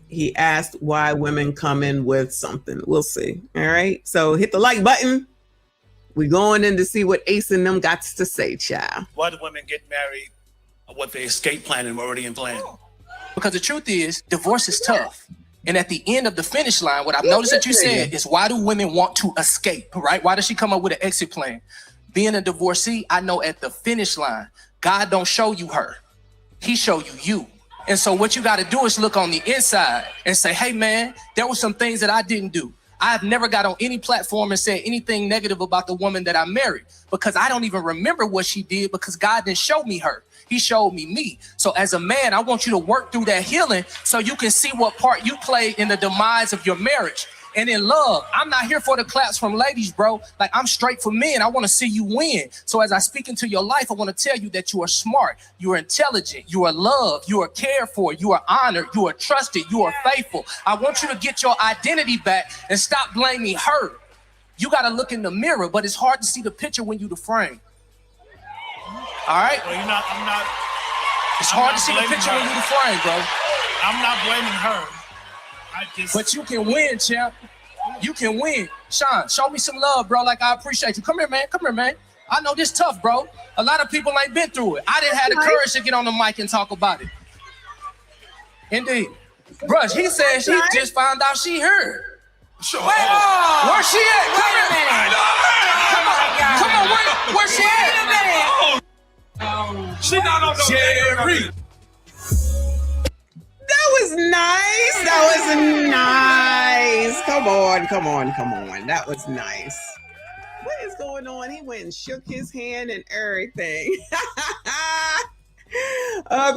why women come in with something. We'll see. All right. So hit the like button. We going in to see what Ace and them got to say, child. Why do women get married with the escape plan and Meridian plan? Because the truth is, divorce is tough. And at the end of the finish line, what I've noticed that you said is, why do women want to escape, right? Why does she come up with an exit plan? Being a divorcee, I know at the finish line, God don't show you her. He show you you. And so what you got to do is look on the inside and say, hey, man, there were some things that I didn't do. I've never got on any platform and said anything negative about the woman that I married because I don't even remember what she did because God didn't show me her. He showed me me. So as a man, I want you to work through that healing so you can see what part you played in the demise of your marriage. And in love, I'm not here for the claps from ladies, bro. Like, I'm straight for men. I want to see you win. So as I speak into your life, I want to tell you that you are smart, you are intelligent, you are loved, you are cared for, you are honored, you are trusted, you are faithful. I want you to get your identity back and stop blaming her. You got to look in the mirror, but it's hard to see the picture when you the frame. All right? Well, I'm not. It's hard to see the picture when you the frame, bro. I'm not blaming her. But you can win, champ. You can win. Sean, show me some love, bro. Like, I appreciate you. Come here, man. I know this tough, bro. A lot of people ain't been through it. I didn't have the courage to get on the mic and talk about it. Indeed. Bruh, he said she just found out she heard. Sure. Where's she at? Come here. Come on. Where's she at? She not on no Jerry. That was nice. Come on. That was nice. What is going on? He went and shook his hand and everything.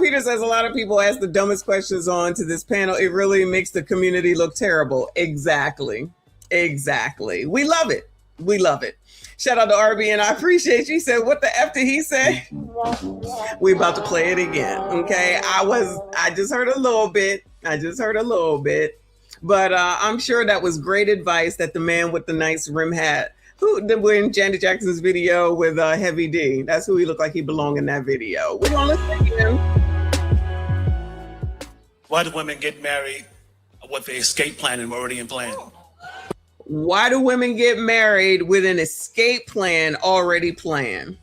Peter says a lot of people ask the dumbest questions on to this panel. It really makes the community look terrible. Exactly. We love it. Shout out to RB, and I appreciate you. He said, what the F did he say? We about to play it again. Okay. I just heard a little bit. But I'm sure that was great advice that the man with the nice rim hat, who in Janet Jackson's video with Heavy D. That's who he looked like he belonged in that video. We're gonna listen to him. Why do women get married with the escape plan already in plan? Why do women get married with an escape plan already planned?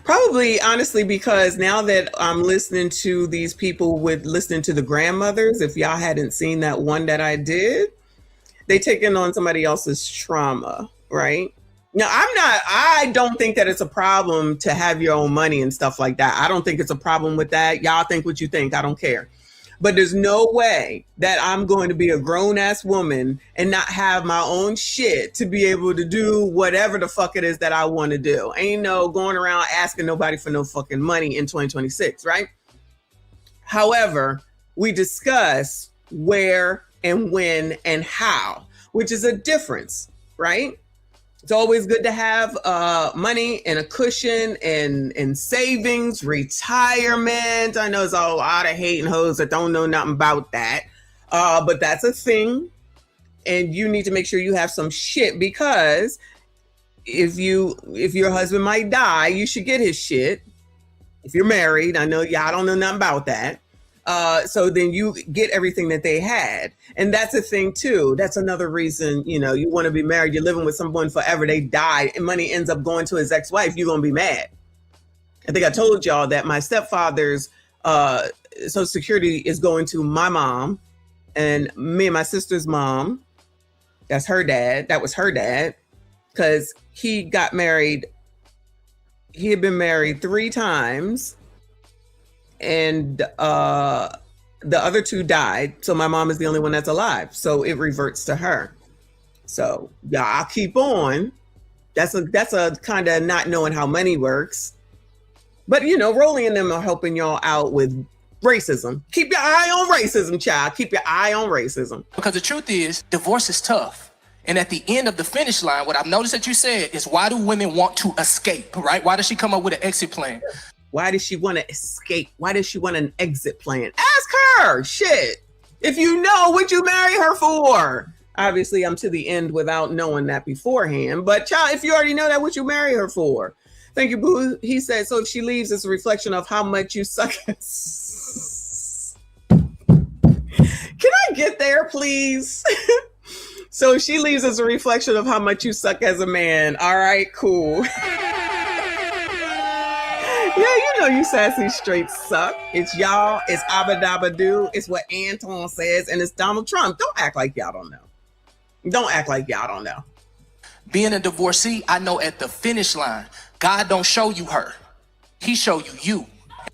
Probably, honestly, because now that I'm listening to these people listening to the grandmothers, if y'all hadn't seen that one that I did, they taking on somebody else's trauma, right? Now, I don't think that it's a problem to have your own money and stuff like that. I don't think it's a problem with that. Y'all think what you think. I don't care. But there's no way that I'm going to be a grown-ass woman and not have my own shit to be able to do whatever the fuck it is that I want to do. Ain't no going around asking nobody for no fucking money in 2026, right? However, we discuss where and when and how, which is a difference, right? It's always good to have money and a cushion and savings, retirement. I know there's a lot of hating hoes that don't know nothing about that. But that's a thing. And you need to make sure you have some shit, because if your husband might die, you should get his shit. If you're married, I know y'all don't know nothing about that. So then you get everything that they had. And that's a thing too. That's another reason, you want to be married. You're living with someone forever. They died and money ends up going to his ex-wife. You're going to be mad. I think I told y'all that my stepfather's Social Security is going to my mom, and me and my sister's mom. That's her dad. That was her dad, because he got married. He had been married 3 times. And the other 2 died. So my mom is the only one that's alive. So it reverts to her. So yeah, I'll keep on. That's a kind of not knowing how money works. But Rolly and them are helping y'all out with racism. Keep your eye on racism, child. Keep your eye on racism. Because the truth is, divorce is tough. And at the end of the finish line, what I've noticed that you said is, why do women want to escape, right? Why does she come up with an exit plan? Why does she want to escape? Why does she want an exit plan? Ask her. Shit. If you know what you marry her for. Obviously, I'm to the end without knowing that beforehand. But child, if you already know that, what you marry her for? Thank you, boo. He said, so if she leaves, it's a reflection of how much you suck. Can I get there, please? So if she leaves, it's a reflection of how much you suck as a man. All right, cool. Yeah, you sassy straight suck. It's y'all, it's Abba Dabba Doo, it's what Anton says, and it's Donald Trump. Don't act like y'all don't know. Don't act like y'all don't know. Being a divorcee, I know at the finish line, God don't show you her. He show you.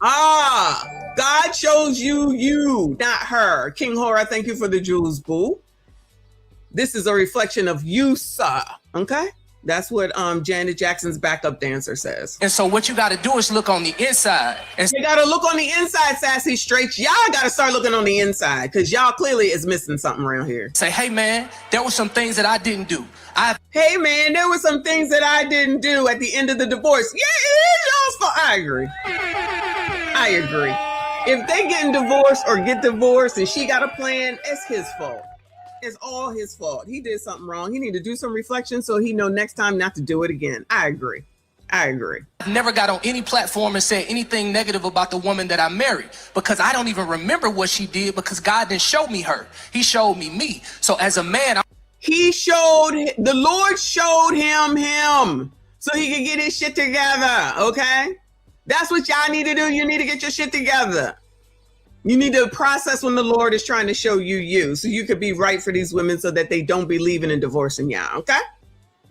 God shows you, not her. King Horror, thank you for the jewels, boo. This is a reflection of you, sir. Okay? That's what Janet Jackson's backup dancer says. And so what you got to do is look on the inside. And you got to look on the inside, sassy straight. Y'all got to start looking on the inside, because y'all clearly is missing something around here. Say, hey, man, there were some things that I didn't do. Hey, man, there were some things that I didn't do at the end of the divorce. Yeah, it is y'all's fault. I agree. If they getting divorced or get divorced and she got a plan, it's his fault. It's all his fault. He did something wrong. He need to do some reflection so he know next time not to do it again. I agree. I've never got on any platform and said anything negative about the woman that I married, because I don't even remember what she did, because God didn't show me her. He showed me. So as a man, the Lord showed him so he could get his shit together. Okay. That's what y'all need to do. You need to get your shit together. You need to process when the Lord is trying to show you, so you could be right for these women so that they don't be leaving and divorcing y'all. Okay.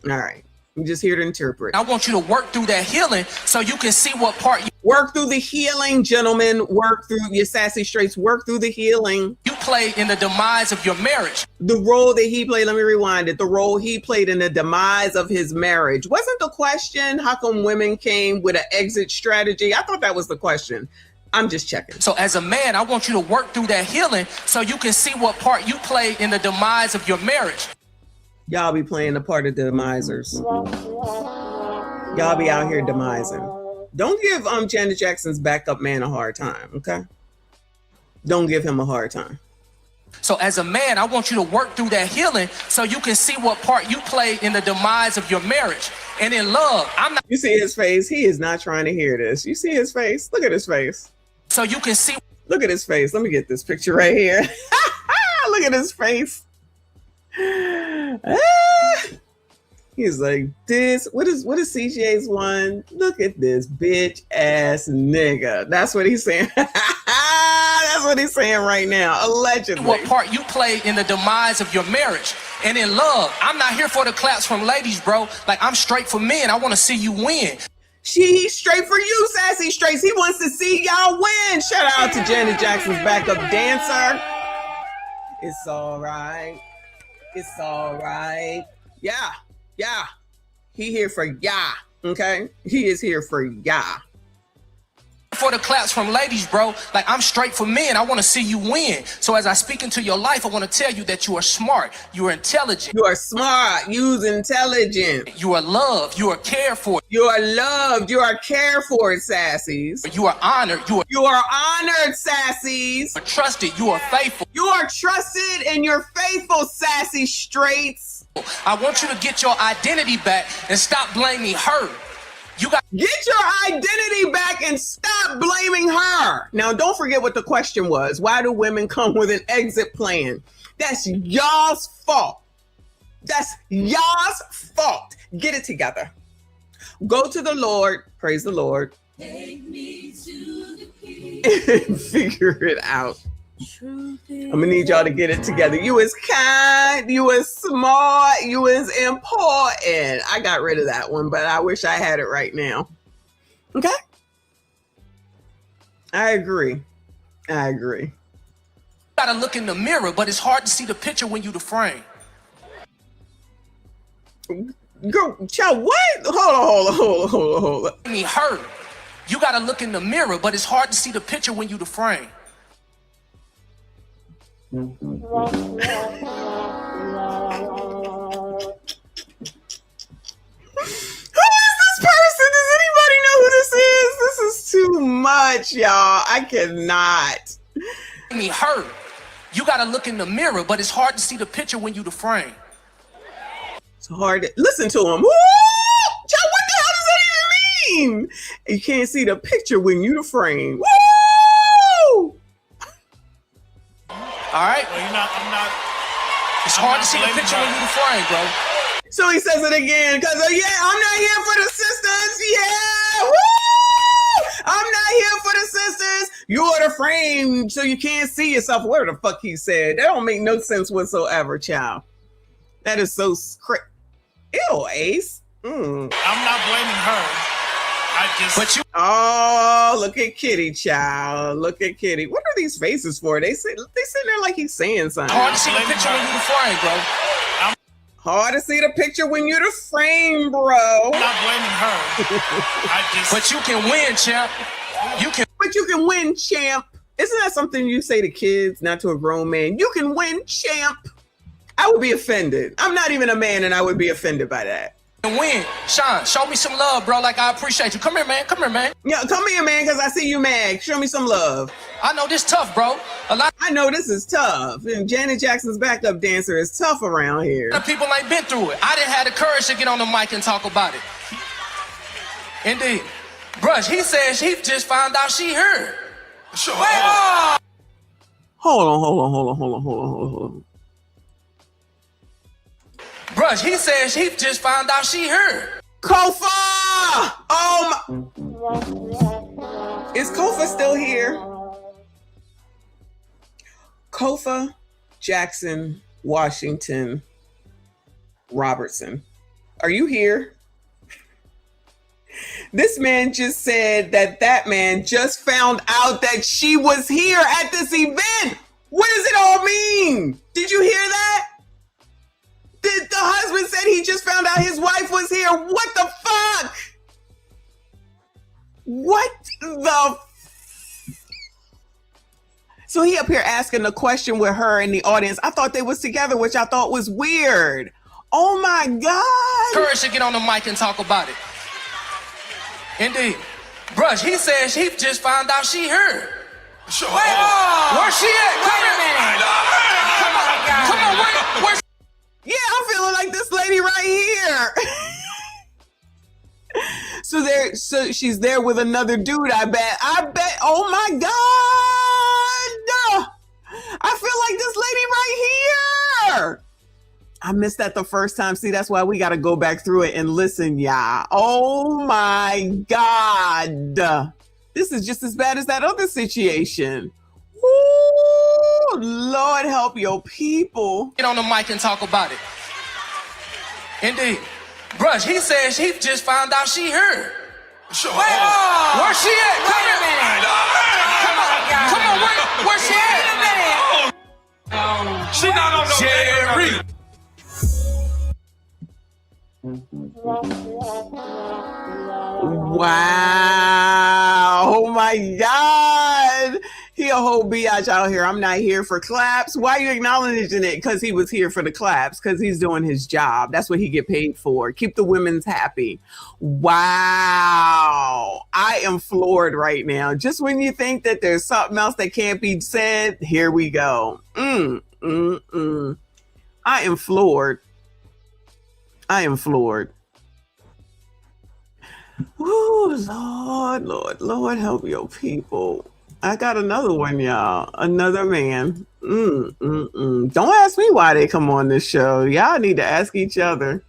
All right. I'm just here to interpret. I want you to work through that healing so you can see what part you work through the healing, gentlemen. Work through your sassy straights. Work through the healing. You played in the demise of your marriage. The role that he played, let me rewind it. The role he played in the demise of his marriage. Wasn't the question, how come women came with an exit strategy? I thought that was the question. I'm just checking. So as a man, I want you to work through that healing so you can see what part you played in the demise of your marriage. Y'all be playing the part of demisers. Y'all be out here demising. Don't give Janet Jackson's backup man a hard time, okay? Don't give him a hard time. So as a man, I want you to work through that healing so you can see what part you played in the demise of your marriage. And in love, I'm not. You see his face? He is not trying to hear this. You see his face? Look at his face. So you can see. Look at his face. Let me get this picture right here. Look at his face. He's like, this, what is CJ's one? Look at this bitch ass nigga. That's what he's saying. That's what he's saying right now, allegedly. What part you played in the demise of your marriage. And in love, I'm not here for the claps from ladies, bro. Like, I'm straight for men. I want to see you win. He's straight for you, sassy straights. He wants to see y'all win. Shout out to Janet Jackson's backup dancer. It's all right. It's all right. Yeah. Yeah. He here for ya. Okay? He is here for ya. For the claps from ladies, bro. Like, I'm straight for men. I want to see you win. So as I speak into your life, I want to tell you that you are smart. You are intelligent. You are smart. You's intelligent. You are loved. You are cared for. You are loved. You are cared for, sassies. You are honored. You are honored, sassies. You are trusted. You are faithful. You are trusted and you're faithful, sassy straights. I want you to get your identity back and stop blaming her. You got get your identity back and stop blaming her. Now, don't forget what the question was. Why do women come with an exit plan? That's y'all's fault. That's y'all's fault. Get it together. Go to the Lord. Praise the Lord. Take me to the King. Figure it out. I'm gonna need y'all to get it together. You is kind, you is smart, you is important. I got rid of that one, but I wish I had it right now. Okay? I agree. You gotta look in the mirror, but it's hard to see the picture when you the frame. Girl, child, what? Hold on. I mean, her. You gotta look in the mirror, but it's hard to see the picture when you the frame. Who is this person? Does anybody know who this is? This is too much, y'all. I cannot. I mean, her. You gotta look in the mirror, but it's hard to see the picture when you the frame. It's hard to listen to him. Woo! Child, what the hell does that even mean? You can't see the picture when you the frame. Woo! All right. Well, I'm not. It's hard to see the picture when you the frame, bro. So he says it again, because yeah, I'm not here for the sisters. Yeah, woo! I'm not here for the sisters. You're the frame, so you can't see yourself. Where the fuck he said? That don't make no sense whatsoever, child. That is so ew, Ace. I'm not blaming her. But you. Oh, look at Kitty, child. Look at Kitty. What are these faces for? They sitting there like he's saying something. Hard to see the picture when you the frame, bro. Hard to see the picture when you're the frame, bro. I'm not blaming her. But you can win, champ. But you can win, champ. Isn't that something you say to kids, not to a grown man? You can win, champ. I would be offended. I'm not even a man, and I would be offended by that. And win. Sean, show me some love, bro. Like, I appreciate you. Come here, man. Yeah, come here, man, because I see you mad. Show me some love. I know this tough, bro. I know this is tough. And Janet Jackson's backup dancer is tough around here. A lot of people ain't been through it. I didn't have the courage to get on the mic and talk about it. Indeed. Brush, he says he just found out she heard. Sure. Hold on. Brush, he says he just found out she heard. Kofa! Oh my. Is Kofa still here? Kofa Jackson Washington Robertson. Are you here? This man just said that man just found out that she was here at this event. What does it all mean? Did you hear that? The husband said he just found out his wife was here. What the fuck? What the? So he up here asking a question with her in the audience. I thought they was together, which I thought was weird. Oh my God. Courage to get on the mic and talk about it. Indeed. Brush, he said he just found out she heard. Sure. Where's she at? Come on, where's Yeah, I'm feeling like this lady right here. So she's there with another dude, I bet. Oh my God. I feel like this lady right here. I missed that the first time. See, that's why we got to go back through it and listen, y'all. Oh my God. This is just as bad as that other situation. Ooh, Lord help your people. Get on the mic and talk about it. Indeed. Brush, he said he just found out she heard. Sure. Where's she at? Come on, where's she at? She not on no Jerry. Wow. Oh my God. He a whole biatch out here. I'm not here for claps. Why are you acknowledging it? Because he was here for the claps. Because he's doing his job. That's what he get paid for. Keep the women's happy. Wow. I am floored right now. Just when you think that there's something else that can't be said, here we go. I am floored. I am floored. Ooh, Lord, help your people. I got another one, y'all. Another man. Don't ask me why they come on this show. Y'all need to ask each other.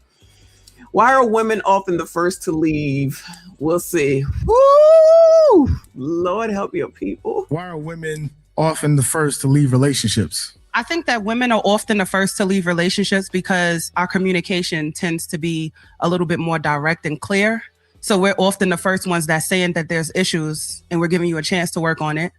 Why are women often the first to leave? We'll see. Woo! Lord, help your people. Why are women often the first to leave relationships? I think that women are often the first to leave relationships because our communication tends to be a little bit more direct and clear. So we're often the first ones that's saying that there's issues and we're giving you a chance to work on it.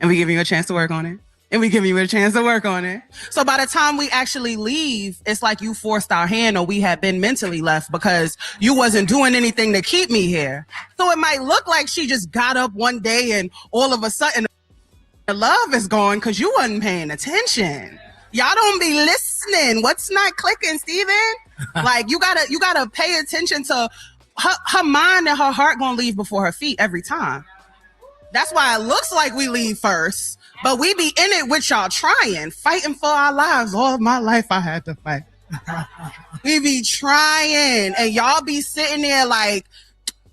And we're giving you a chance to work on it. And we're giving you a chance to work on it. So by the time we actually leave, it's like you forced our hand or we had been mentally left because you wasn't doing anything to keep me here. So it might look like she just got up one day and all of a sudden the love is gone because you wasn't paying attention. Y'all don't be listening. What's not clicking, Steven? Like you gotta pay attention to her mind and her heart gonna leave before her feet every time. That's why it looks like we leave first, but we be in it with y'all trying, fighting for our lives. All of my life I had to fight. We be trying and y'all be sitting there like,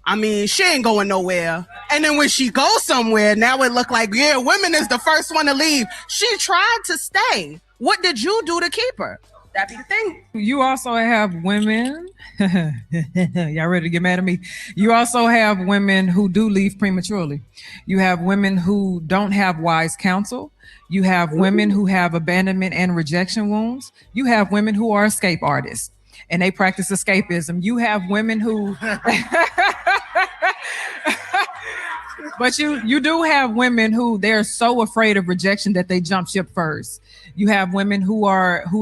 I mean, she ain't going nowhere. And then when she goes somewhere, now it look like, yeah, women is the first one to leave. She tried to stay. What did you do to keep her? That be the thing. You also have women. Y'all ready to get mad at me? You also have women who do leave prematurely. You have women who don't have wise counsel. You have women who have abandonment and rejection wounds. You have women who are escape artists and they practice escapism. You have women who but you do have women who they're so afraid of rejection that they jump ship first. You have women who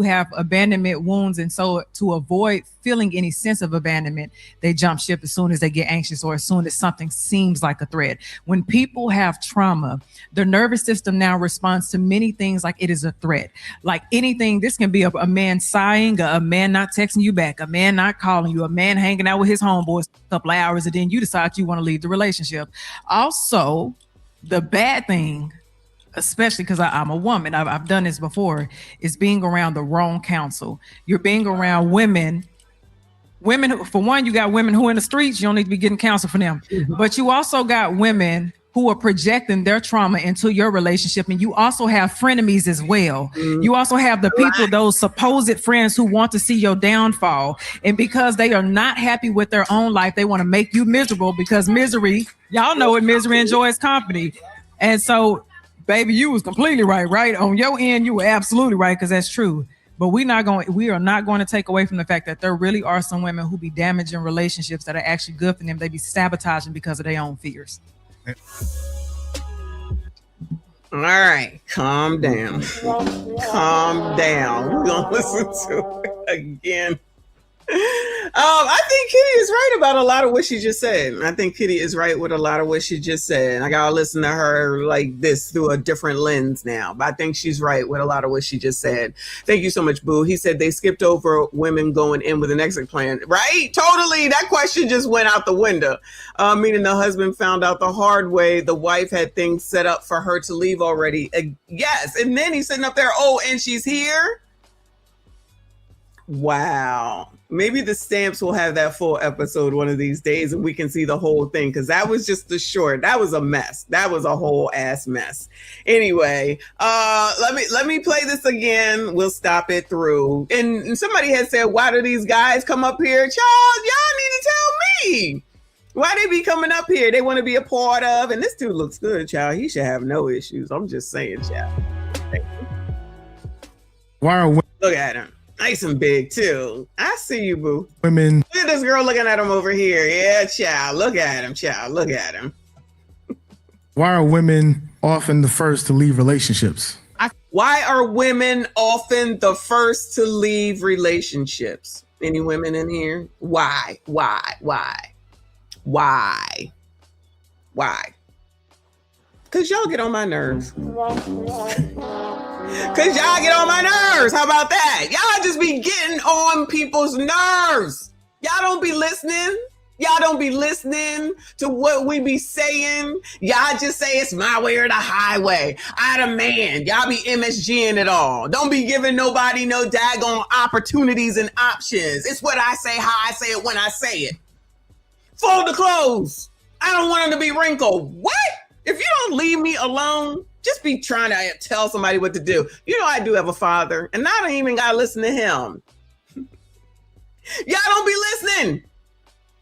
have abandonment wounds, and so to avoid feeling any sense of abandonment, they jump ship as soon as they get anxious or as soon as something seems like a threat. When people have trauma, their nervous system now responds to many things like it is a threat. Like anything, this can be a man sighing, a man not texting you back, a man not calling you, a man hanging out with his homeboys a couple of hours, and then you decide you want to leave the relationship. Also, the bad thing, especially because I'm a woman, I've done this before, is being around the wrong counsel. You're being around women, for one, you got women who are in the streets, you don't need to be getting counsel for them. But you also got women who are projecting their trauma into your relationship. And you also have frenemies as well. You also have the people, those supposed friends who want to see your downfall. And because they are not happy with their own life, they want to make you miserable because misery, y'all know it, misery enjoys company. And so, baby, you was completely right? On your end, you were absolutely right because that's true. But we are not going to take away from the fact that there really are some women who be damaging relationships that are actually good for them. They be sabotaging because of their own fears. All right, calm down. Calm down. We're gonna listen to it again. I think Kitty is right about a lot of what she just said. I think Kitty is right with a lot of what she just said. I gotta listen to her like this through a different lens now. But I think she's right with a lot of what she just said. Thank you so much, Boo. He said they skipped over women going in with an exit plan. Right? Totally. That question just went out the window. Meaning the husband found out the hard way. The wife had things set up for her to leave already. Yes. And then he's sitting up there, oh, and she's here? Wow. Maybe the Stamps will have that full episode one of these days and we can see the whole thing, because that was just the short. That was a mess. That was a whole ass mess. Anyway, let me play this again. We'll stop it through. And somebody had said, why do these guys come up here? Y'all need to tell me. Why they be coming up here? They want to be a part of. And this dude looks good, child. He should have no issues. I'm just saying, child. Why are Look at him. Nice and big too. I see you, boo. women Look at this girl looking at him over here. Yeah, child. Look at him, child. Look at him. why are women often the first to leave relationships? Why are women often the first to leave relationships? Any women in here? Why? Because y'all get on my nerves. Because y'all get on my nerves. How about that? Y'all just be getting on people's nerves. Y'all don't be listening. Y'all don't be listening to what we be saying. Y'all just say it's my way or the highway. I the man. Y'all be MSGing it all. Don't be giving nobody no daggone opportunities and options. It's what I say, how I say it, when I say it. Fold the clothes. I don't want them to be wrinkled. What? If you don't leave me alone, just be trying to tell somebody what to do. You know I do have a father, and I don't even gotta listen to him. Y'all don't be listening.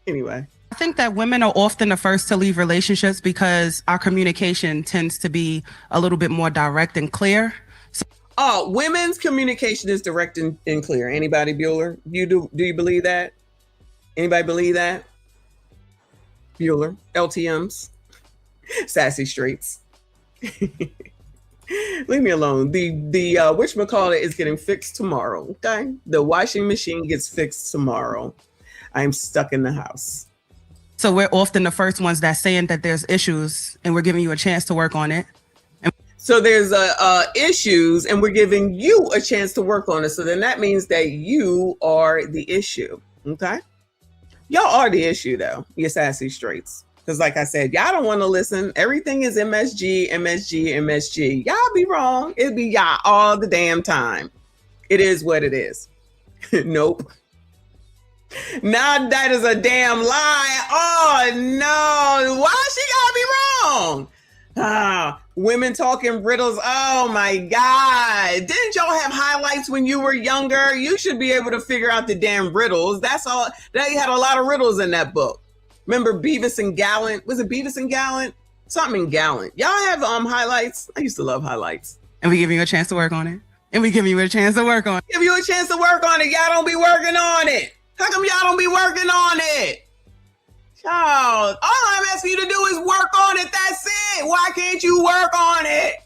Anyway. I think that women are often the first to leave relationships because our communication tends to be a little bit more direct and clear. Women's communication is direct and clear. Anybody, Bueller? Do you believe that? Anybody believe that? Bueller, LTMs, sassy streets. Leave me alone. The whatchamacallit is getting fixed tomorrow. Okay, the washing machine gets fixed tomorrow. I'm stuck in the house. So we're often the first ones that's saying that there's issues and we're giving you a chance to work on it. So there's issues and we're giving you a chance to work on it. So then that means that you are the issue. Okay. Y'all are the issue though. You sassy straights. Because like I said, y'all don't want to listen. Everything is MSG. Y'all be wrong. It'd be y'all all the damn time. It is what it is. Nope. Now that is a damn lie. Oh no. Why she gotta be wrong? Women talking riddles. Oh my God. Didn't y'all have highlights when you were younger? You should be able to figure out the damn riddles. That's all. They had a lot of riddles in that book. Remember Beavis and Gallant? Was it Beavis and Gallant? Something Gallant. Y'all have highlights? I used to love highlights. And we give you a chance to work on it. Give you a chance to work on it. Give you a chance to work on it. Y'all don't be working on it. How come y'all don't be working on it? Child, all I'm asking you to do is work on it. That's it. Why can't you work on it?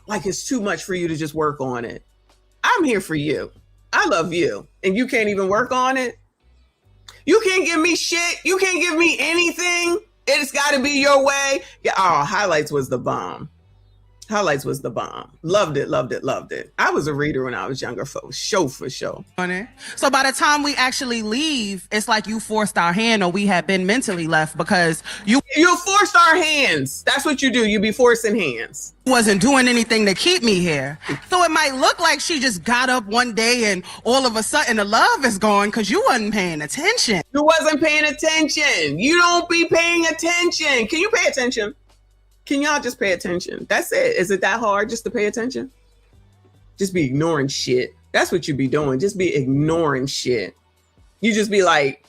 Like it's too much for you to just work on it. I'm here for you. I love you. And you can't even work on it? You can't give me shit. You can't give me anything. It's got to be your way. Yeah. Oh, Highlights was the bomb. Highlights was the bomb. Loved it. I was a reader when I was younger, for sure. On it. So by the time we actually leave, it's like you forced our hand or we had been mentally left because you forced our hands. That's what you do. You be forcing hands. Wasn't doing anything to keep me here. So it might look like she just got up one day and all of a sudden the love is gone because you wasn't paying attention. You wasn't paying attention. You don't be paying attention. Can you pay attention? Can y'all just pay attention? That's it. Is it that hard just to pay attention? Just be ignoring shit. That's what you be doing. Just be ignoring shit. You just be like,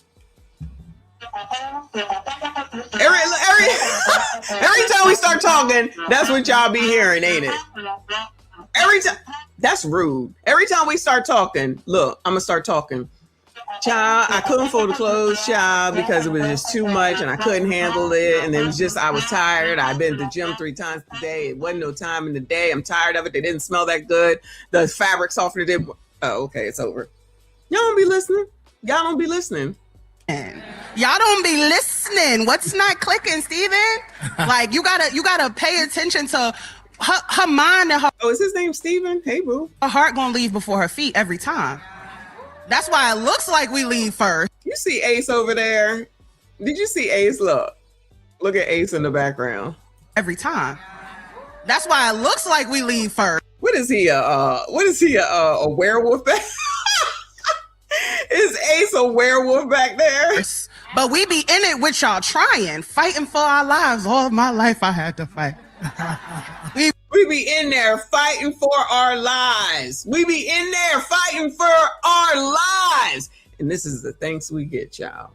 every time we start talking, that's what y'all be hearing, ain't it? Every time. That's rude. Every time we start talking, look, I'm gonna start talking. Child, I couldn't fold the clothes, child, because it was just too much and I couldn't handle it. And it was just, I was tired. I've been to the gym 3 times today. It wasn't no time in the day. I'm tired of it. They didn't smell that good. The fabric softener did. Oh, okay, it's over. Y'all don't be listening. Y'all don't be listening. Y'all don't be listening. What's not clicking, Steven? Like you gotta pay attention to her mind and her. Oh, is his name Steven? Hey, boo. Her heart gonna leave before her feet every time. That's why it looks like we leave first. You see Ace over there? Did you see Ace? Look at Ace in the background. Every time. That's why it looks like we leave first. What is he? A werewolf back? Is Ace a werewolf back there? But we be in it with y'all trying, fighting for our lives. All of my life I had to fight. We be in there fighting for our lives. We be in there fighting for our lives. And this is the thanks we get, y'all.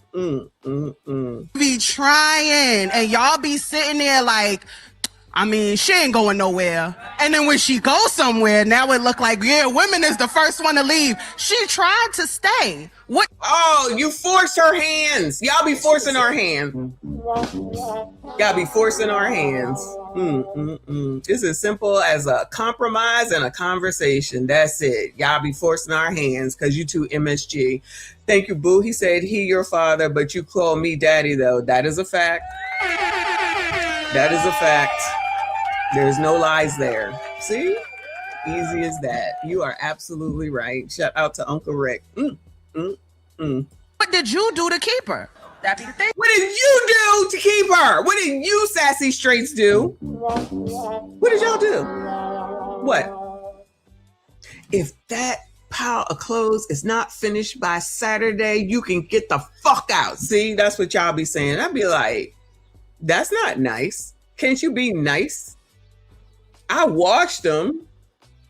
Be trying, and y'all be sitting there like, I mean, she ain't going nowhere. And then when she goes somewhere, now it look like, yeah, women is the first one to leave. She tried to stay. What? Oh, you forced her hands. Y'all be forcing our hands. Y'all be forcing our hands. It's as simple as a compromise and a conversation. That's it. Y'all be forcing our hands because you two MSG. Thank you, boo. He said he your father, but you call me daddy, though. That is a fact. That is a fact. There's no lies there. See? Easy as that. You are absolutely right. Shout out to Uncle Rick. What did you do to keep her? That be the thing. What did you do to keep her? What did you sassy straights do? What did y'all do? What? If that pile of clothes is not finished by Saturday, you can get the fuck out. See? That's what y'all be saying. I'd be like, that's not nice. Can't you be nice? I washed them.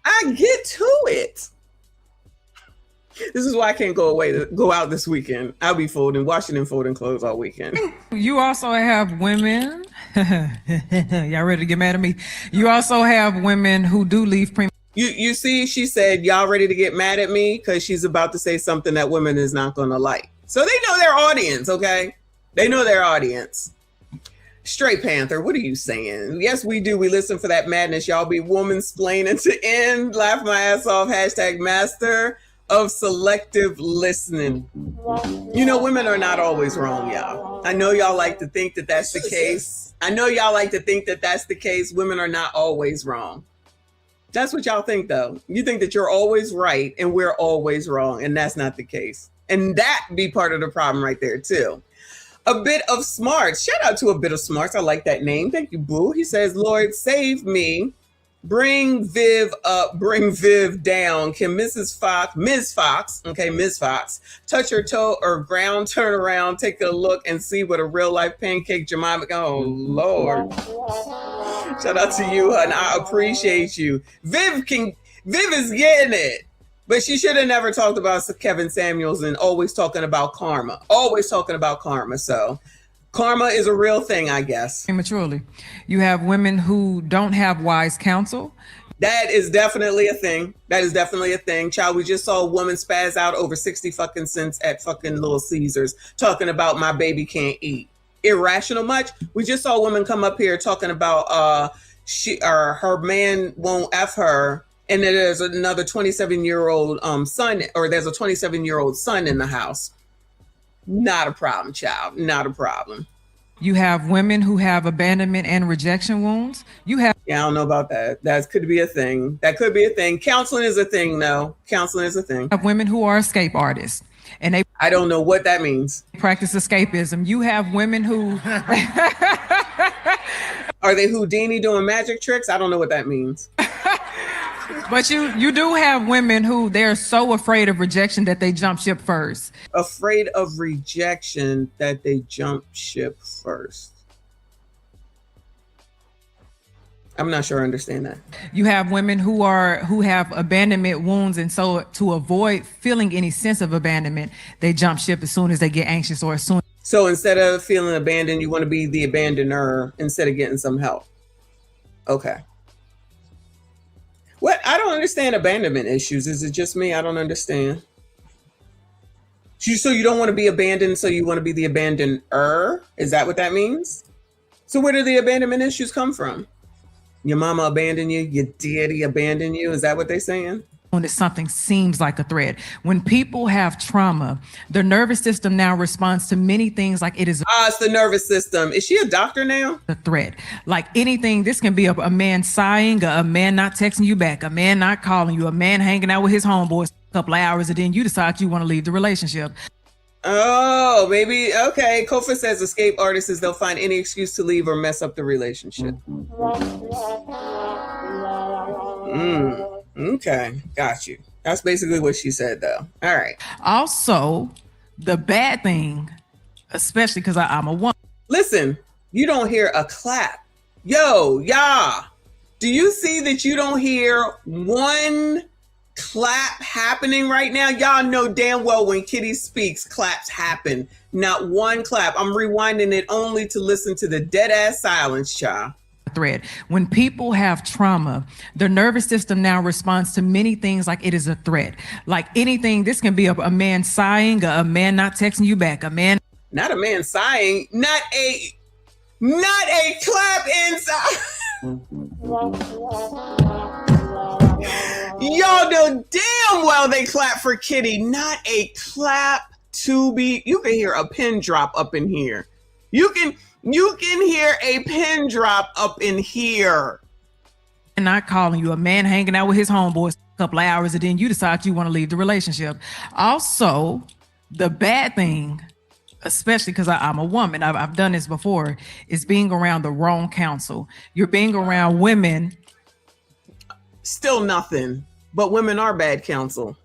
I get to it. This is why I can't go out this weekend. I'll be washing and folding clothes all weekend. You also have women. Y'all ready to get mad at me? You also have women who do leave You see, she said, y'all ready to get mad at me? Because she's about to say something that women is not going to like. So they know their audience, okay? They know their audience. Straight Panther, what are you saying? Yes, we do. We listen for that madness. Y'all be woman-splaining to end. Laugh my ass off. # master of selective listening. You know, women are not always wrong, y'all. I know y'all like to think that that's the case. Women are not always wrong. That's what y'all think, though. You think that you're always right and we're always wrong, and that's not the case. And that be part of the problem right there, too. A Bit of Smarts. Shout out to A Bit of Smarts. I like that name. Thank you, boo. He says, Lord, save me. Bring Viv up. Bring Viv down. Can Ms. Fox, touch her toe or ground, turn around, take a look and see what a real life pancake Jemima. Oh, Lord. Shout out to you, and I appreciate you. Viv is getting it. But she should have never talked about Kevin Samuels and always talking about karma. So karma is a real thing, I guess. Prematurely. You have women who don't have wise counsel. That is definitely a thing. Child, we just saw a woman spaz out over 60 fucking cents at fucking Little Caesars talking about my baby can't eat. Irrational much? We just saw a woman come up here talking about her man won't F her. And then there's another 27-year-old son, or there's a 27-year-old son in the house. Not a problem, child. Not a problem. You have women who have abandonment and rejection wounds. Yeah, I don't know about that. That could be a thing. Counseling is a thing, though. You have women who are escape artists. And I don't know what that means. Practice escapism. You have women who... Are they Houdini doing magic tricks? I don't know what that means. But you do have women who they're so afraid of rejection that they jump ship first. Afraid of rejection that they jump ship first. I'm not sure I understand that. You have women who have abandonment wounds, and so to avoid feeling any sense of abandonment, they jump ship as soon as they get anxious or as soon. So instead of feeling abandoned, you want to be the abandoner instead of getting some help. Okay. What? I don't understand abandonment issues. Is it just me? I don't understand. So you don't want to be abandoned, so you want to be the abandoner? Is that what that means? So where do the abandonment issues come from? Your mama abandoned you? Your daddy abandoned you? Is that what they're saying? When something seems like a threat. When people have trauma, their nervous system now responds to many things like it is it's the nervous system. Is she a doctor now? a threat. Like anything, this can be a man sighing, a man not texting you back, a man not calling you, a man hanging out with his homeboys a couple of hours, and then you decide you want to leave the relationship. Oh, maybe. Okay. Kofa says escape artists, they'll find any excuse to leave or mess up the relationship. Okay. Got you. That's basically what she said, though. All right. Also, the bad thing, especially because I'm a woman. Listen, you don't hear a clap. Yo, y'all. Do you see that you don't hear one clap happening right now? Y'all know damn well when Kitty speaks, claps happen. Not one clap. I'm rewinding it only to listen to the dead ass silence, child. Threat. When people have trauma, their nervous system now responds to many things like it is a threat. Like anything, this can be a man sighing, a man not texting you back, a man. Not a man sighing, not a clap inside. Y'all know damn well they clap for Kitty, not a clap to be. You can hear a pin drop up in here. You can hear a pin drop up in here. And not calling you, a man hanging out with his homeboys a couple of hours, and then you decide you want to leave the relationship. Also, the bad thing, especially because I'm a woman, I've done this before, is being around the wrong counsel. You're being around women. Still nothing, but women are bad counsel.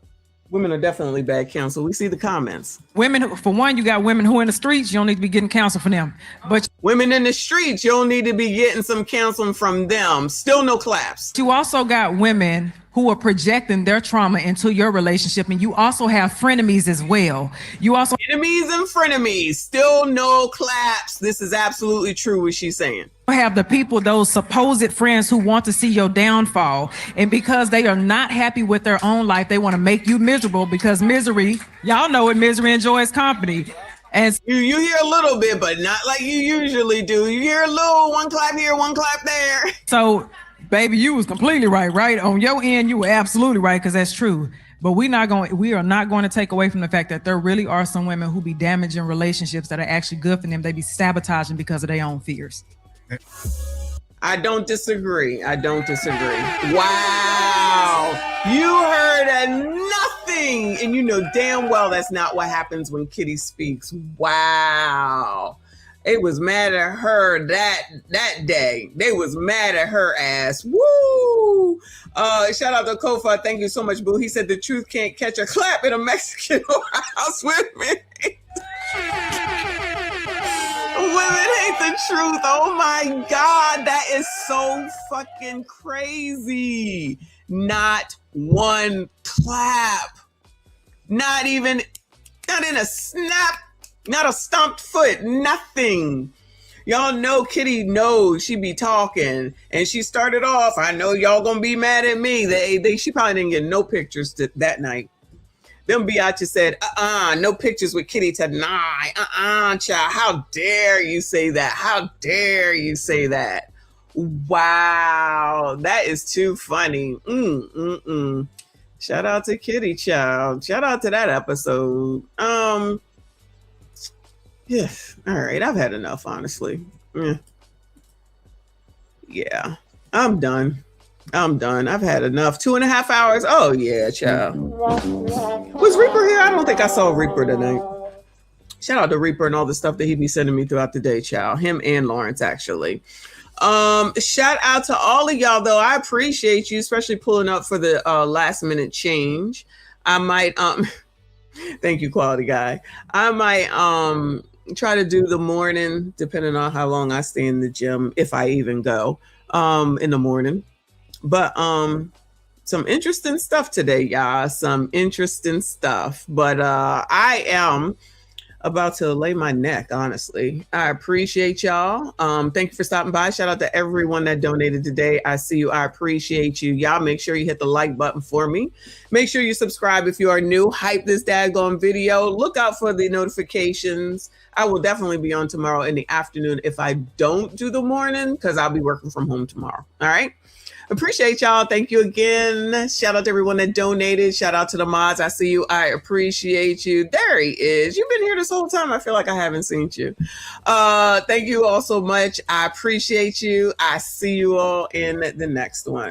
Women are definitely bad counsel. We see the comments. Women, for one, you got women who are in the streets. You don't need to be getting counsel from them. But women in the streets, you don't need to be getting some counseling from them. Still no claps. You also got women who are projecting their trauma into your relationship, and you also have frenemies as well. You also enemies and frenemies. Still no claps. This is absolutely true what she's saying. Have the people, those supposed friends who want to see your downfall, and because they are not happy with their own life, they want to make you miserable, because misery, y'all know it, misery enjoys company. And you hear a little bit, but not like you usually do. You hear a little one clap here, one clap there. So baby, you was completely right on your end. You were absolutely right, because that's true. But we are not going to take away from the fact that there really are some women who be damaging relationships that are actually good for them. They be sabotaging because of their own fears. I don't disagree. Wow. You heard nothing. And you know damn well that's not what happens when Kitty speaks. Wow. They was mad at her that day. They was mad at her ass. Woo! Shout out to Kofa. Thank you so much, boo. He said the truth can't catch a clap in a Mexican house with me. Women hate the truth. Oh my God. That is so fucking crazy. Not one clap. Not in a snap. Not a stomped foot. Nothing. Y'all know Kitty knows she be talking, and she started off, I know y'all gonna be mad at me. She probably didn't get no pictures that night. Them biatches said, no pictures with Kitty tonight. Child, how dare you say that? How dare you say that? Wow, that is too funny. Shout out to Kitty, child. Shout out to that episode. Yeah, all right, I've had enough, honestly. Yeah, I'm done. I've had enough. 2.5 hours. Oh yeah, child. Was Reaper here? I don't think I saw Reaper tonight. Shout out to Reaper and all the stuff that he be sending me throughout the day, child. Him and Lawrence, actually. Shout out to all of y'all, though. I appreciate you, especially pulling up for the last minute change. I might thank you, quality guy. I might try to do the morning, depending on how long I stay in the gym, if I even go in the morning. But some interesting stuff today, y'all. Some interesting stuff. But I am about to lay my neck, honestly. I appreciate y'all. Thank you for stopping by. Shout out to everyone that donated today. I see you. I appreciate you. Y'all make sure you hit the like button for me. Make sure you subscribe if you are new. Hype this daggone video. Look out for the notifications. I will definitely be on tomorrow in the afternoon if I don't do the morning, because I'll be working from home tomorrow. All right. Appreciate y'all. Thank you again. Shout out to everyone that donated. Shout out to the mods. I see you. I appreciate you. There he is. You've been here this whole time. I feel like I haven't seen you. Thank you all so much. I appreciate you. I see you all in the next one.